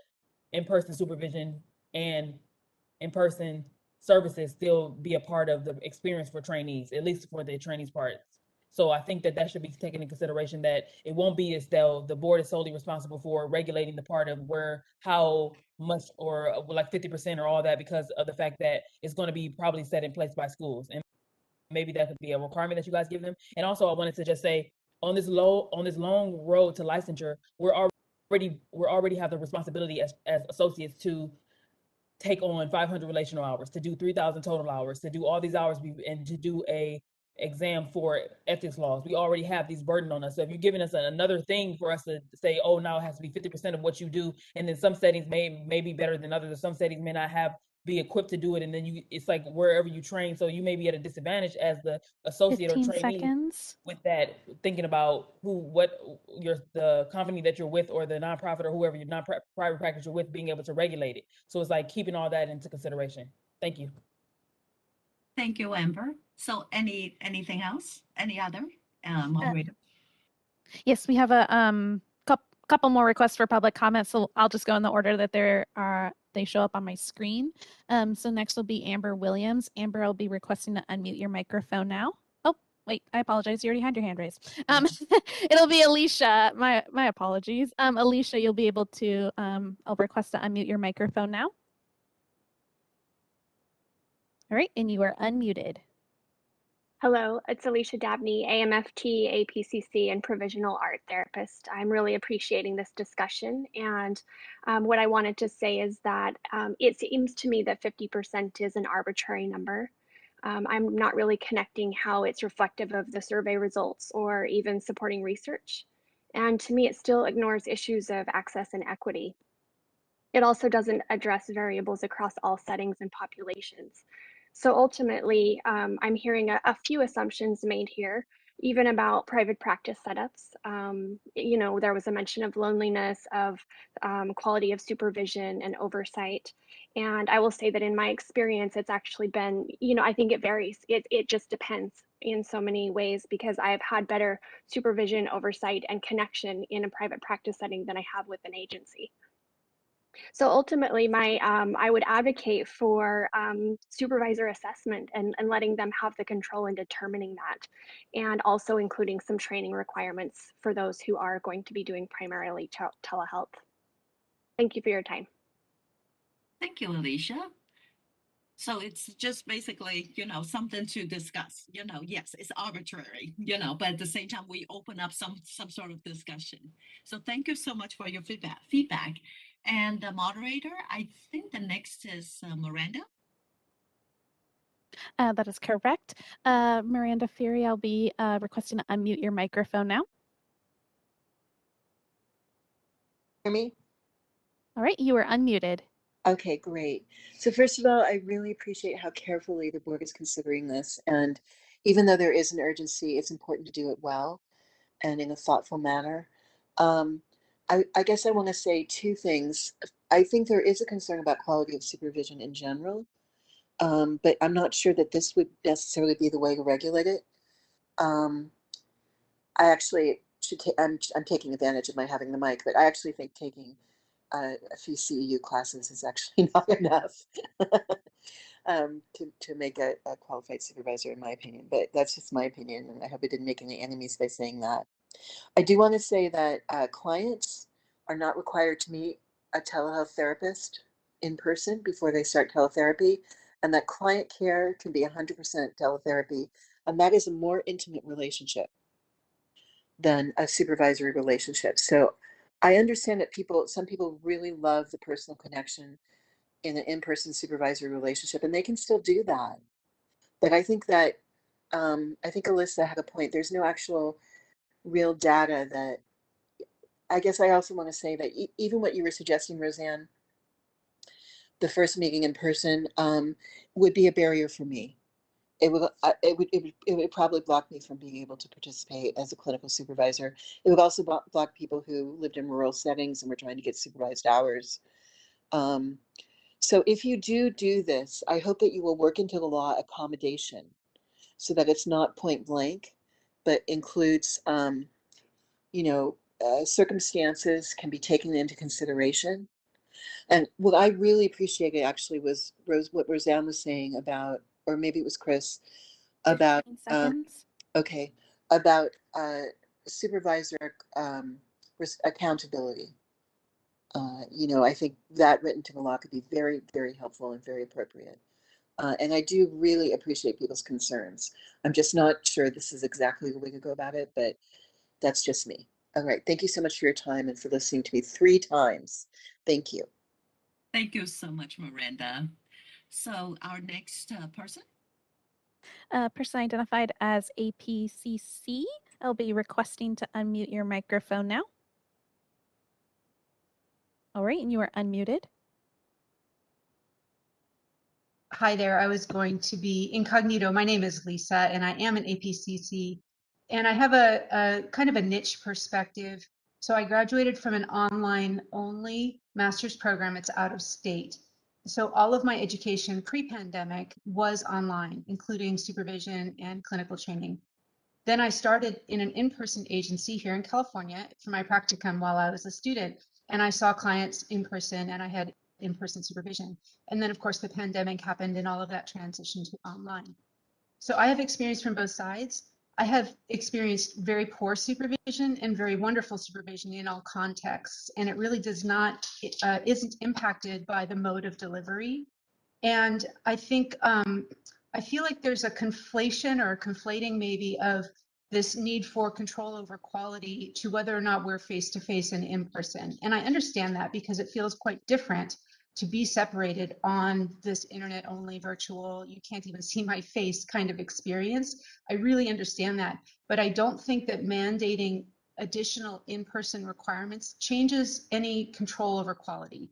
in-person supervision and in-person services still be a part of the experience for trainees, at least for the trainees' parts. So I think that should be taken into consideration, that it won't be as though the board is solely responsible for regulating the part of how much, or like 50% or all that, because of the fact that it's going to be probably set in place by schools. And maybe that could be a requirement that you guys give them. And also, I wanted to just say, on this long road to licensure, we already have the responsibility as associates to take on 500 relational hours, to do 3,000 total hours, to do all these hours, and to do a exam for ethics laws. We already have these burden on us. So if you're giving us another thing for us to say, oh, now it has to be 50% of what you do, and then some settings may be better than others, or some settings may not have be equipped to do it, and then it's like wherever you train, so you may be at a disadvantage as the associate or 15 trainee seconds. with that, thinking about the company that you're with, or the nonprofit, or whoever your private practice you're with, being able to regulate it. So it's like keeping all that into consideration. Thank you. Thank you, Amber. So anything else? Any other moderator? Yes, we have a couple more requests for public comments, so I'll just go in the order that they show up on my screen. So next will be Amber Williams. Amber, I'll be requesting to unmute your microphone now. Oh, wait, I apologize. You already had your hand raised. It'll be Alicia. My apologies. Alicia, you'll be able to, I'll request to unmute your microphone now. All right, and you are unmuted. Hello, it's Alicia Dabney, AMFT, APCC, and Provisional Art Therapist. I'm really appreciating this discussion. And what I wanted to say is that it seems to me that 50% is an arbitrary number. I'm not really connecting how it's reflective of the survey results or even supporting research. And to me, it still ignores issues of access and equity. It also doesn't address variables across all settings and populations. So ultimately, I'm hearing a few assumptions made here, even about private practice setups. You know, there was a mention of loneliness, of quality of supervision and oversight. And I will say that in my experience, it's actually been, you know, I think it varies. It just depends in so many ways, because I have had better supervision, oversight, and connection in a private practice setting than I have with an agency. So ultimately, I would advocate for supervisor assessment and letting them have the control in determining that, and also including some training requirements for those who are going to be doing primarily telehealth. Thank you for your time. Thank you, Alicia. So it's just basically, something to discuss. Yes, it's arbitrary, but at the same time, we open up some sort of discussion. So thank you so much for your feedback. And the moderator, I think the next is Miranda. That is correct. Miranda Fury, I'll be requesting to unmute your microphone now. Hear me? All right, you are unmuted. Okay, great. So first of all, I really appreciate how carefully the board is considering this. And even though there is an urgency, it's important to do it well and in a thoughtful manner. I guess I want to say two things. I think there is a concern about quality of supervision in general, but I'm not sure that this would necessarily be the way to regulate it. I actually should I'm taking advantage of my having the mic, but I actually think taking a few CEU classes is actually not enough to make a qualified supervisor, in my opinion. But that's just my opinion, and I hope I didn't make any enemies by saying that. I do want to say that clients are not required to meet a telehealth therapist in person before they start teletherapy, and that client care can be 100% teletherapy, and that is a more intimate relationship than a supervisory relationship. So I understand that some people really love the personal connection in an in-person supervisory relationship, and they can still do that. But I think that, I think Alyssa had a point. There's no actual real data that, I guess I also want to say that even what you were suggesting, Roseanne, the first meeting in person would be a barrier for me. It would probably block me from being able to participate as a clinical supervisor. It would also block people who lived in rural settings and were trying to get supervised hours. So if you do this, I hope that you will work into the law accommodation so that it's not point blank, but includes, circumstances can be taken into consideration. And what I really appreciated actually was what Roseanne was saying about, or maybe it was Chris, about 15 seconds. okay, about supervisor accountability. I think that written to the law could be very, very helpful and very appropriate. And I do really appreciate people's concerns. I'm just not sure this is exactly the way to go about it, but that's just me. All right. Thank you so much for your time and for listening to me 3 times. Thank you. Thank you so much, Miranda. So our next person. Person identified as APCC, I'll be requesting to unmute your microphone now. All right, and you are unmuted. hi there. I was going to be incognito. My name is Lisa, and I am an APCC, and I have a kind of a niche perspective. So I graduated from an online only master's program. It's out of state. So all of my education pre-pandemic was online, including supervision and clinical training. Then I started in an in-person agency here in California for my practicum while I was a student, and I saw clients in person and I had in-person supervision. And then of course the pandemic happened and all of that transitioned to online. So I have experience from both sides. I have experienced very poor supervision and very wonderful supervision in all contexts, and it really does not, isn't impacted by the mode of delivery. And I think, I feel like there's a conflation or a conflating maybe of this need for control over quality to whether or not we're face to face and in person. And I understand that because it feels quite different to be separated on this internet only virtual, you can't even see my face kind of experience. I really understand that. But I don't think that mandating additional in-person requirements changes any control over quality.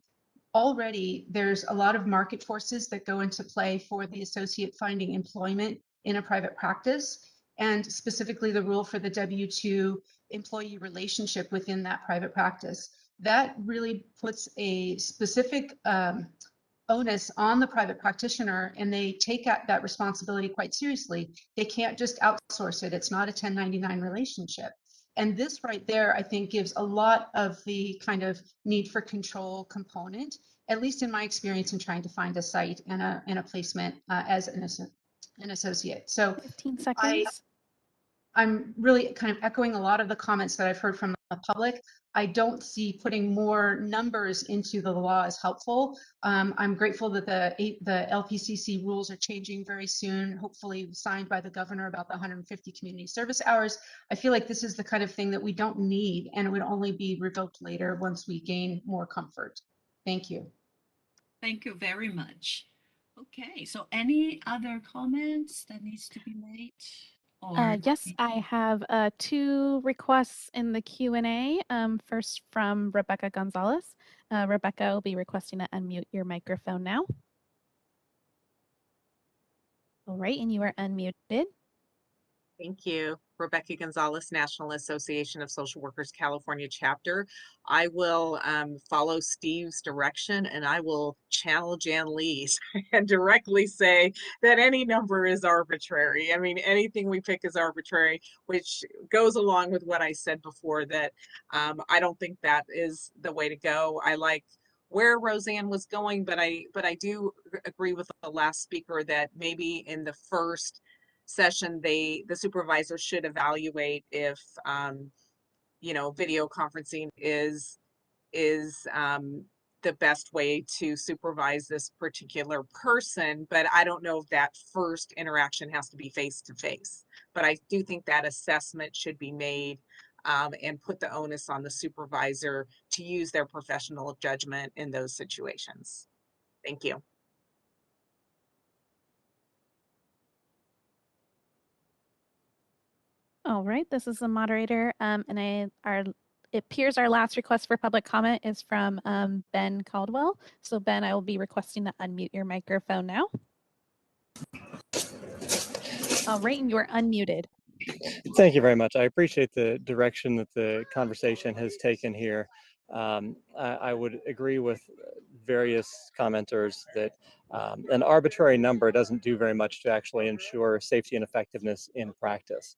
Already there's a lot of market forces that go into play for the associate finding employment in a private practice, and specifically the rule for the W-2 employee relationship within that private practice. That really puts a specific onus on the private practitioner, and they take that responsibility quite seriously. They can't just outsource it. It's not a 1099 relationship. And this right there, I think, gives a lot of the kind of need for control component, at least in my experience in trying to find a site and a placement as an associate. So 15 seconds. I'm really kind of echoing a lot of the comments that I've heard from the public. I don't see putting more numbers into the law as helpful. I'm grateful that the LPCC rules are changing very soon, hopefully signed by the governor about the 150 community service hours. I feel like this is the kind of thing that we don't need, and it would only be revoked later once we gain more comfort. Thank you. Thank you very much. Okay, so any other comments that needs to be made? Or Yes, I have 2 requests in the Q&A. First from Rebecca Gonzalez. Rebecca will be requesting to unmute your microphone now. All right, and you are unmuted. Thank you. Rebecca Gonzalez, National Association of Social Workers, California chapter. I will follow Steve's direction and I will channel Jan Lee's and directly say that any number is arbitrary. I mean, anything we pick is arbitrary, which goes along with what I said before, that I don't think that is the way to go. I like where Roseanne was going, but I do agree with the last speaker that maybe in the first session the supervisor should evaluate if video conferencing is the best way to supervise this particular person. But I don't know if that first interaction has to be face to face, but I do think that assessment should be made and put the onus on the supervisor to use their professional judgment in those situations. Thank you. All right, this is the moderator, and it appears our last request for public comment is from Ben Caldwell. So Ben, I will be requesting to unmute your microphone now. All right, and you are unmuted. Thank you very much. I appreciate the direction that the conversation has taken here. I would agree with various commenters that an arbitrary number doesn't do very much to actually ensure safety and effectiveness in practice.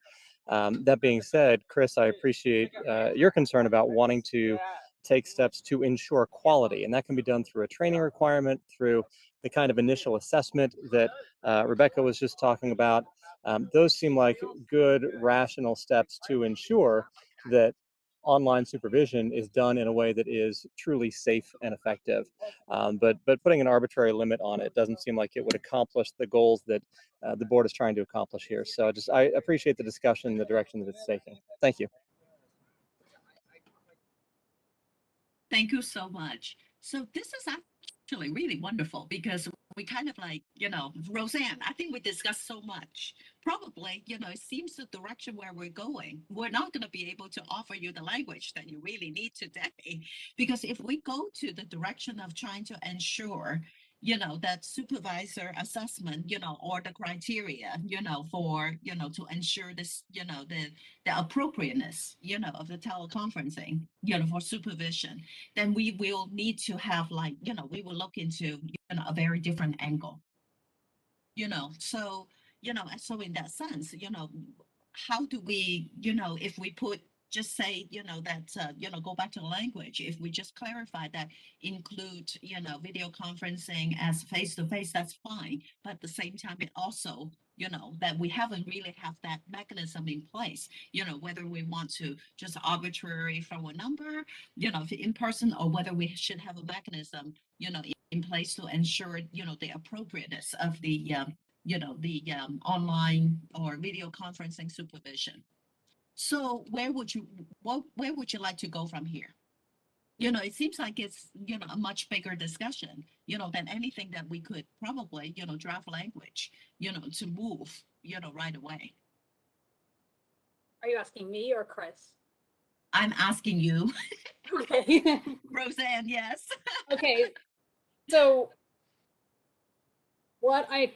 That being said, Chris, I appreciate your concern about wanting to take steps to ensure quality, and that can be done through a training requirement, through the kind of initial assessment that Rebecca was just talking about. Those seem like good, rational steps to ensure that online supervision is done in a way that is truly safe and effective. But putting an arbitrary limit on it doesn't seem like it would accomplish the goals that the board is trying to accomplish here. So I appreciate the discussion and the direction that it's taking. Thank you. thank you so much. So this is actually really wonderful because we kind of like, Roseanne, I think we discussed so much. Probably, it seems the direction where we're going. We're not going to be able to offer you the language that you really need today. Because if we go to the direction of trying to ensure that supervisor assessment, or the criteria, for, to ensure this, the appropriateness, of the teleconferencing, for supervision, then we will need to have like, we will look into, a very different angle, so, so in that sense, how do we, if we put, just say, that, go back to the language, if we just clarify that include, video conferencing as face-to-face, that's fine. But at the same time, it also, that we haven't really have that mechanism in place, whether we want to just arbitrary throw a number, in person, or whether we should have a mechanism, in place to ensure, the appropriateness of the, online or video conferencing supervision. So where would you like to go from here? It seems like it's, a much bigger discussion, than anything that we could probably, draft language, to move, right away. Are you asking me or Chris? I'm asking you. Okay. Roseanne, yes. Okay. So what I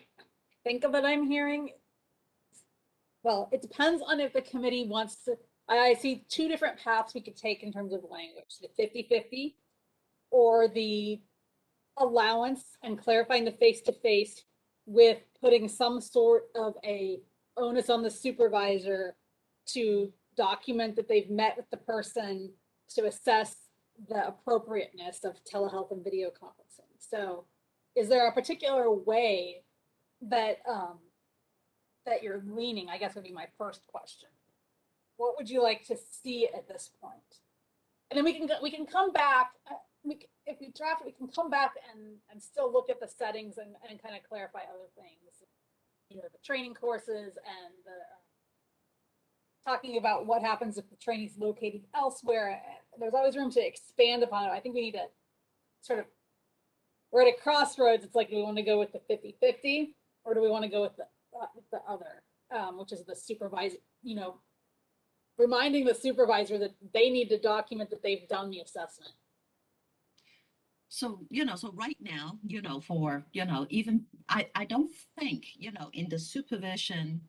think of it I'm hearing, well, it depends on if the committee wants to. I see two different paths we could take in terms of language, the 50-50 or the allowance and clarifying the face-to-face with putting some sort of a onus on the supervisor to document that they've met with the person to assess the appropriateness of telehealth and video conferencing. So is there a particular way that that you're leaning, I guess would be my first question. What would you like to see at this point? And then we can come back, if we draft it, we can come back and still look at the settings and kind of clarify other things. The training courses and the talking about what happens if the training is located elsewhere. There's always room to expand upon it. I think we need to sort of, we're at a crossroads. It's like, do we want to go with the 50-50 or do we want to go with the other, which is the supervisor, reminding the supervisor that they need to document that they've done the assessment. So, so right now, for, even, I don't think, in the supervision,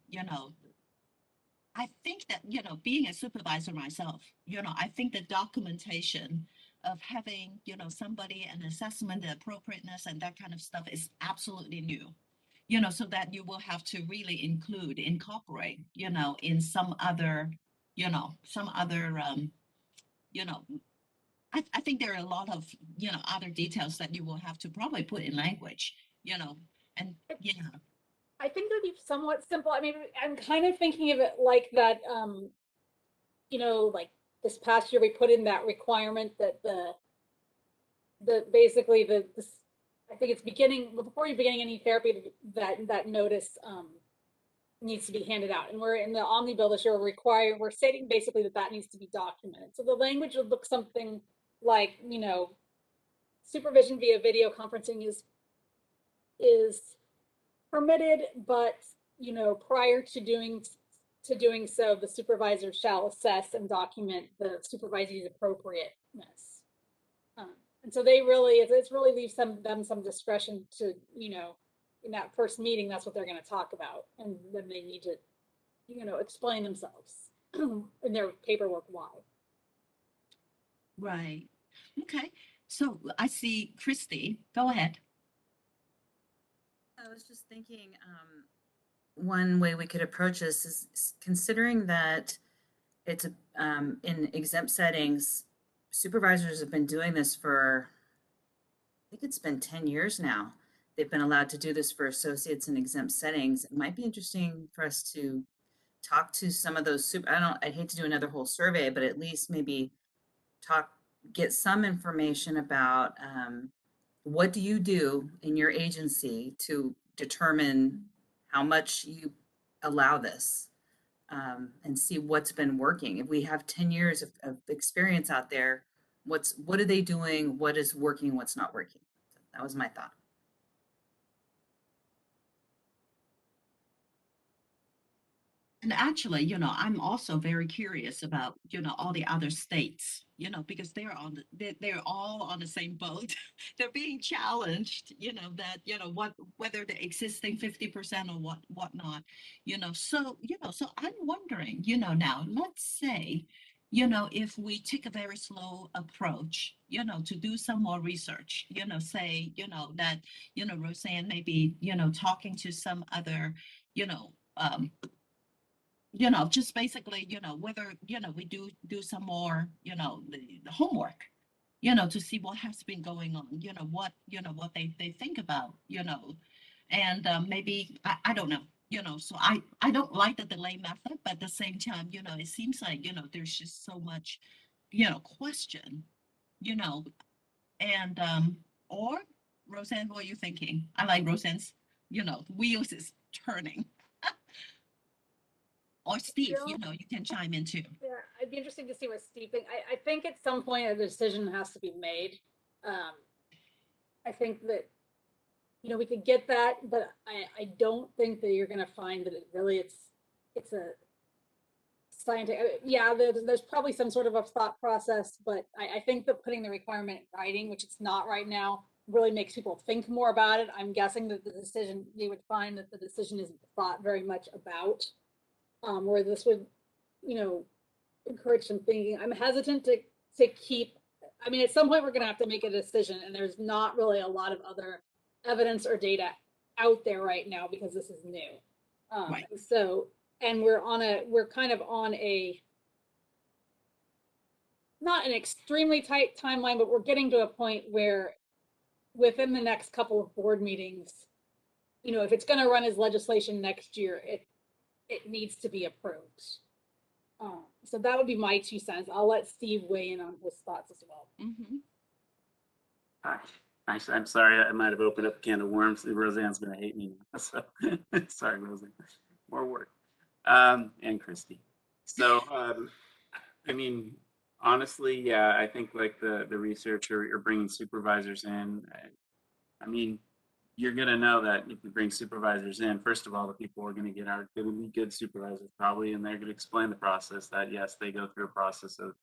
I think that, being a supervisor myself, I think the documentation of having, somebody, an assessment, the appropriateness and that kind of stuff is absolutely new. So that you will have to really incorporate, in some other, I think there are a lot of, other details that you will have to probably put in language, and yeah. I think it would be somewhat simple. I mean, I'm kind of thinking of it like that, like this past year we put in that requirement that basically this, I think it's before you're beginning any therapy, that notice needs to be handed out. And we're in the Omni Bill this year, we're stating basically that needs to be documented. So the language would look something like, supervision via video conferencing is permitted, but prior to doing so, the supervisor shall assess and document the supervisee's appropriateness. And so it's really leaves them some discretion to, in that first meeting, that's what they're going to talk about. And then they need to, explain themselves in their paperwork why. Right. Okay. So I see Christy, go ahead. I was just thinking, one way we could approach this is considering that it's in exempt settings, supervisors have been doing this for, I think it's been 10 years now. They've been allowed to do this for associates in exempt settings. It might be interesting for us to talk to some of those I'd hate to do another whole survey, but at least maybe get some information about what do you do in your agency to determine how much you allow this, and see what's been working. If we have 10 years of experience out there, what are they doing? What is working? What's not working? That was my thought. And actually, I'm also very curious about, all the other states, because they're all on the same boat. They're being challenged, that, whether the existing 50% or whatnot, so I'm wondering, now let's say, if we take a very slow approach, to do some more research, say, that, Roseanne may be, talking to some other, just basically, whether, we do some more, the homework, to see what has been going on, what they think about, and maybe, I don't know, so I don't like the delay method, but at the same time, it seems like, there's just so much, question, you know, and, or Roseanne, what are you thinking? I like Roseanne's, wheels is turning. Or Steve, you can chime in too. Yeah, it'd be interesting to see what Steve thinks. I think at some point a decision has to be made. I think that, we could get that, but I don't think that you're going to find that it's a scientific. Yeah, there's probably some sort of a thought process, but I think that putting the requirement in writing, which it's not right now, really makes people think more about it. I'm guessing that you would find that the decision isn't thought very much about. Where this would, encourage some thinking. I'm hesitant to keep. I mean, at some point we're going to have to make a decision, and there's not really a lot of other evidence or data out there right now because this is new. Right. So, and we're kind of on a not an extremely tight timeline, but we're getting to a point where within the next couple of board meetings, if it's going to run as legislation next year, it needs to be approved. So that would be my 2 cents. I'll let Steve weigh in on his thoughts as well. Mm-hmm. I'm sorry, I might have opened up a can of worms. Roseanne's going to hate me now. So, sorry, Roseanne. More work. And Christy. So, I mean, honestly, yeah, I think like the research or bringing supervisors in, I mean, you're going to know that if you bring supervisors in, first of all, the people are going to get are going to be good supervisors probably, and they're going to explain the process that, yes, they go through a process of,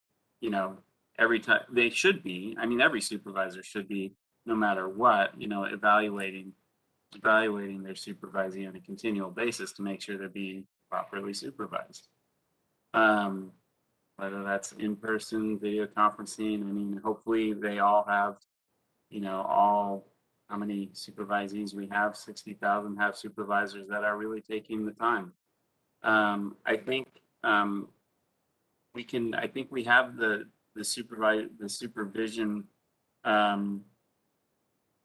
every time they should be, I mean, every supervisor should be, no matter what, evaluating their supervisee on a continual basis to make sure they're being properly supervised. Whether that's in person, video conferencing, I mean, hopefully they all have, how many supervisees we have, 60,000 have supervisors that are really taking the time. I think we have the supervision,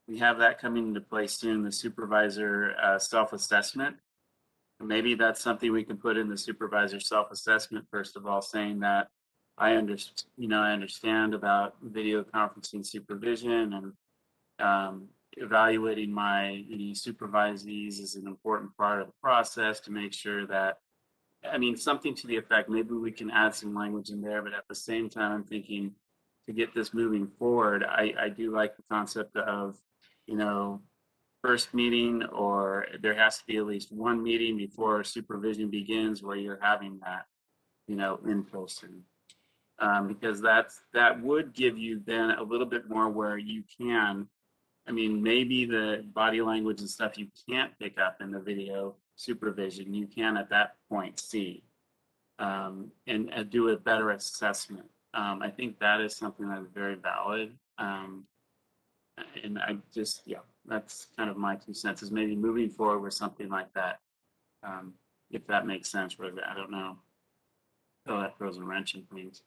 we have that coming into play soon, the supervisor self-assessment. Maybe that's something we can put in the supervisor self-assessment, first of all, saying that I understand about video conferencing supervision and evaluating my supervisees is an important part of the process to make sure that, I mean, something to the effect, maybe we can add some language in there, but at the same time, I'm thinking to get this moving forward, I do like the concept of, first meeting, or there has to be at least one meeting before supervision begins where you're having that, in person. Because that would give you then a little bit more where you can, I mean, maybe the body language and stuff you can't pick up in the video supervision, you can at that point see and do a better assessment. I think that is something that is very valid. And I just, yeah, that's kind of my 2 cents, is maybe moving forward with something like that. If that makes sense, I don't know. Oh, that throws a wrench in things.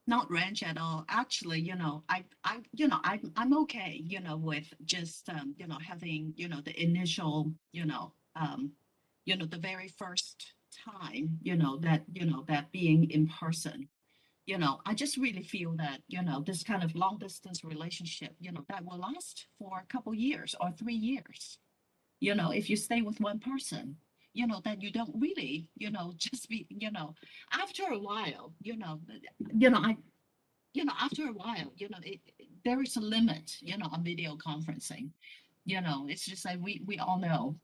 Not wrench at all. Actually, I'm okay, with just, having, the initial, the very first time, that being in person. I just really feel that, this kind of long distance relationship, that will last for a couple years or 3 years. If you stay with one person, that you don't really, just be, after a while, after a while, there is a limit, on video conferencing. It's just like we all know,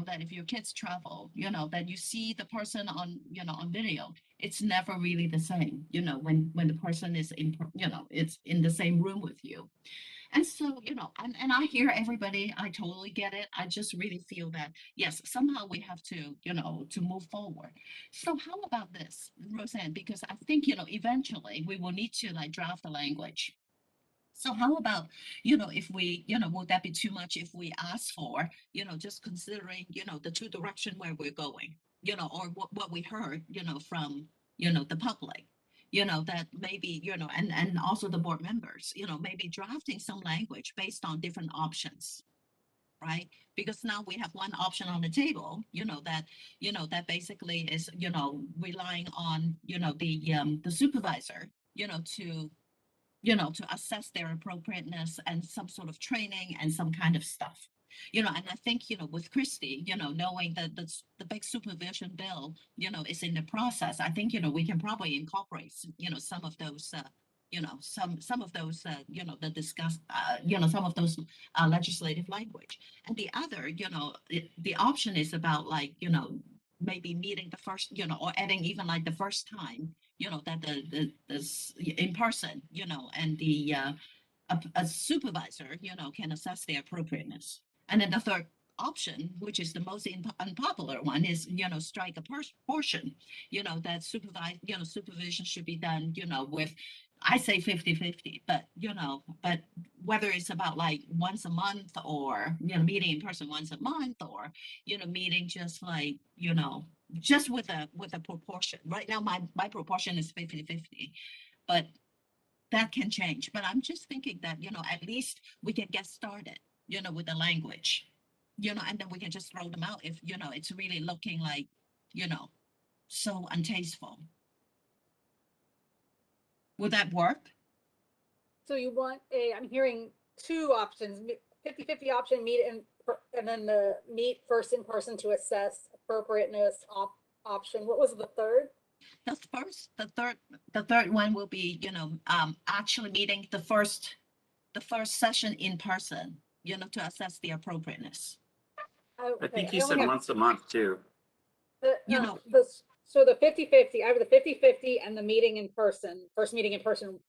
that if your kids travel, that you see the person on, on video, it's never really the same, when the person is it's in the same room with you. And so, and I hear everybody, I totally get it. I just really feel that, yes, somehow we have to, to move forward. So how about this, Roseanne? Because I think, eventually we will need to like draft the language. So how about, if we, would that be too much if we ask for, just considering, the two direction where we're going, or what we heard, from, the public, that maybe, and also the board members, maybe drafting some language based on different options, right? Because now we have one option on the table, that basically is, relying on, the supervisor, to assess their appropriateness and some sort of training and some kind of stuff. And I think, with Christy, knowing that the big supervision bill, is in the process, I think, we can probably incorporate, some of those, some of those, the discuss, some of those legislative language. And the other, the option is about like, maybe meeting the first, or adding even like the first time, that the in person, and the a supervisor, can assess the appropriateness. And then the third option, which is the most unpopular one, is, strike a portion, that supervision should be done, with, I say 50-50, but, but whether it's about like once a month or, meeting in person once a month or, meeting just like, just with a proportion. Right now, my proportion is 50-50, but that can change. But I'm just thinking that, at least we can get started, with the language, and then we can just throw them out if, it's really looking like, so untasteful. Would that work? So you want I'm hearing two options, 50-50 option, meet and then the meet first in person to assess appropriateness option. What was the third? The third one will be, actually meeting the first session in person, to assess the appropriateness. I think you said once a month too. So the 50-50, I have the 50-50 and the meeting in person, first meeting in person.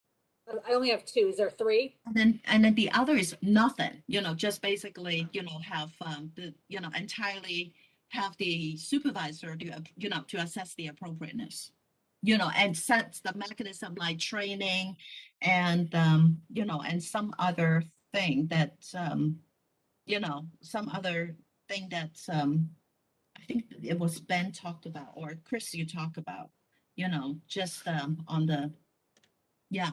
I only have two. Is there three? And then the other is nothing, just basically, have the, entirely have the supervisor do, to assess the appropriateness, and sets the mechanism like training and, and some other thing that, some other thing that, I think it was Ben talked about, or Chris, you talk about, just, on the, yeah.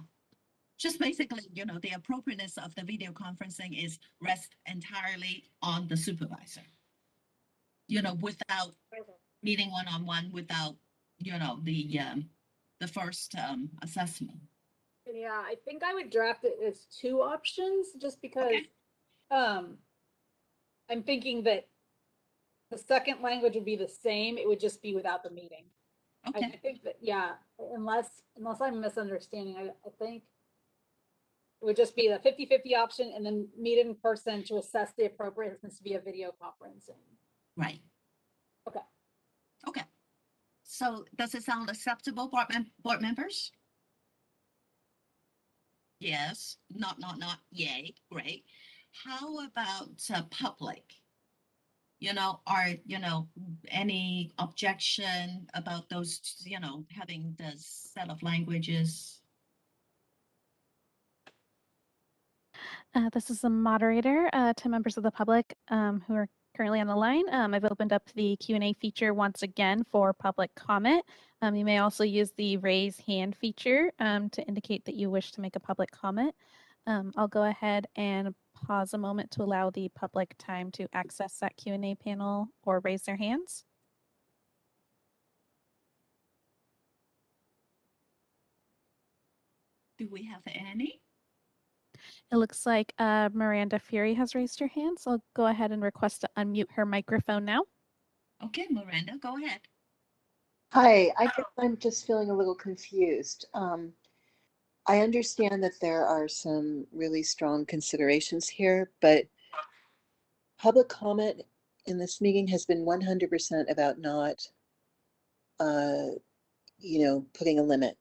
Just basically, the appropriateness of the video conferencing is rest entirely on the supervisor. Without meeting one-on-one, without, the first assessment. Yeah, I think I would draft it as two options just because I'm thinking that the second language would be the same. It would just be without the meeting. Okay. I think that, yeah, unless I'm misunderstanding, I think it would just be the 50-50 option and then meet in person to assess the appropriateness via video conferencing. Right. Okay. Okay. So does it sound acceptable, board members? Yes. Not yay. Great. How about public? Are, any objection about those, having the set of languages? This is the moderator to members of the public who are currently on the line. I've opened up the Q&A feature once again for public comment. You may also use the raise hand feature to indicate that you wish to make a public comment. I'll go ahead and pause a moment to allow the public time to access that Q&A panel or raise their hands. Do we have any? It looks like Miranda Fury has raised her hand, so I'll go ahead and request to unmute her microphone now. Okay, Miranda, go ahead. Hi, I guess I'm just feeling a little confused. I understand that there are some really strong considerations here, but public comment in this meeting has been 100% about not, putting a limit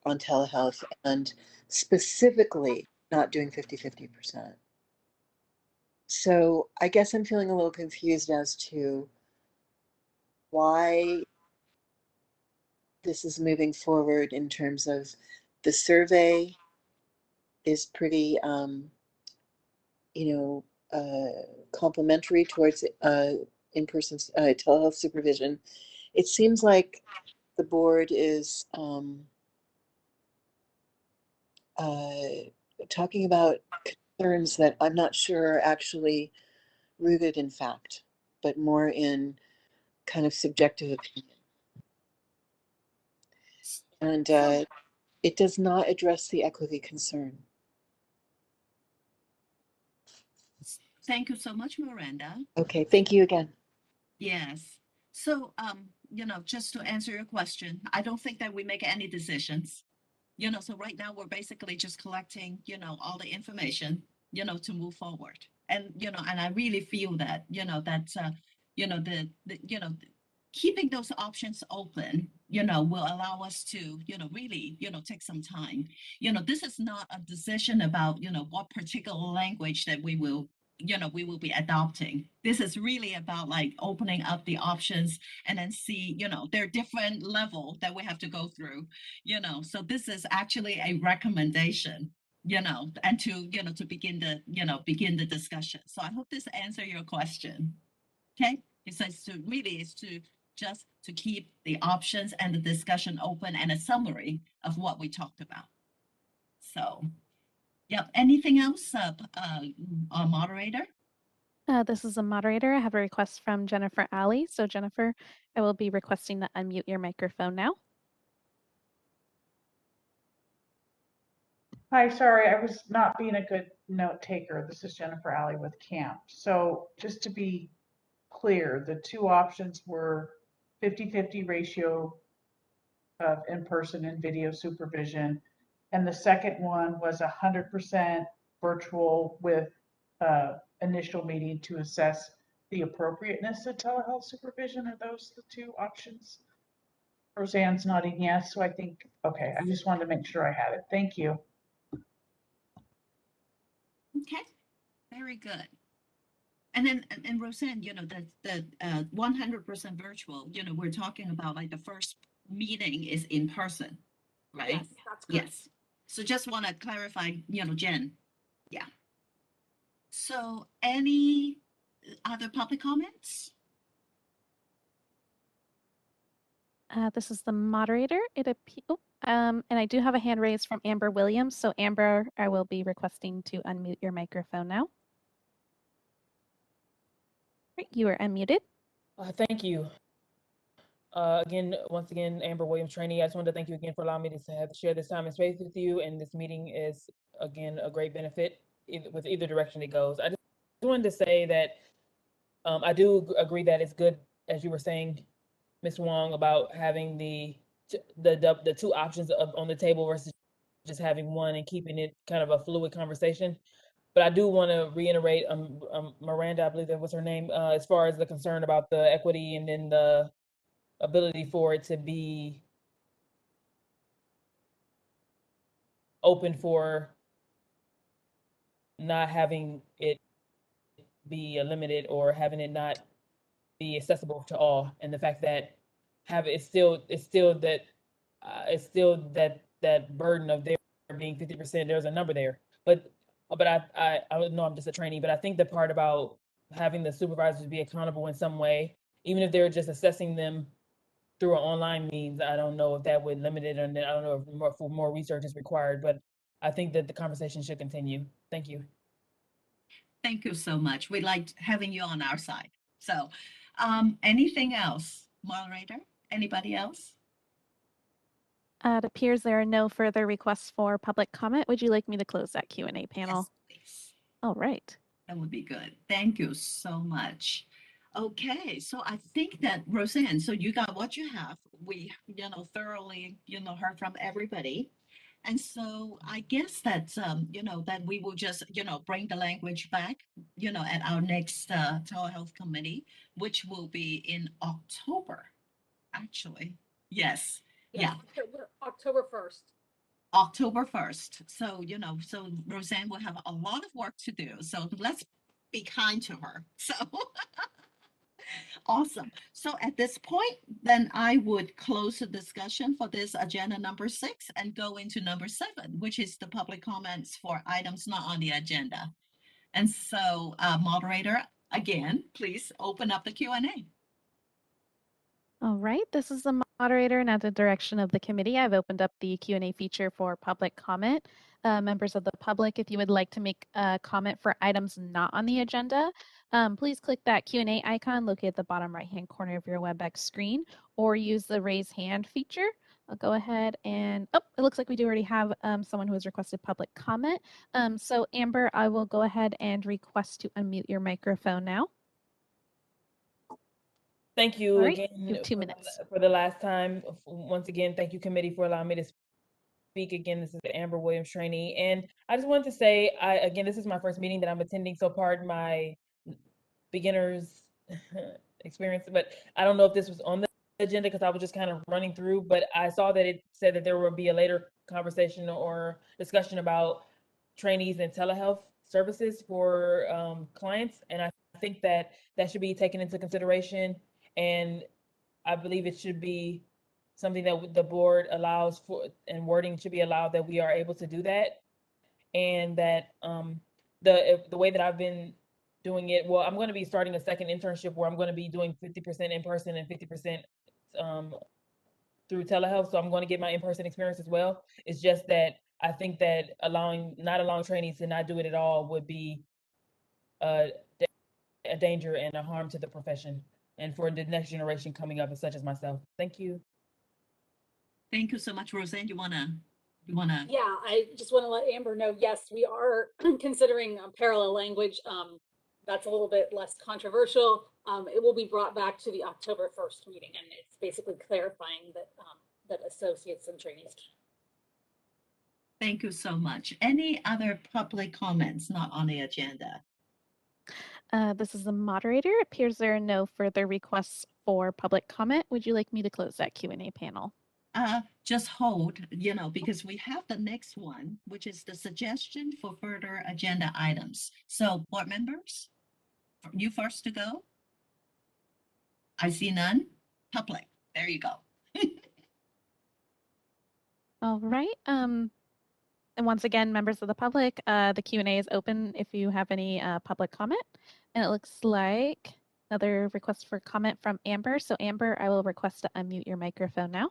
on telehealth and specifically not doing 50-50%. So I guess I'm feeling a little confused as to why this is moving forward in terms of the survey is pretty, complementary towards in-person telehealth supervision. It seems like the board is talking about concerns that I'm not sure are actually rooted in fact, but more in kind of subjective opinion. And it does not address the equity concern. Thank you so much, Miranda. Okay, thank you again. Yes. So, just to answer your question, I don't think that we make any decisions. So right now we're basically just collecting, all the information, to move forward. And, and I really feel that, keeping those options open, will allow us to, really, take some time. This is not a decision about, what particular language that we will be adopting. This is really about like opening up the options and then see, there are different levels that we have to go through, so this is actually a recommendation, and to begin the discussion. So I hope this answers your question. Okay. It's just to keep the options and the discussion open and a summary of what we talked about. So, yep. Anything else, moderator? This is a moderator. I have a request from Jennifer Alley. So Jennifer, I will be requesting to unmute your microphone now. Hi, sorry, I was not being a good note taker. This is Jennifer Alley with CAMP. So just to be clear, the two options were 50-50 ratio of in-person and video supervision. And the second one was 100% virtual with initial meeting to assess the appropriateness of telehealth supervision. Are those the two options? Roseanne's nodding yes, so I think, okay, I just wanted to make sure I had it. Thank you. Okay, very good. And then, and Roseanne, the 100% virtual, we're talking about like the first meeting is in person, right? Yes, that's correct. Yes. So just want to clarify, Jen. Yeah. So any other public comments? This is the moderator. And I do have a hand raised from Amber Williams. So Amber, I will be requesting to unmute your microphone now. Right, you are unmuted. Thank you. Once again, Amber Williams, trainee. I just wanted to thank you again for allowing me to share this time and space with you. And this meeting is, again, a great benefit with either direction it goes. I just wanted to say that I do agree that it's good, as you were saying, Ms. Wong, about having the two options on the table versus just having one and keeping it kind of a fluid conversation. But I do want to reiterate, Miranda, I believe that was her name, as far as the concern about the equity and then the ability for it to be open for not having it be limited or having it not be accessible to all, and the fact that it's still that burden of there being 50%. There's a number there, but I know I'm just a trainee, but I think the part about having the supervisors be accountable in some way, even if they're just assessing them through an online means, I don't know if that would limit it, and I don't know if more research is required, but I think that the conversation should continue. Thank you. Thank you so much. We liked having you on our side. So, anything else, moderator? Anybody else? It appears there are no further requests for public comment. Would you like me to close that Q&A panel? Yes, please. All right. That would be good. Thank you so much. Okay, so I think that Roseanne, so you got what you have. We, thoroughly, heard from everybody. And so I guess that, that we will just, bring the language back, at our next telehealth committee, which will be in October, actually. Yes. Yeah. October 1st. October 1st. So, so Roseanne will have a lot of work to do. So let's be kind to her. So awesome. So at this point, then I would close the discussion for this agenda number 6 and go into number 7, which is the public comments for items not on the agenda. And so, moderator, again, please open up the Q&A. All right, this is the moderator, and at the direction of the committee, I've opened up the Q&A feature for public comment. Members of the public, if you would like to make a comment for items not on the agenda, please click that Q&A icon located at the bottom right-hand corner of your WebEx screen, or use the raise hand feature. I'll go ahead and, oh, it looks like we do already have someone who has requested public comment. So Amber, I will go ahead and request to unmute your microphone now. Thank you All right, again you have 2 minutes. for the last time. Once again, thank you, committee, for allowing me to speak. Again, this is Amber Williams, trainee. And I just wanted to say, again, this is my first meeting that I'm attending, so pardon my beginner's experience, but I don't know if this was on the agenda because I was just kind of running through, but I saw that it said that there would be a later conversation or discussion about trainees and telehealth services for clients. And I think that that should be taken into consideration. And I believe it should be something that the board allows for, and wording should be allowed that we are able to do that. And that the way that I've been doing it, well, I'm going to be starting a second internship where I'm going to be doing 50% in person and 50% through telehealth. So I'm going to get my in-person experience as well. It's just that I think that not allowing trainees to not do it at all would be a danger and a harm to the profession and for the next generation coming up, such as myself. Thank you. Thank you so much, Roseanne. You wanna? Yeah, I just want to let Amber know, yes, we are considering parallel language. That's a little bit less controversial. It will be brought back to the October 1st meeting, and it's basically clarifying that that associates and trainees. Thank you so much. Any other public comments not on the agenda? This is the moderator. It appears there are no further requests for public comment. Would you like me to close that Q&A panel? Just hold, because we have the next one, which is the suggestion for further agenda items. So board members, you first to go. I see none. Public, there you go. All right. And once again, members of the public, the Q&A is open if you have any public comment. And it looks like another request for comment from Amber. So Amber, I will request to unmute your microphone now.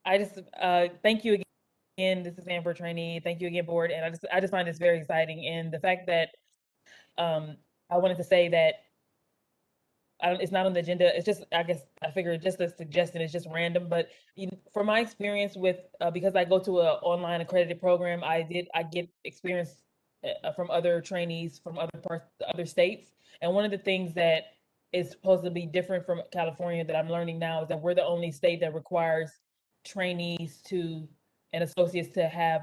I just thank you again. This is Amber, trainee. Thank you again, board. And I just find this very exciting. And the fact that I wanted to say that it's not on the agenda. It's just, I guess, I figured just a suggestion. It's just random. But from my experience with, because I go to an online accredited program, I get experience from other trainees from other states. And one of the things that is supposed to be different from California that I'm learning now is that we're the only state that requires trainees and associates to have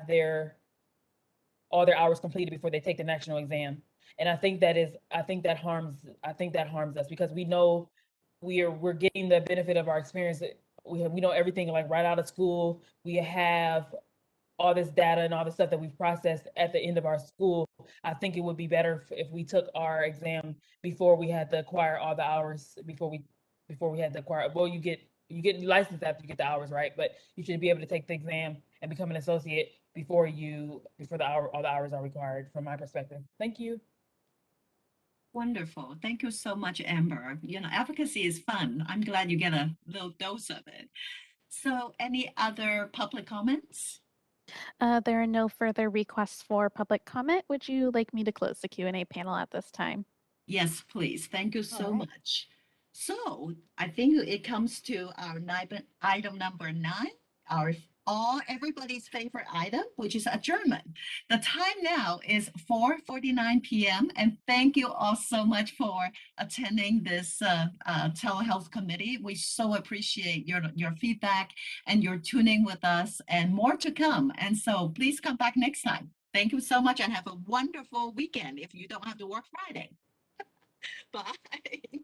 all their hours completed before they take the national exam. And I think that harms us because we know we're getting the benefit of our experience. We know everything like right out of school. We have all this data and all the stuff that we've processed at the end of our school. I think it would be better if we took our exam before we had to acquire all the hours, before we had to acquire. Well, you get licensed after you get the hours, right? But you should be able to take the exam and become an associate before all the hours are required, from my perspective. Thank you. Wonderful. Thank you so much, Amber. Advocacy is fun. I'm glad you get a little dose of it. So any other public comments? There are no further requests for public comment. Would you like me to close the Q&A panel at this time? Yes, please. Thank you so much. So I think it comes to our item number 9, our everybody's favorite item, which is adjournment. The time now is 4:49 p.m. And thank you all so much for attending this telehealth committee. We so appreciate your feedback and your tuning with us, and more to come. And so please come back next time. Thank you so much and have a wonderful weekend if you don't have to work Friday. Bye.